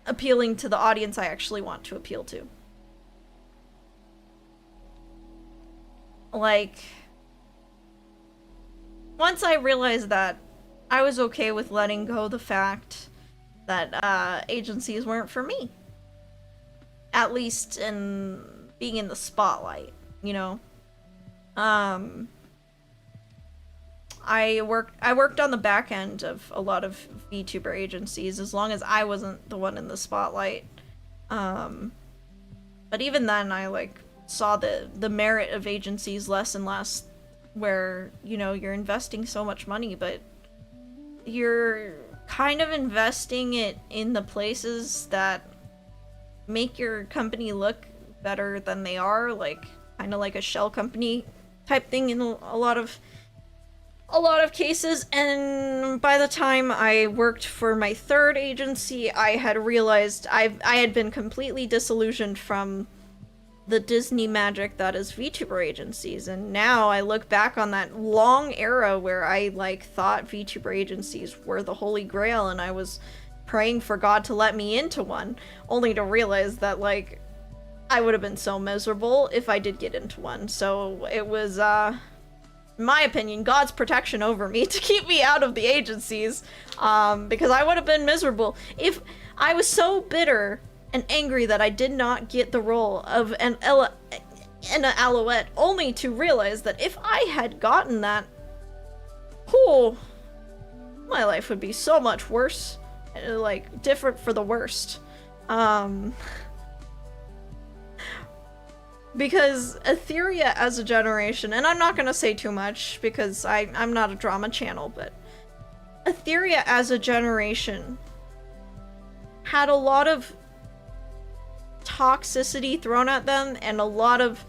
appealing to the audience I actually want to appeal to. Like, once I realized that, I was okay with letting go the fact that agencies weren't for me. At least in being in the spotlight, you know? I worked on the back end of a lot of VTuber agencies as long as I wasn't the one in the spotlight. But even then I like saw the merit of agencies less and less, where, you know, you're investing so much money, but you're kind of investing it in the places that make your company look better than they are, like kind of like a shell company type thing in a lot of cases. And by the time I worked for my third agency, I had realized I had been completely disillusioned from the Disney magic that is VTuber agencies, and now I look back on that long era where I like thought VTuber agencies were the holy grail, and I was praying for God to let me into one, only to realize that like I would have been so miserable if I did get into one. So it was in my opinion, God's protection over me to keep me out of the agencies, because I would have been miserable if I was so bitter and angry that I did not get the role of an Alouette, only to realize that if I had gotten that, oh, my life would be so much worse, like different for the worst. Because Etheria as a generation, and I'm not gonna say too much because I'm not a drama channel, but Etheria as a generation had a lot of toxicity thrown at them and a lot of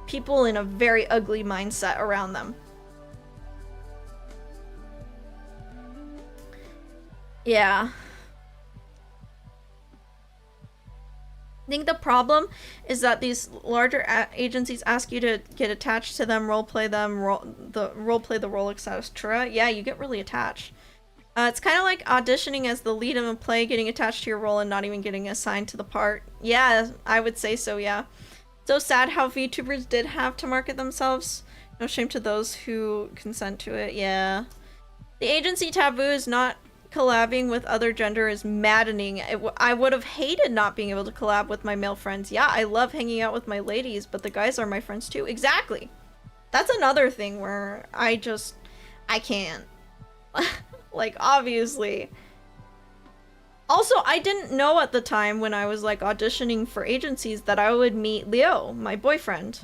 people in a very ugly mindset around them. Yeah. I think the problem is that these larger agencies ask you to get attached to them, roleplay them, roleplay the role, etc. Yeah, you get really attached. It's kind of like auditioning as the lead of a play, getting attached to your role and not even getting assigned to the part. Yeah, I would say so, yeah. So sad how VTubers did have to market themselves. No shame to those who consent to it, yeah. The agency taboo is not collabing with other gender is maddening. I would have hated not being able to collab with my male friends. Yeah, I love hanging out with my ladies, but the guys are my friends too. Exactly. That's another thing where I can't. Like, obviously. Also, I didn't know at the time when I was, like, auditioning for agencies that I would meet Leo, my boyfriend.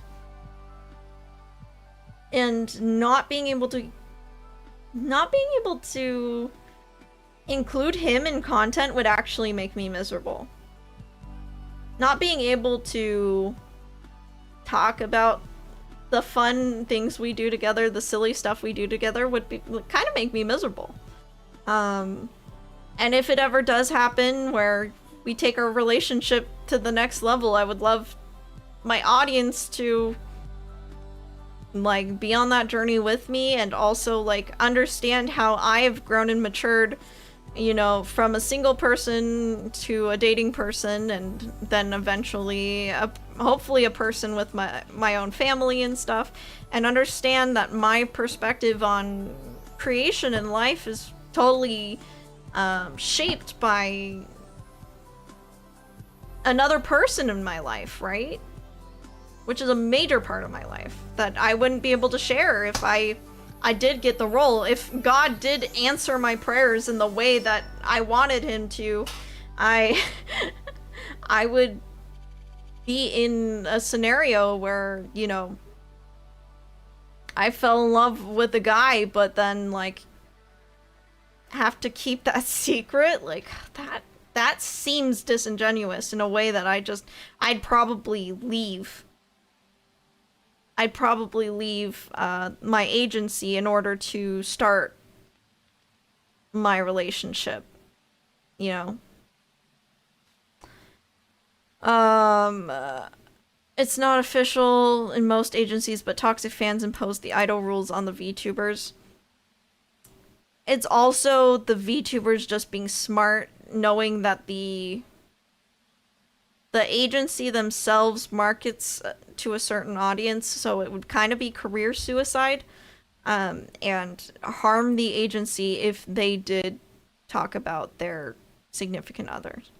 And not being able to include him in content would actually make me miserable. Not being able to talk about the fun things we do together, the silly stuff we do together would kind of make me miserable. And if it ever does happen where we take our relationship to the next level, I would love my audience to like be on that journey with me and also like understand how I have grown and matured, you know, from a single person to a dating person, and then eventually hopefully a person with my own family and stuff, and understand that my perspective on creation and life is totally shaped by another person in my life, right? Which is a major part of my life that I wouldn't be able to share if I did get the role. If God did answer my prayers in the way that I wanted him to, I would be in a scenario where, you know, I fell in love with a guy, but then like have to keep that secret. Like that seems disingenuous in a way that I'd probably leave. I'd probably leave my agency in order to start my relationship, you know. It's not official in most agencies, but toxic fans impose the idol rules on the VTubers. It's also the VTubers just being smart, knowing that the agency themselves markets to a certain audience, so it would kind of be career suicide, and harm the agency if they did talk about their significant others.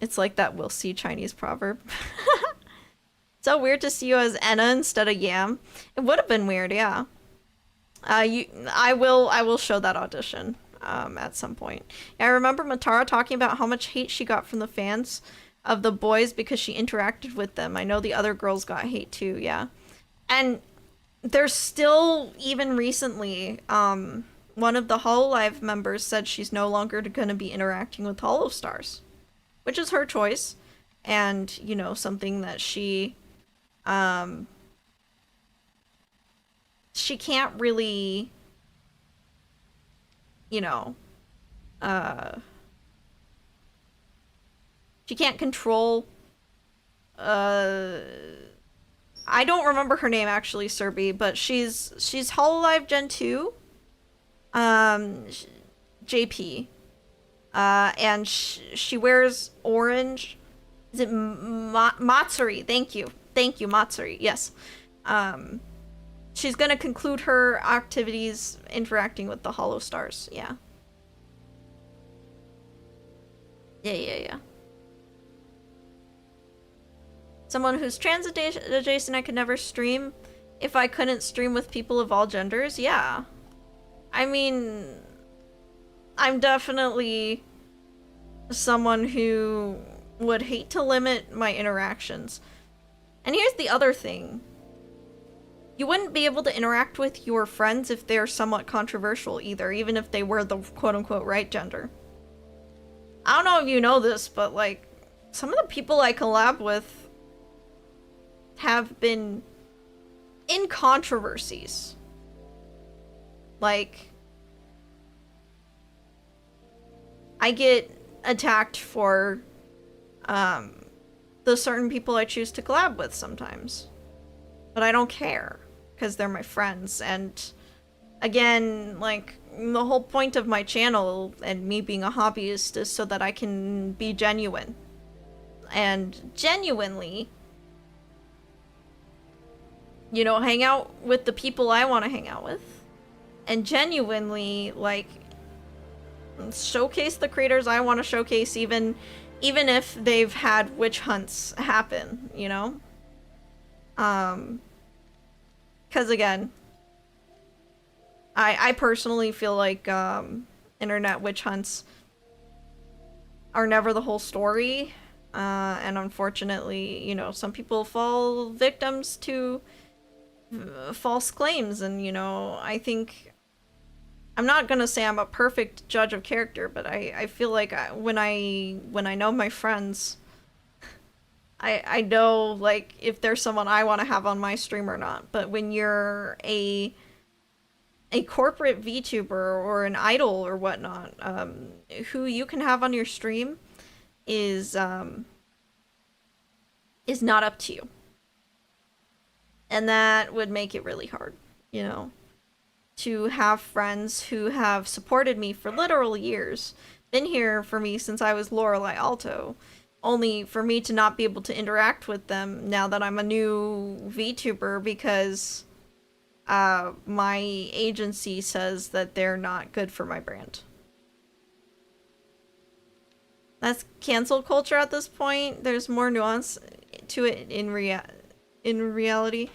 It's like that we'll see Chinese proverb. So weird to see you as Enna instead of Yam. It would have been weird, yeah. I will show that audition at some point. Yeah, I remember Matara talking about how much hate she got from the fans of the boys because she interacted with them. I know the other girls got hate too, yeah. And there's still, even recently, one of the Hololive members said she's no longer going to be interacting with Holostars, which is her choice, and, you know, something that she can't really, you know, she can't control. I don't remember her name actually, Serby, but she's Hololive Gen 2, JP, and she wears orange. Is it Matsuri? Thank you, Matsuri. Yes. She's gonna conclude her activities interacting with the Holostars. Yeah. Yeah. Someone who's trans adjacent I could never stream if I couldn't stream with people of all genders. Yeah. I mean, I'm definitely someone who would hate to limit my interactions. And here's the other thing. You wouldn't be able to interact with your friends if they're somewhat controversial either, even if they were the quote-unquote right gender. I don't know if you know this, but like, some of the people I collab with have been in controversies. Like, I get attacked for the certain people I choose to collab with sometimes. But I don't care, because they're my friends, and again, like, the whole point of my channel and me being a hobbyist is so that I can be genuine. And genuinely, you know, hang out with the people I want to hang out with. And genuinely, like, showcase the creators I want to showcase, even if they've had witch hunts happen, you know? Because again, I personally feel like internet witch hunts are never the whole story, and unfortunately, you know, some people fall victims to false claims, and, you know, I think, I'm not gonna say I'm a perfect judge of character, but I feel like when I know my friends, I know, like, if there's someone I want to have on my stream or not, but when you're a corporate VTuber or an idol or whatnot, who you can have on your stream is not up to you. And that would make it really hard, you know, to have friends who have supported me for literal years, been here for me since I was Lorelei Alto, only for me to not be able to interact with them now that I'm a new VTuber because my agency says that they're not good for my brand. That's cancel culture at this point. There's more nuance to it in reality.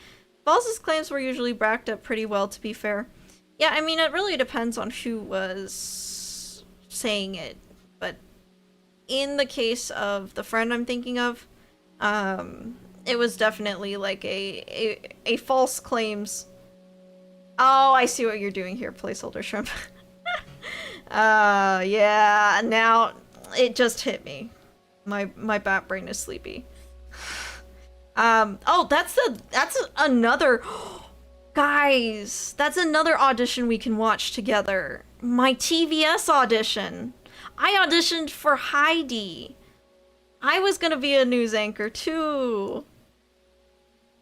False's claims were usually backed up pretty well, to be fair. Yeah, I mean, it really depends on who was saying it, but in the case of the friend I'm thinking of, it was definitely like a false claims. Oh, I see what you're doing here, placeholder shrimp. Yeah, now it just hit me. My bat brain is sleepy. Oh, that's another guys, that's another audition we can watch together. My TVS audition. I auditioned for Heidi. I was gonna be a news anchor too.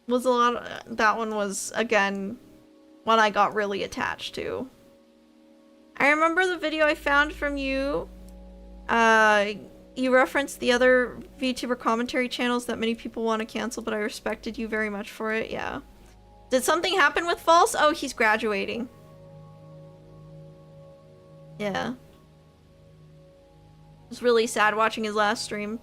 Was a lot of, that one was again one I got really attached to. I remember the video I found from you. You referenced the other VTuber commentary channels that many people want to cancel, but I respected you very much for it. Yeah. Did something happen with False? Oh, he's graduating. Yeah. It was really sad watching his last stream.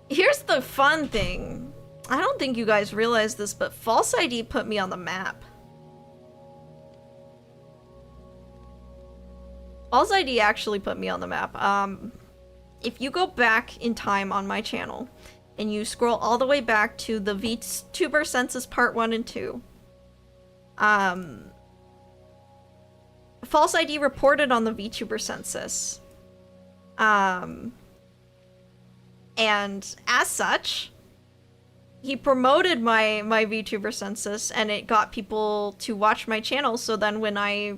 Here's the fun thing. I don't think you guys realize this, but False ID put me on the map. False ID actually put me on the map. If you go back in time on my channel, and you scroll all the way back to the VTuber Census Part 1 and 2, False ID reported on the VTuber Census. And as such, he promoted my VTuber Census, and it got people to watch my channel, so then when I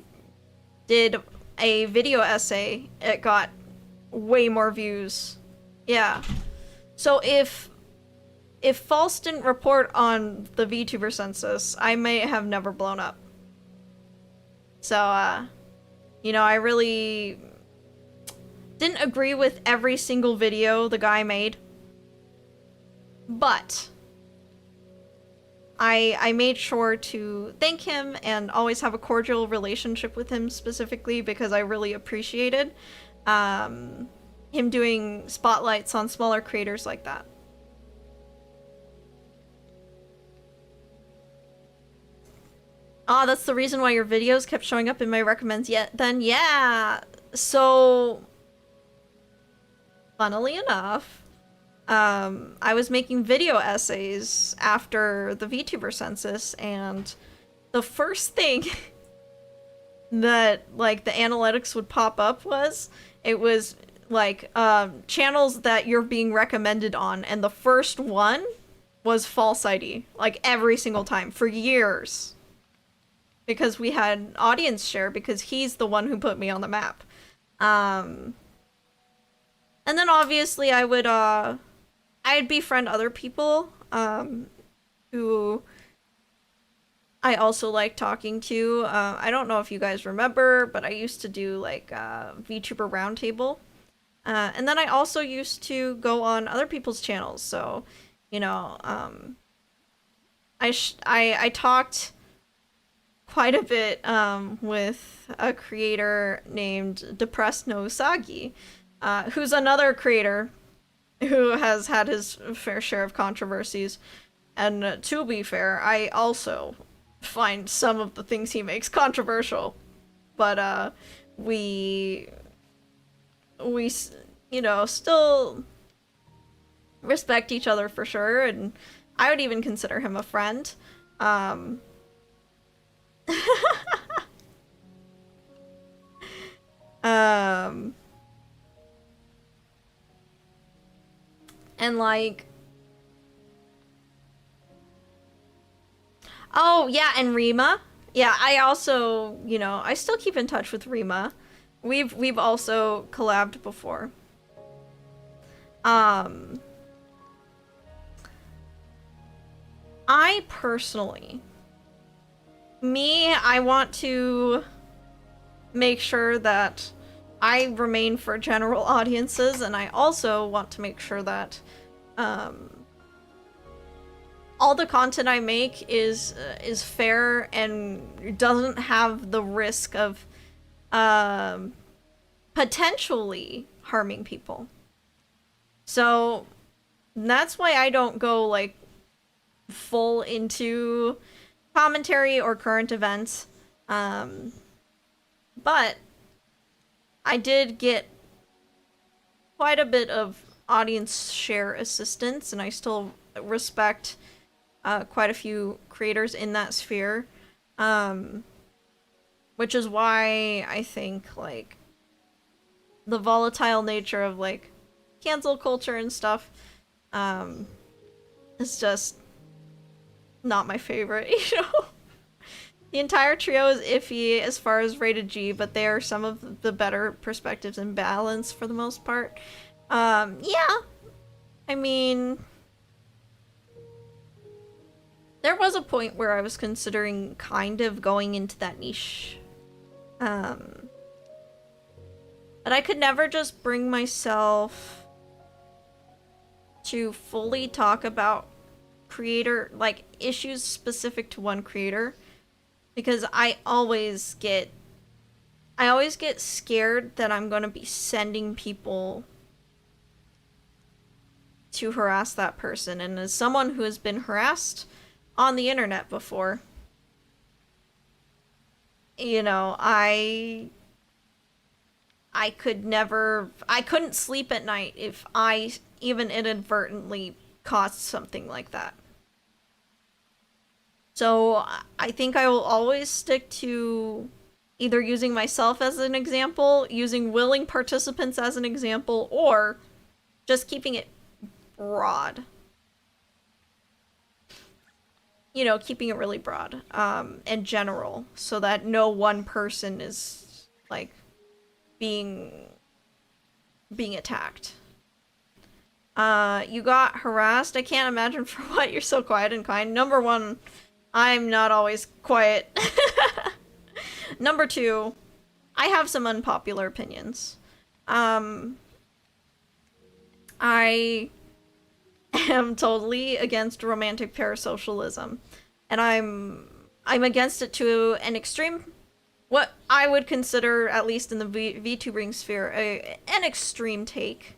did a video essay, it got way more views. Yeah. So if False didn't report on the VTuber Census, I may have never blown up. So, you know, I really didn't agree with every single video the guy made. But I made sure to thank him and always have a cordial relationship with him specifically because I really appreciated him doing spotlights on smaller creators like that. Ah, that's the reason why your videos kept showing up in my recommends then, yeah. So, funnily enough, I was making video essays after the VTuber Census, and the first thing that, like, the analytics would pop up was, it was, like, channels that you're being recommended on, and the first one was False ID, like, every single time, for years. Because we had audience share, because he's the one who put me on the map. And then obviously I would, I'd befriend other people, who I also like talking to. I don't know if you guys remember, but I used to do, like, VTuber Roundtable. And then I also used to go on other people's channels, so, you know, I talked quite a bit, with a creator named Depressed No Usagi, who's another creator who has had his fair share of controversies. And to be fair, I also find some of the things he makes controversial. But, we, you know, still respect each other for sure, and I would even consider him a friend. And like, Oh, yeah, and Rima. Yeah, I also, I still keep in touch with Rima. We've also collabed before. Um, I personally, I want to make sure that I remain for general audiences, and I also want to make sure that all the content I make is fair and doesn't have the risk of um, potentially harming people. So that's why I don't go like full into commentary or current events. Um, but I did get quite a bit of audience share assistance, and I still respect quite a few creators in that sphere. Um, which is why I think like the volatile nature of like cancel culture and stuff um, is just not my favorite, you know? The entire trio is iffy as far as rated G, but they are some of the better perspectives and balance for the most part. Yeah. I mean, there was a point where I was considering kind of going into that niche. But I could never just bring myself to fully talk about creator, like, issues specific to one creator. Because I always get scared that I'm gonna be sending people to harass that person. And as someone who has been harassed on the internet before, I couldn't sleep at night if I even inadvertently caused something like that. So I think I will always stick to either using myself as an example, using willing participants as an example, or just keeping it broad. Keeping it really broad and general so that no one person is like being attacked. You got harassed? I can't imagine for what. You're so quiet and kind. Number one, I'm not always quiet. Number two, I have some unpopular opinions. I am totally against romantic parasocialism, and I'm against it to an extreme. What I would consider, at least in the VTubing sphere, an extreme take.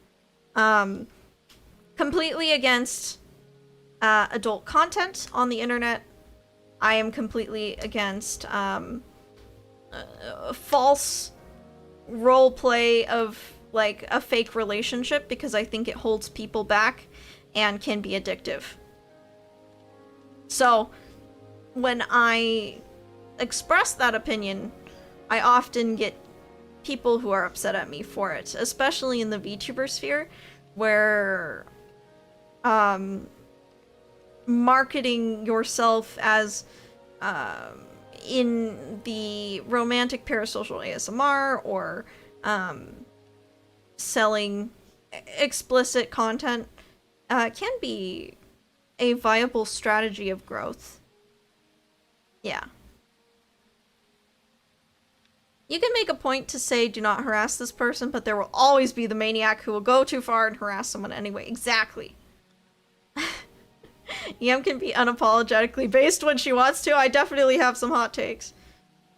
Completely against adult content on the internet. I am completely against false role play of like a fake relationship, because I think it holds people back and can be addictive. So when I express that opinion, I often get people who are upset at me for it, especially in the VTuber sphere, where marketing yourself as in the romantic parasocial ASMR or selling explicit content can be a viable strategy of growth. Yeah. You can make a point to say do not harass this person, but there will always be the maniac who will go too far and harass someone anyway. Exactly. Yam can be unapologetically based when she wants to. I definitely have some hot takes.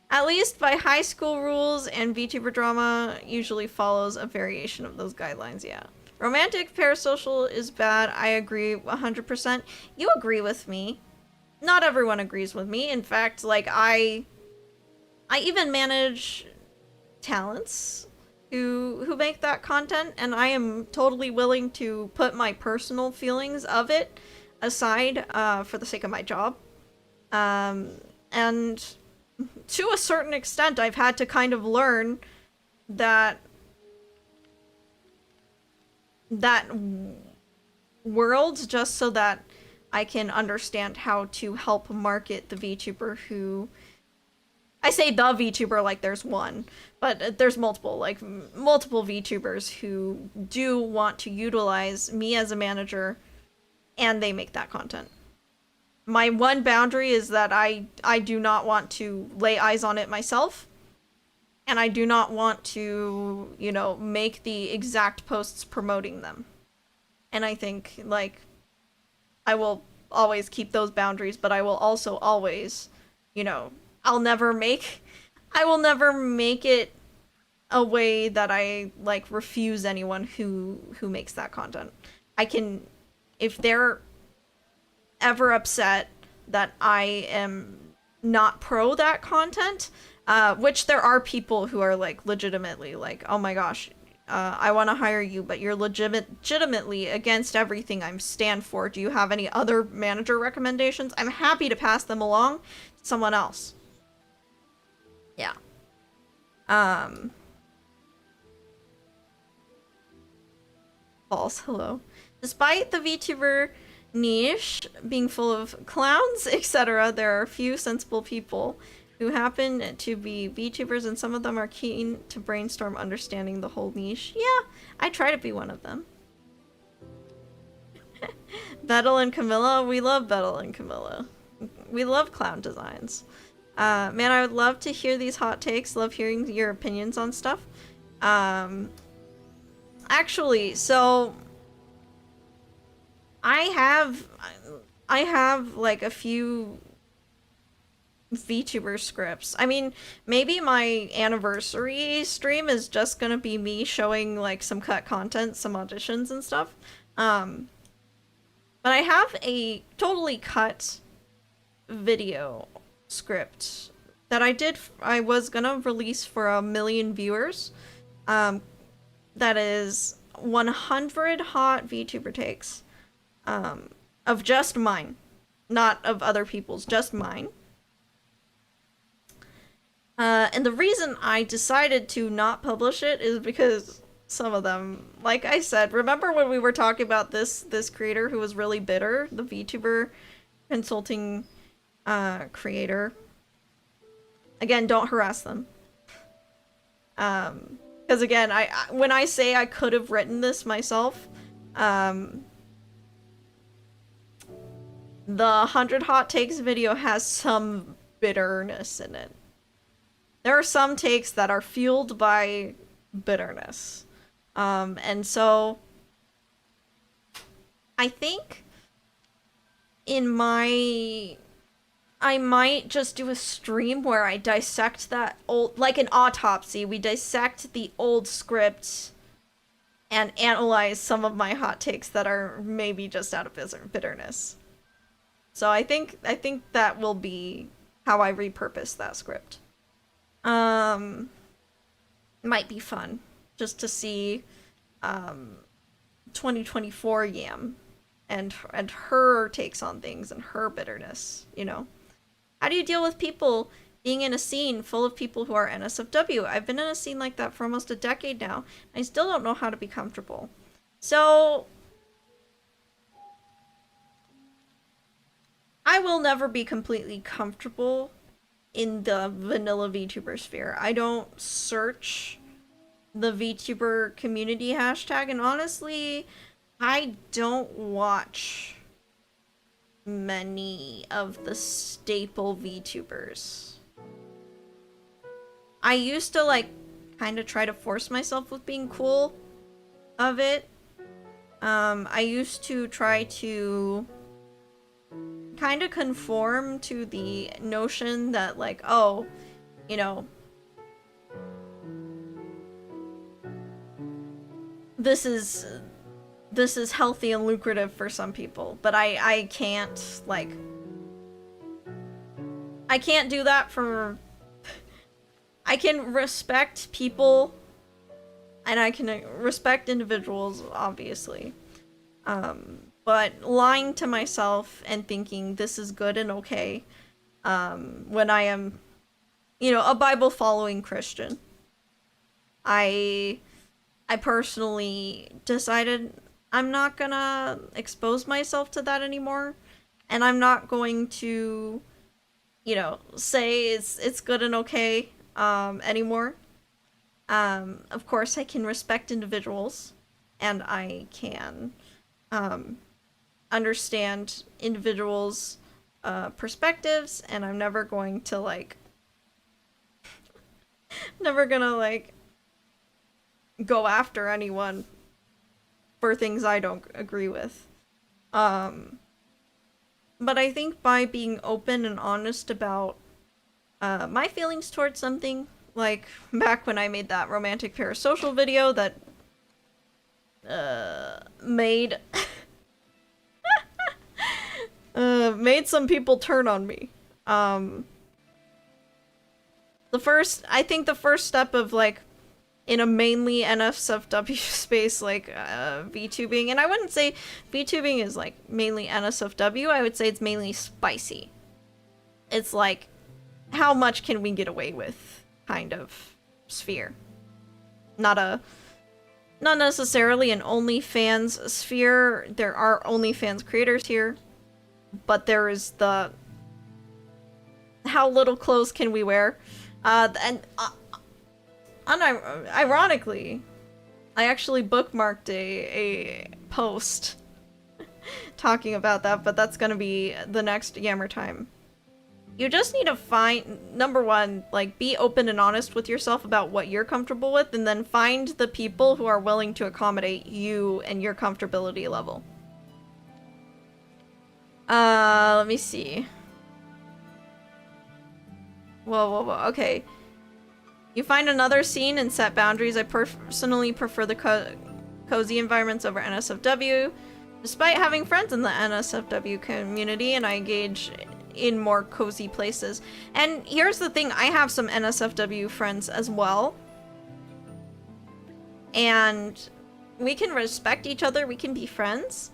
At least by high school rules, and VTuber drama usually follows a variation of those guidelines, yeah. Romantic parasocial is bad. I agree 100%. You agree with me. Not everyone agrees with me. In fact, like, I even manage talents who make that content, and I am totally willing to put my personal feelings of it aside for the sake of my job. And to a certain extent, I've had to kind of learn that world just so that I can understand how to help market the VTuber who, I say the VTuber like there's one, but there's multiple, like multiple VTubers who do want to utilize me as a manager, and they make that content. My one boundary is that I do not want to lay eyes on it myself, and I do not want to, you know, make the exact posts promoting them. And I think, like, I will always keep those boundaries, but I will also always, you know, I will never make it a way that I, like, refuse anyone who makes that content. I can, if they're ever upset that I am not pro that content, which there are people who are like legitimately like, oh my gosh, I want to hire you, but you're legitimately against everything I'm stand for. Do you have any other manager recommendations? I'm happy to pass them along to someone else. Yeah. False, hello. Despite the VTuber niche being full of clowns, etc., there are a few sensible people who happen to be VTubers, and some of them are keen to brainstorm understanding the whole niche. Yeah, I try to be one of them. Bettel and Camilla, we love Bettel and Camilla. We love clown designs. Man, I would love to hear these hot takes. Love hearing your opinions on stuff. Actually, so I have like a few VTuber scripts. I mean, maybe my anniversary stream is just gonna be me showing like some cut content, some auditions and stuff. But I have a totally cut video script that I was gonna release for 1 million viewers. That is 100 hot VTuber takes. Of just mine. Not of other people's, just mine. And the reason I decided to not publish it is because some of them, like I said, remember when we were talking about this creator who was really bitter, the VTuber consulting creator? Again, don't harass them. Because again, when I say I could have written this myself, the 100 hot takes video has some bitterness in it. There are some takes that are fueled by bitterness. And so I think I might just do a stream where I dissect that old, like an autopsy, we dissect the old script and analyze some of my hot takes that are maybe just out of bitterness. So I think that will be how I repurpose that script. Might be fun just to see 2024 Yam and her takes on things and her bitterness, you know. How do you deal with people being in a scene full of people who are NSFW? I've been in a scene like that for almost a decade now. I still don't know how to be comfortable. So I will never be completely comfortable in the vanilla VTuber sphere. I don't search the VTuber community hashtag, and honestly, I don't watch many of the staple VTubers. I used to like kind of try to force myself with being cool of it. I used to try to kind of conform to the notion that like, oh, you know, this is healthy and lucrative for some people, but I can't, like, I can't do that for, I can respect people and I can respect individuals, obviously. But lying to myself and thinking this is good and okay, when I am, you know, a Bible-following Christian, I personally decided I'm not gonna expose myself to that anymore. and I'm not going to, you know, say it's good and okay anymore. Of course, I can respect individuals, and I can um, understand individuals' perspectives, and I'm never going to like, never gonna like go after anyone for things I don't agree with. Um, but I think by being open and honest about my feelings towards something, like back when I made that romantic parasocial video that made made some people turn on me. I think the first step of like in a mainly NSFW space like VTubing, and I wouldn't say VTubing is like mainly NSFW, I would say it's mainly spicy. It's like, how much can we get away with kind of sphere. Not necessarily an OnlyFans sphere. There are OnlyFans creators here, but there is the how little clothes can we wear, ironically, I actually bookmarked a post talking about that, but that's gonna be the next Yammer time. You just need to find, number one, like, be open and honest with yourself about what you're comfortable with, and then find the people who are willing to accommodate you and your comfortability level. Let me see. Whoa, okay. You find another scene and set boundaries. I personally prefer the cozy environments over NSFW, despite having friends in the NSFW community, and I engage in more cozy places. And here's the thing, I have some NSFW friends as well. And we can respect each other, we can be friends.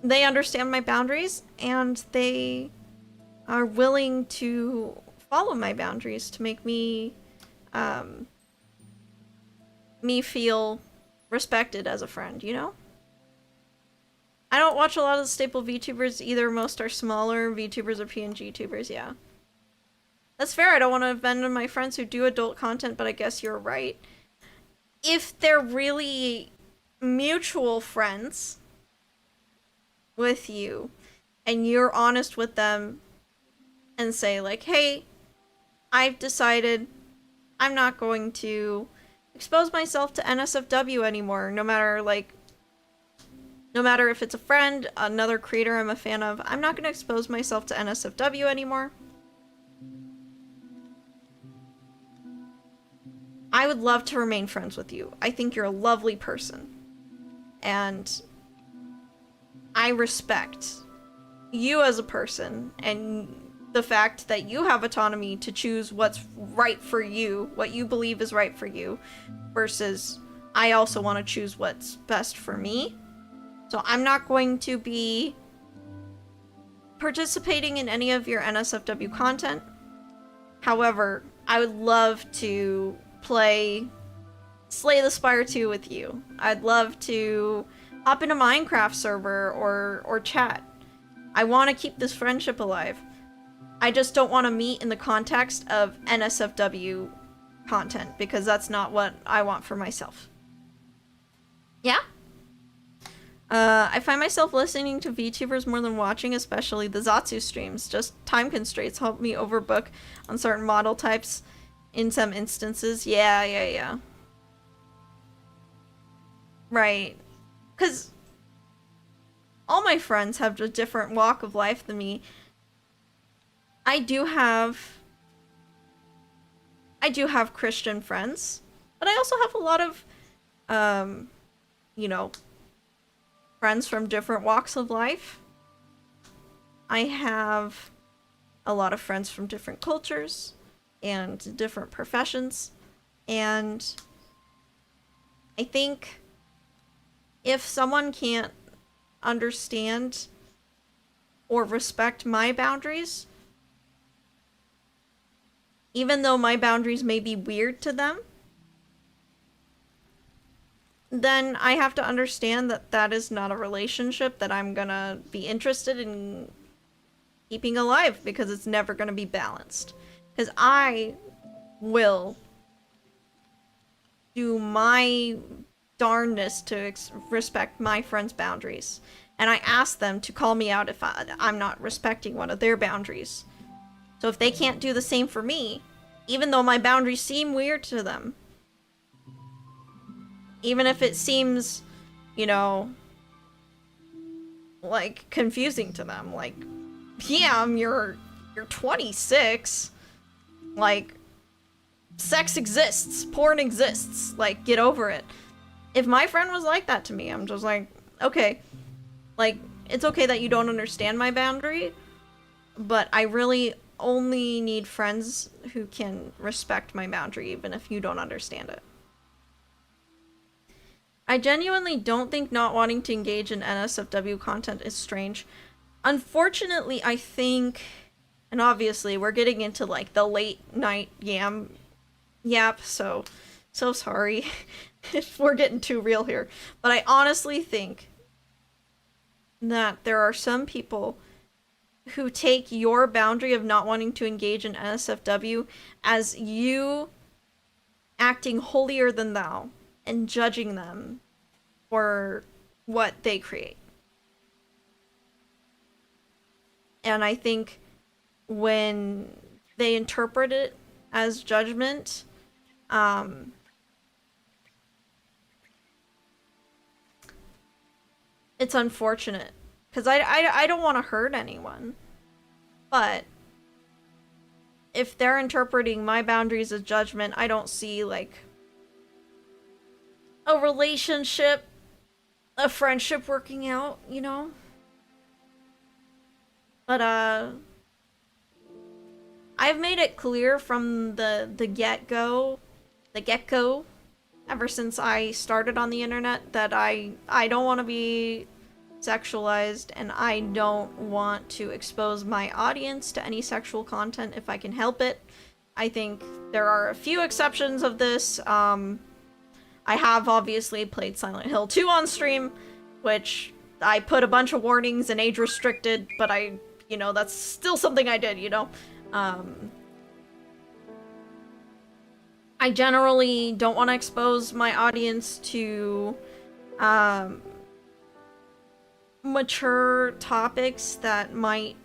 They understand my boundaries, and they are willing to follow my boundaries to make me me feel respected as a friend, you know? I don't watch a lot of the staple VTubers either. Most are smaller VTubers or PNG tubers, yeah. That's fair, I don't want to offend my friends who do adult content, but I guess you're right. If they're really mutual friends with you, and you're honest with them and say like, hey, I've decided I'm not going to expose myself to NSFW anymore, no matter if it's a friend, another creator I'm a fan of, I'm not going to expose myself to NSFW anymore. I would love to remain friends with you. I think you're a lovely person. And I respect you as a person, and the fact that you have autonomy to choose what's right for you, what you believe is right for you, versus I also want to choose what's best for me. So I'm not going to be participating in any of your NSFW content. However, I would love to play Slay the Spire 2 with you. I'd love to hop in a Minecraft server or chat. I want to keep this friendship alive. I just don't want to meet in the context of NSFW content, because that's not what I want for myself. Yeah? I find myself listening to VTubers more than watching, especially the Zatsu streams. Just time constraints help me overbook on certain model types in some instances. Yeah. Right. Because all my friends have a different walk of life than me. I do have Christian friends, but I also have a lot of, you know, friends from different walks of life. I have a lot of friends from different cultures and different professions, and I think if someone can't understand or respect my boundaries, even though my boundaries may be weird to them, then I have to understand that that is not a relationship that I'm gonna be interested in keeping alive, because it's never gonna be balanced. Because I will do my darnness to respect my friends' boundaries. And I ask them to call me out if I'm not respecting one of their boundaries. So if they can't do the same for me, even though my boundaries seem weird to them, even if it seems, you know, like confusing to them, like, yeah, you're 26, like, sex exists, porn exists, like, get over it. If my friend was like that to me, I'm just like, okay, like, it's okay that you don't understand my boundary, but I really only need friends who can respect my boundary, even if you don't understand it. I genuinely don't think not wanting to engage in NSFW content is strange. Unfortunately, I think, and obviously we're getting into like the late night yap, so sorry if we're getting too real here. But I honestly think that there are some people who take your boundary of not wanting to engage in NSFW as you acting holier than thou and judging them for what they create. And I think when they interpret it as judgment, it's unfortunate. Because I don't want to hurt anyone. But if they're interpreting my boundaries as judgment, I don't see, like, a relationship, a friendship working out, you know? But, I've made it clear from the get-go, ever since I started on the internet, that I don't want to be sexualized, and I don't want to expose my audience to any sexual content if I can help it. I think there are a few exceptions of this. I have obviously played Silent Hill 2 on stream, which I put a bunch of warnings and age restricted, but that's still something I did, you know? I generally don't want to expose my audience to, mature topics that might,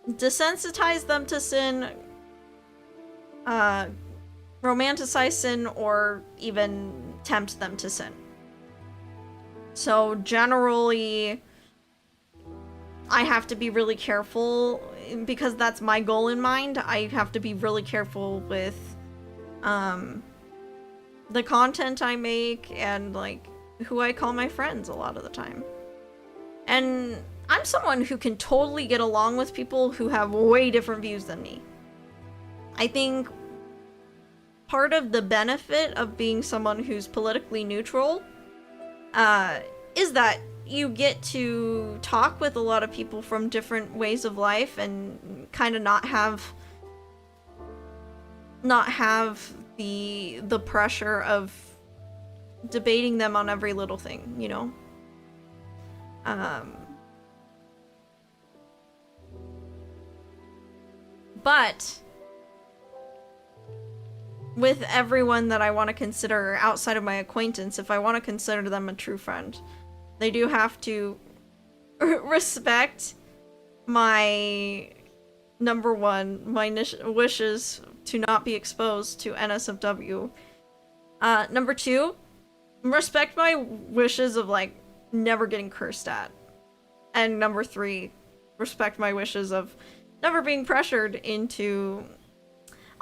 desensitize them to sin, romanticize sin, or even tempt them to sin. So generally, I have to be really careful, because that's my goal in mind. I have to be really careful with the content I make and, like, who I call my friends a lot of the time. And I'm someone who can totally get along with people who have way different views than me. I think part of the benefit of being someone who's politically neutral is that you get to talk with a lot of people from different ways of life and kind of not have the pressure of debating them on every little thing, you know? But with everyone that I want to consider outside of my acquaintance, if I want to consider them a true friend, they do have to respect my number one, my wishes to not be exposed to NSFW. Number two, respect my wishes of, like, never getting cursed at. And number three, respect my wishes of never being pressured into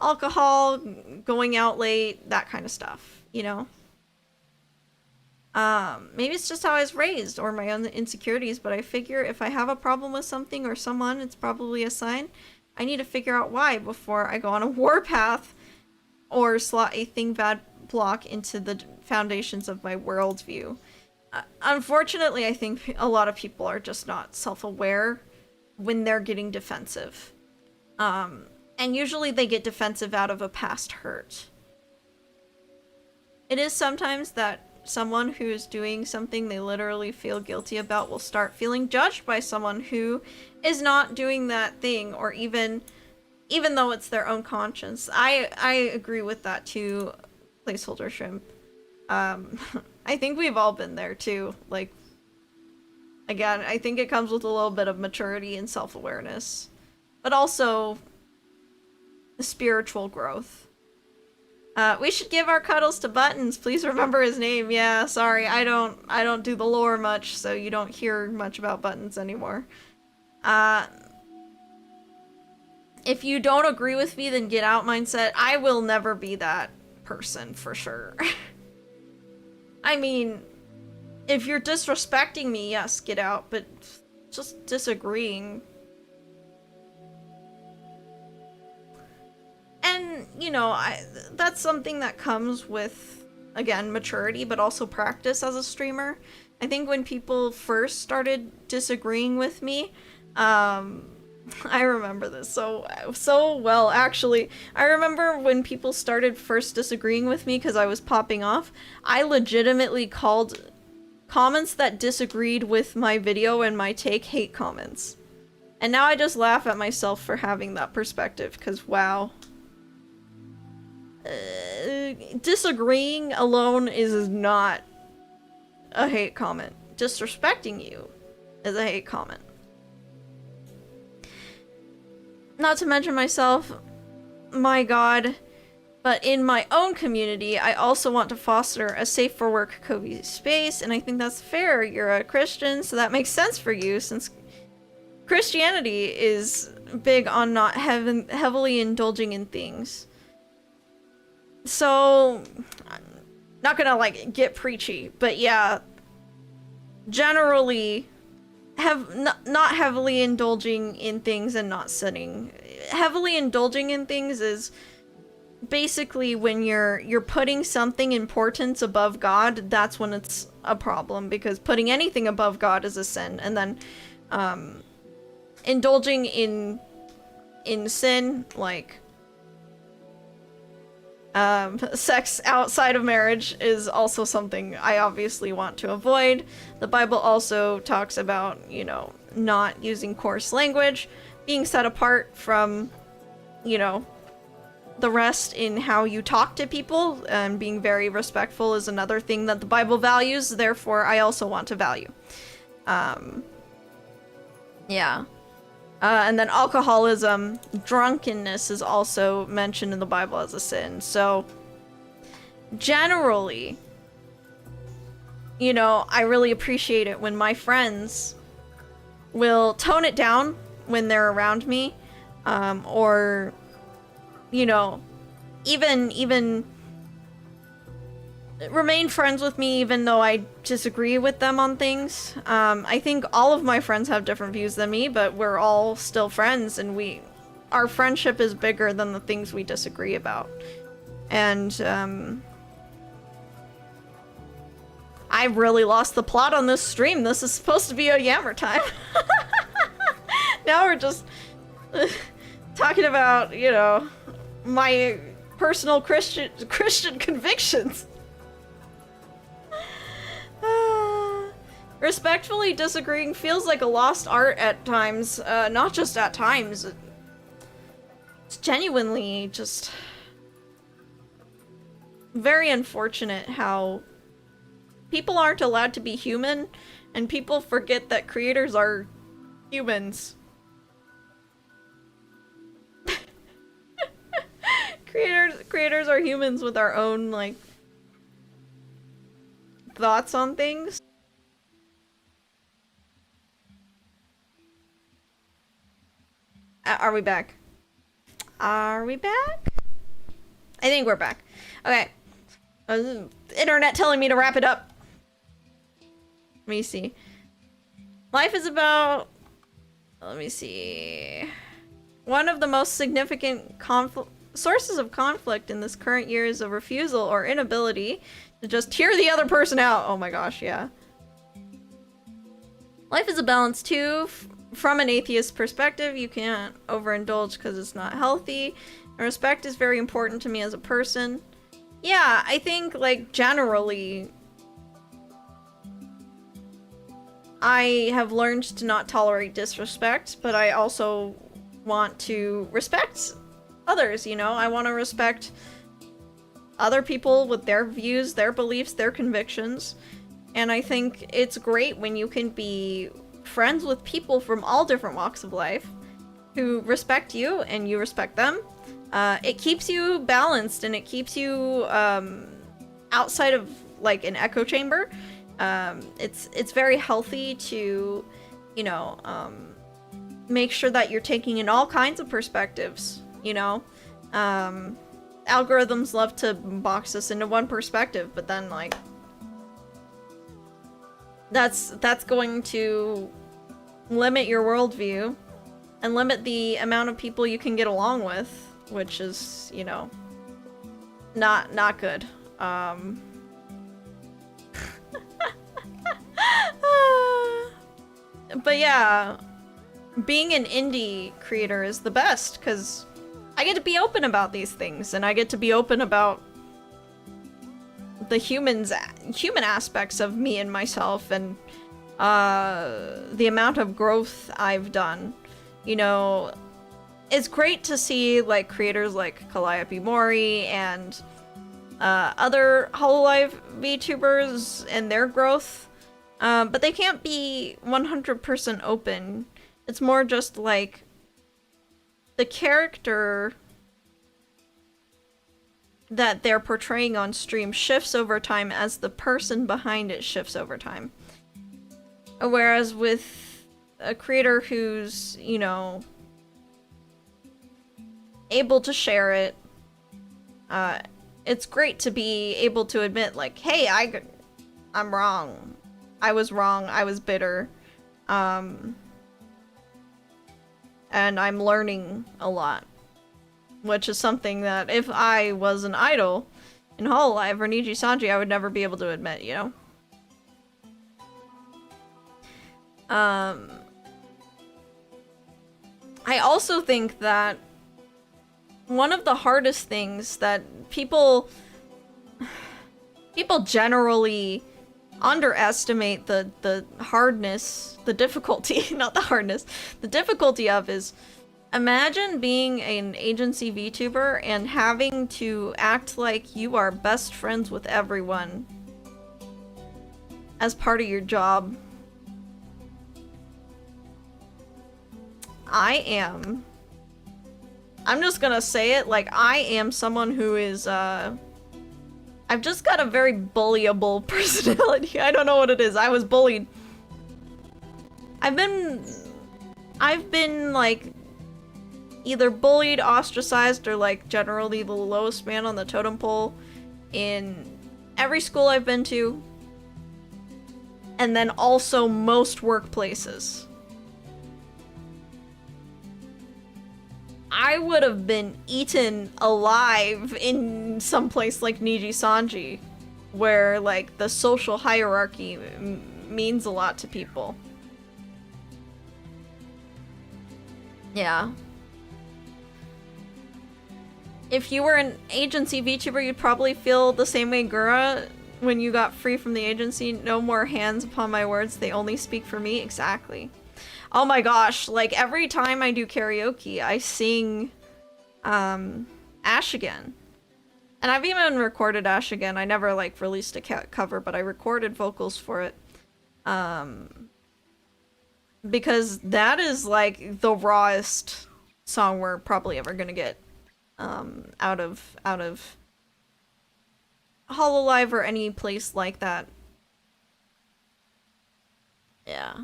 alcohol, going out late, that kind of stuff, you know? Maybe it's just how I was raised or my own insecurities, but I figure if I have a problem with something or someone, it's probably a sign. I need to figure out why before I go on a warpath or slot a thing bad block into the foundations of my worldview. Unfortunately, I think a lot of people are just not self-aware when they're getting defensive. And usually they get defensive out of a past hurt. It is sometimes that someone who's doing something they literally feel guilty about will start feeling judged by someone who is not doing that thing, or even though it's their own conscience. I agree with that too, placeholder shrimp. I think we've all been there too. Like, again, I think it comes with a little bit of maturity and self-awareness, but also spiritual growth. We should give our cuddles to Buttons. Please remember his name. Yeah, sorry, I don't do the lore much, so you don't hear much about Buttons anymore. If you don't agree with me, then get out mindset. I will never be that person, for sure. I mean, if you're disrespecting me, yes, get out, but just disagreeing. And, you know, that's something that comes with, again, maturity, but also practice as a streamer. I think when people first started disagreeing with me, I remember this so well, actually. I remember when people started first disagreeing with me because I was popping off, I legitimately called comments that disagreed with my video and my take hate comments. And now I just laugh at myself for having that perspective, because wow. Disagreeing alone is not a hate comment. Disrespecting you is a hate comment. Not to mention myself, my god, but in my own community, I also want to foster a safe for work Kobe space, and I think that's fair. You're a Christian, so that makes sense for you, since Christianity is big on not heavily indulging in things. So, I'm not gonna, like, get preachy, but yeah, generally, not heavily indulging in things and not sinning. Heavily indulging in things is basically when you're putting something importance above God. That's when it's a problem, because putting anything above God is a sin. And then indulging in sin, like sex outside of marriage, is also something I obviously want to avoid. The Bible also talks about, you know, not using coarse language, being set apart from, you know, the rest in how you talk to people, and being very respectful is another thing that the Bible values, therefore I also want to value. Yeah. And then alcoholism, drunkenness is also mentioned in the Bible as a sin. So, generally, you know, I really appreciate it when my friends will tone it down when they're around me, or, you know, even remain friends with me even though I disagree with them on things. I think all of my friends have different views than me, but we're all still friends, and our friendship is bigger than the things we disagree about. And I really lost the plot on this stream. This is supposed to be a Yammer time. Now we're just talking about, you know, my personal Christian convictions. Respectfully disagreeing feels like a lost art at times. Not just at times. It's genuinely just very unfortunate how people aren't allowed to be human, and people forget that creators are humans. Creators are humans with our own, like, thoughts on things. Are we back? Are we back? I think we're back. Okay. Internet telling me to wrap it up. Let me see. Life is about... Let me see. One of the most significant sources of conflict in this current year is a refusal or inability to just hear the other person out. Oh my gosh, yeah. Life is a balance too. From an atheist perspective, you can't overindulge because it's not healthy. And respect is very important to me as a person. Yeah, I think, like, generally, I have learned to not tolerate disrespect, but I also want to respect others, you know? I want to respect other people with their views, their beliefs, their convictions. And I think it's great when you can be friends with people from all different walks of life who respect you and you respect them. It keeps you balanced and it keeps you outside of like an echo chamber. It's very healthy to, you know, make sure that you're taking in all kinds of perspectives, you know? Algorithms love to box us into one perspective, but then, like, that's going to limit your worldview and limit the amount of people you can get along with, which is, you know, not good. But yeah, being an indie creator is the best, because I get to be open about these things, and I get to be open about the human aspects of me and myself, and the amount of growth I've done. You know, it's great to see like creators like Calliope Mori and other Hololive VTubers and their growth, but they can't be 100% open. It's more just like the character that they're portraying on stream shifts over time as the person behind it shifts over time. Whereas with a creator who's, you know, able to share it, it's great to be able to admit, like, hey, I'm wrong. I was wrong. I was bitter. And I'm learning a lot. Which is something that if I was an idol in Hololive or Niji Sanji, I would never be able to admit, you know? I also think that one of the hardest things that people generally underestimate the hardness, the difficulty, not the hardness, the difficulty of is, imagine being an agency VTuber and having to act like you are best friends with everyone as part of your job. I'm just gonna say it, like, I am someone who is, I've just got a very bullyable personality. I don't know what it is. I was bullied. I've been, like, either bullied, ostracized, or, like, generally the lowest man on the totem pole in every school I've been to. And then also most workplaces. I would have been eaten alive in some place like Niji Sanji, where, like, the social hierarchy means a lot to people. Yeah. If you were an agency VTuber, you'd probably feel the same way Gura when you got free from the agency. No more hands upon my words, they only speak for me. Exactly. Oh my gosh, like, every time I do karaoke, I sing, Ash Again. And I've even recorded Ash Again. I never, like, released a cover, but I recorded vocals for it. Because that is, like, the rawest song we're probably ever gonna get, out of Hololive or any place like that. Yeah.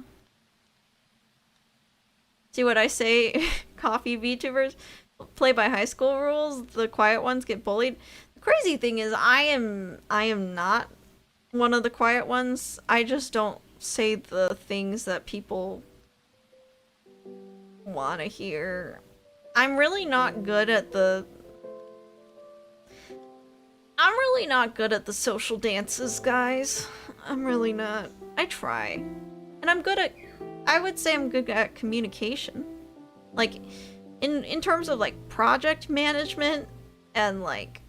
See what I say? Coffee VTubers play by high school rules. The quiet ones get bullied. The crazy thing is, I am not one of the quiet ones. I just don't say the things that people want to hear. I'm really not good at the social dances, guys. I'm really not. I try. And I would say I'm good at communication. Like, in terms of, like, project management and, like,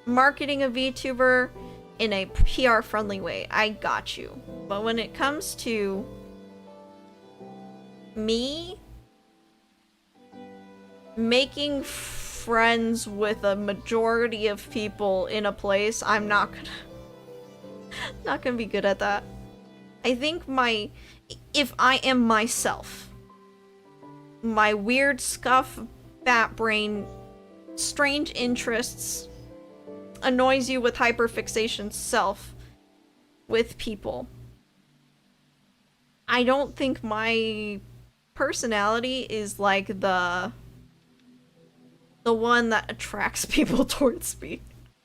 marketing a VTuber in a PR friendly way, I got you. But when it comes to me making friends with a majority of people in a place, I'm not gonna be good at that. I think if I am myself, my weird scuff, bat brain, strange interests, annoys you with hyperfixation self with people, I don't think my personality is like the one that attracts people towards me.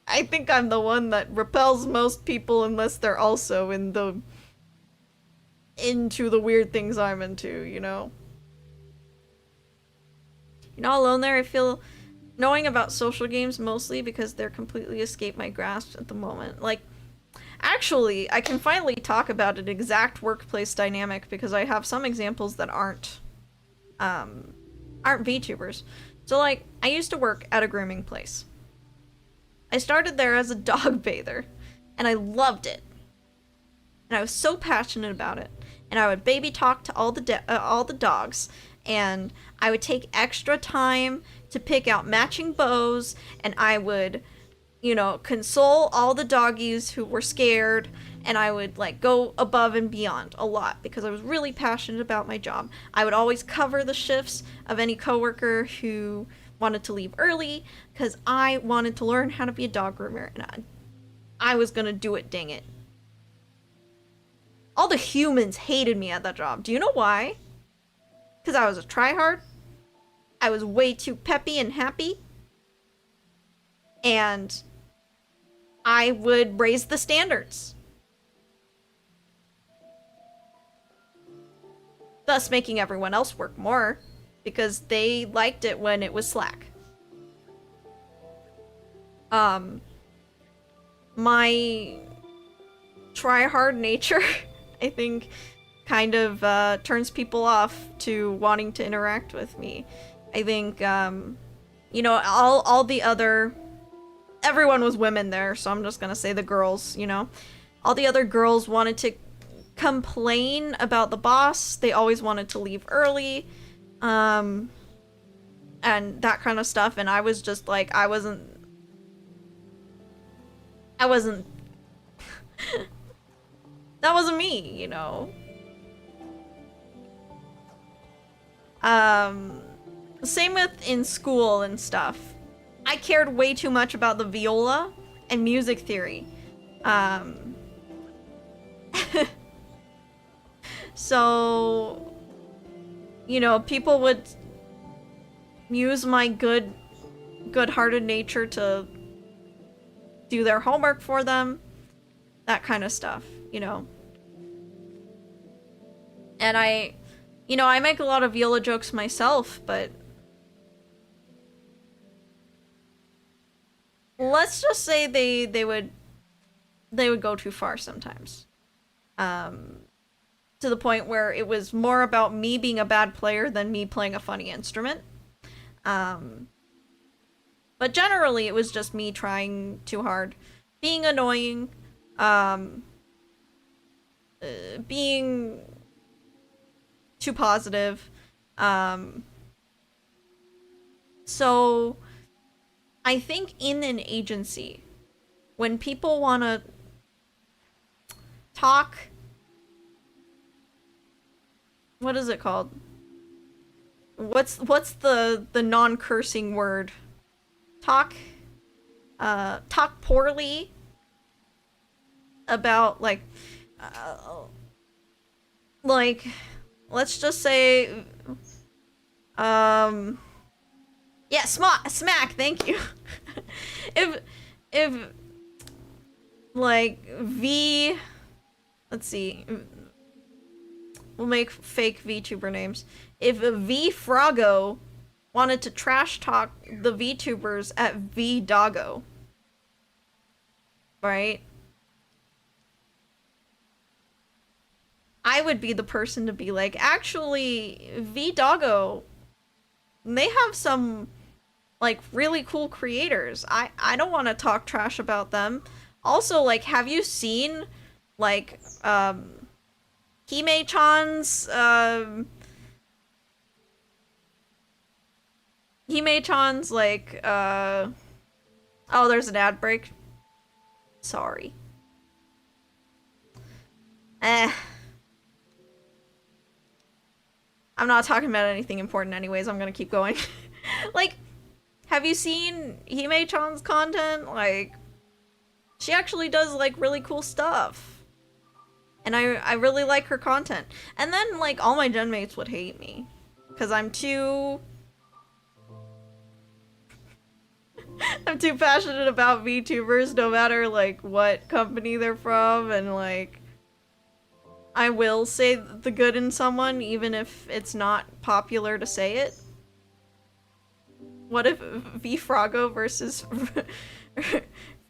I think I'm the one that repels most people unless they're also into the weird things I'm into, you know? You're not alone there. I feel knowing about social games mostly because they're completely escape my grasp at the moment. Like, actually, I can finally talk about an exact workplace dynamic because I have some examples that aren't VTubers. So, like, I used to work at a grooming place. I started there as a dog bather, and I loved it. And I was so passionate about it. And I would baby talk to all the dogs, and I would take extra time to pick out matching bows, and I would, you know, console all the doggies who were scared, and I would, like, go above and beyond a lot because I was really passionate about my job. I would always cover the shifts of any coworker who wanted to leave early because I wanted to learn how to be a dog groomer, and I was gonna do it, dang it. All the humans hated me at that job. Do you know why? Because I was a tryhard. I was way too peppy and happy. And I would raise the standards. Thus making everyone else work more. Because they liked it when it was slack. My try-hard nature, I think, kind of turns people off to wanting to interact with me. I think, you know, all the other... Everyone was women there, so I'm just gonna say the girls, you know? All the other girls wanted to complain about the boss. They always wanted to leave early. And that kind of stuff, and I was just like, I wasn't that wasn't me, you know. Same with in school and stuff. I cared way too much about the viola and music theory. So, you know, people would use my good-hearted nature to do their homework for them. That kind of stuff, you know. And I make a lot of viola jokes myself, but let's just say they would go too far sometimes. To the point where it was more about me being a bad player than me playing a funny instrument. But generally it was just me trying too hard, being annoying, being too positive. So I think in an agency, when people want to talk, what is it called? What's the non-cursing word? Talk poorly about, like, let's just say, yeah, smack, thank you. if, like, let's see, we'll make fake VTuber names. If V Froggo wanted to trash talk the VTubers at V Doggo, right? I would be the person to be like, actually, V Doggo, they have some like really cool creators. I don't want to talk trash about them. Also, like, have you seen like Hime-chan's Hime-chan's like oh, there's an ad break. Sorry. Eh. I'm not talking about anything important anyways. I'm gonna keep going. Like, have you seen Hime-chan's content? Like, she actually does, like, really cool stuff. And I really like her content. And then, like, all my gen mates would hate me. Because I'm too... I'm too passionate about VTubers, no matter, like, what company they're from, and, like... I will say the good in someone, even if it's not popular to say it. What if V-Froggo versus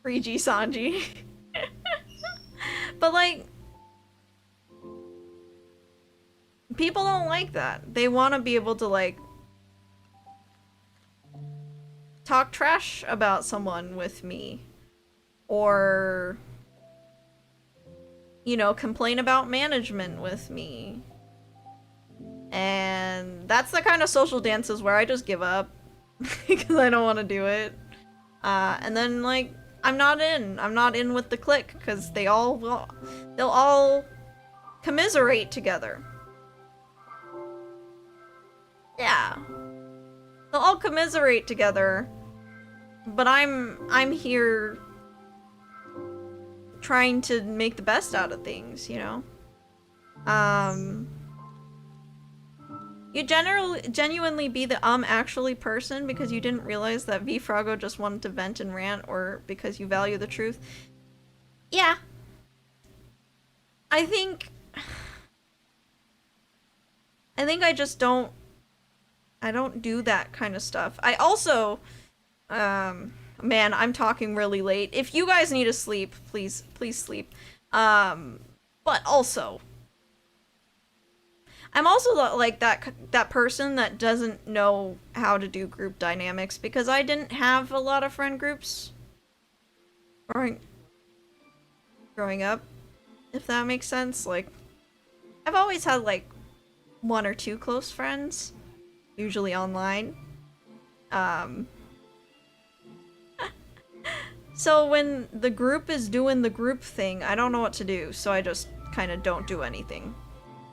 Free-G Sanji? But, like... people don't like that. They want to be able to, like... talk trash about someone with me. Or... you know, complain about management with me. And that's the kind of social dances where I just give up. Because I don't want to do it. And then, like, I'm not in with the clique. Because they'll all commiserate together. Yeah. They'll all commiserate together. But I'm here trying to make the best out of things, you know? You genuinely be the actually person because you didn't realize that V-Froggo just wanted to vent and rant, or because you value the truth. Yeah. I think I just don't... I don't do that kind of stuff. I also... man, I'm talking really late. If you guys need to sleep, please sleep. But also... I'm also like that person that doesn't know how to do group dynamics because I didn't have a lot of friend groups growing up, if that makes sense. Like, I've always had like 1 or 2 close friends, usually online. So when the group is doing the group thing, I don't know what to do, so I just kind of don't do anything.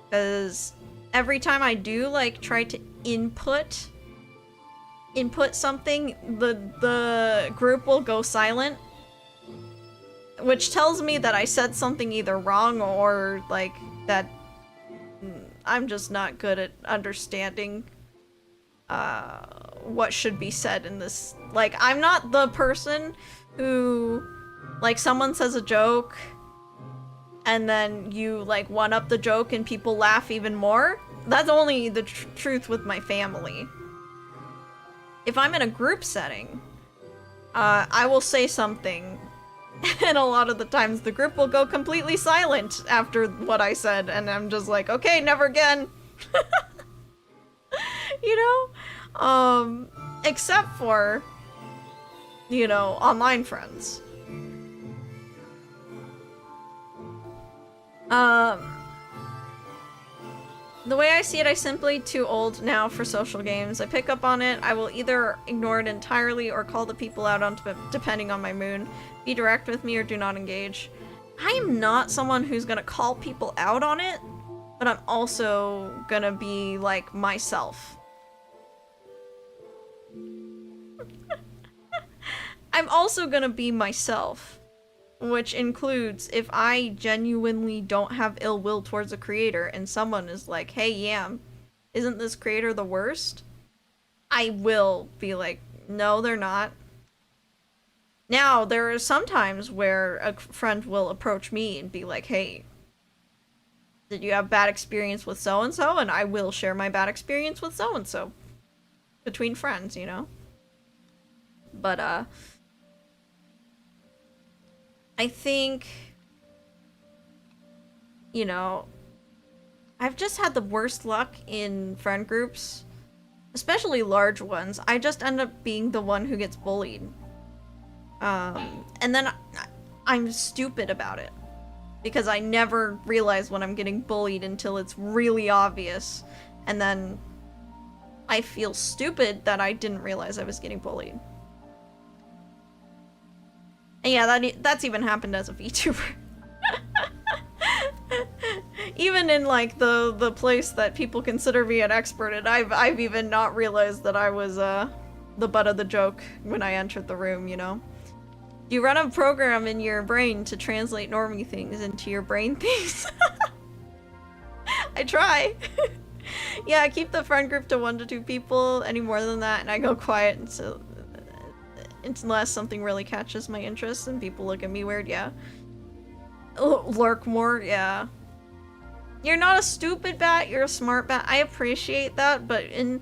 Because every time I do, like, try to input something, the group will go silent. Which tells me that I said something either wrong or, like, that I'm just not good at understanding what should be said in this. Like, I'm not the person who, like, someone says a joke and then you, like, one-up the joke and people laugh even more. That's only the truth with my family. If I'm in a group setting, I will say something, and a lot of the times the group will go completely silent after what I said, and I'm just like, okay, never again. You know? Except for, you know, online friends. The way I see it, I'm simply too old now for social games. I pick up on it, I will either ignore it entirely or call the people out on depending on my mood. Be direct with me or do not engage. I am not someone who's gonna call people out on it, but I'm also gonna be, like, myself. I'm also gonna be myself. Which includes if I genuinely don't have ill will towards a creator and someone is like, hey, Yam, isn't this creator the worst? I will be like, no, they're not. Now, there are some times where a friend will approach me and be like, hey, did you have bad experience with so-and-so? And I will share my bad experience with so-and-so. Between friends, you know? But, I think, you know, I've just had the worst luck in friend groups especially large ones, I just end up being the one who gets bullied. And then I'm stupid about it. Because I never realize when I'm getting bullied until it's really obvious. And then I feel stupid that I didn't realize I was getting bullied. And yeah, that's even happened as a VTuber. Even in like the place that people consider me an expert in, I've even not realized that I was the butt of the joke when I entered the room, you know? You run a program in your brain to translate normie things into your brain things. I try. Yeah, I keep the friend group to 1 to 2 people. Any more than that, and I go quiet unless something really catches my interest and people look at me weird. Yeah. Lurk more. Yeah. You're not a stupid bat. You're a smart bat. I appreciate that, but in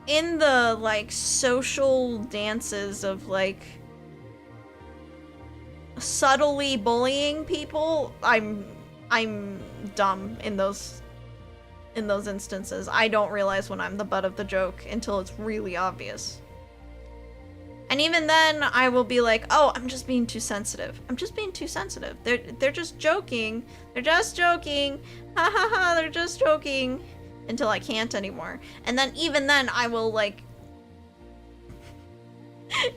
the like social dances of like subtly bullying people, I'm dumb in those instances. I don't realize when I'm the butt of the joke until it's really obvious. And even then I will be like, "Oh, I'm just being too sensitive. I'm just being too sensitive. They're just joking. They're just joking. Ha ha ha, they're just joking." Until I can't anymore. And then even then I will like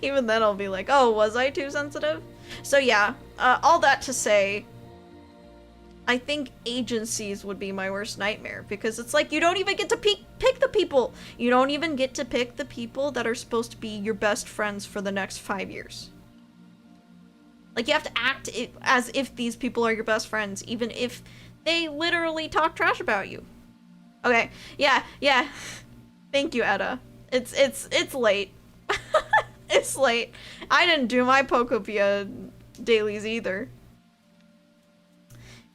even then I'll be like, "Oh, was I too sensitive?" So yeah, all that to say, I think agencies would be my worst nightmare, because it's like you don't even get to pick the people. You don't even get to pick the people that are supposed to be your best friends for the next 5 years. Like, you have to act as if these people are your best friends, even if they literally talk trash about you. Okay, yeah. Thank you, Etta. It's late. It's late. I didn't do my Pokopia dailies either.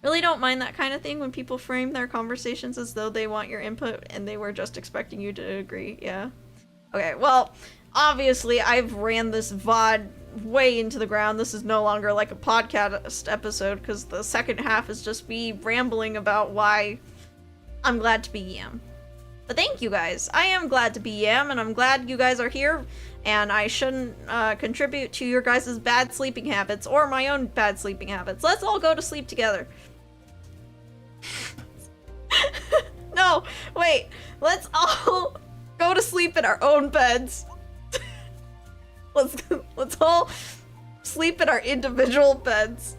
Really don't mind that kind of thing when people frame their conversations as though they want your input and they were just expecting you to agree. Yeah. Okay, well, obviously I've ran this VOD way into the ground. This is no longer like a podcast episode because the second half is just me rambling about why I'm glad to be Yam. But thank you guys. I am glad to be Yam, and I'm glad you guys are here, and I shouldn't contribute to your guys' bad sleeping habits or my own bad sleeping habits. Let's all go to sleep together. No, wait. Let's all go to sleep in our own beds. Let's all sleep in our individual beds.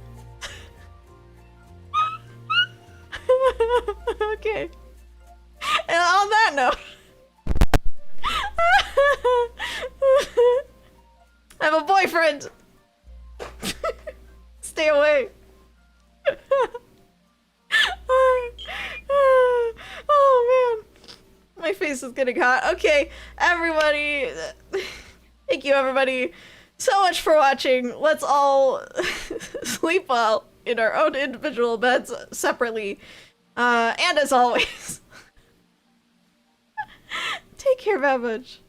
Okay. And on that note, I have a boyfriend. Stay away. Oh man, my face is getting hot. Okay, everybody, thank you everybody so much for watching. Let's all sleep well in our own individual beds separately, and as always, take care, Babbage.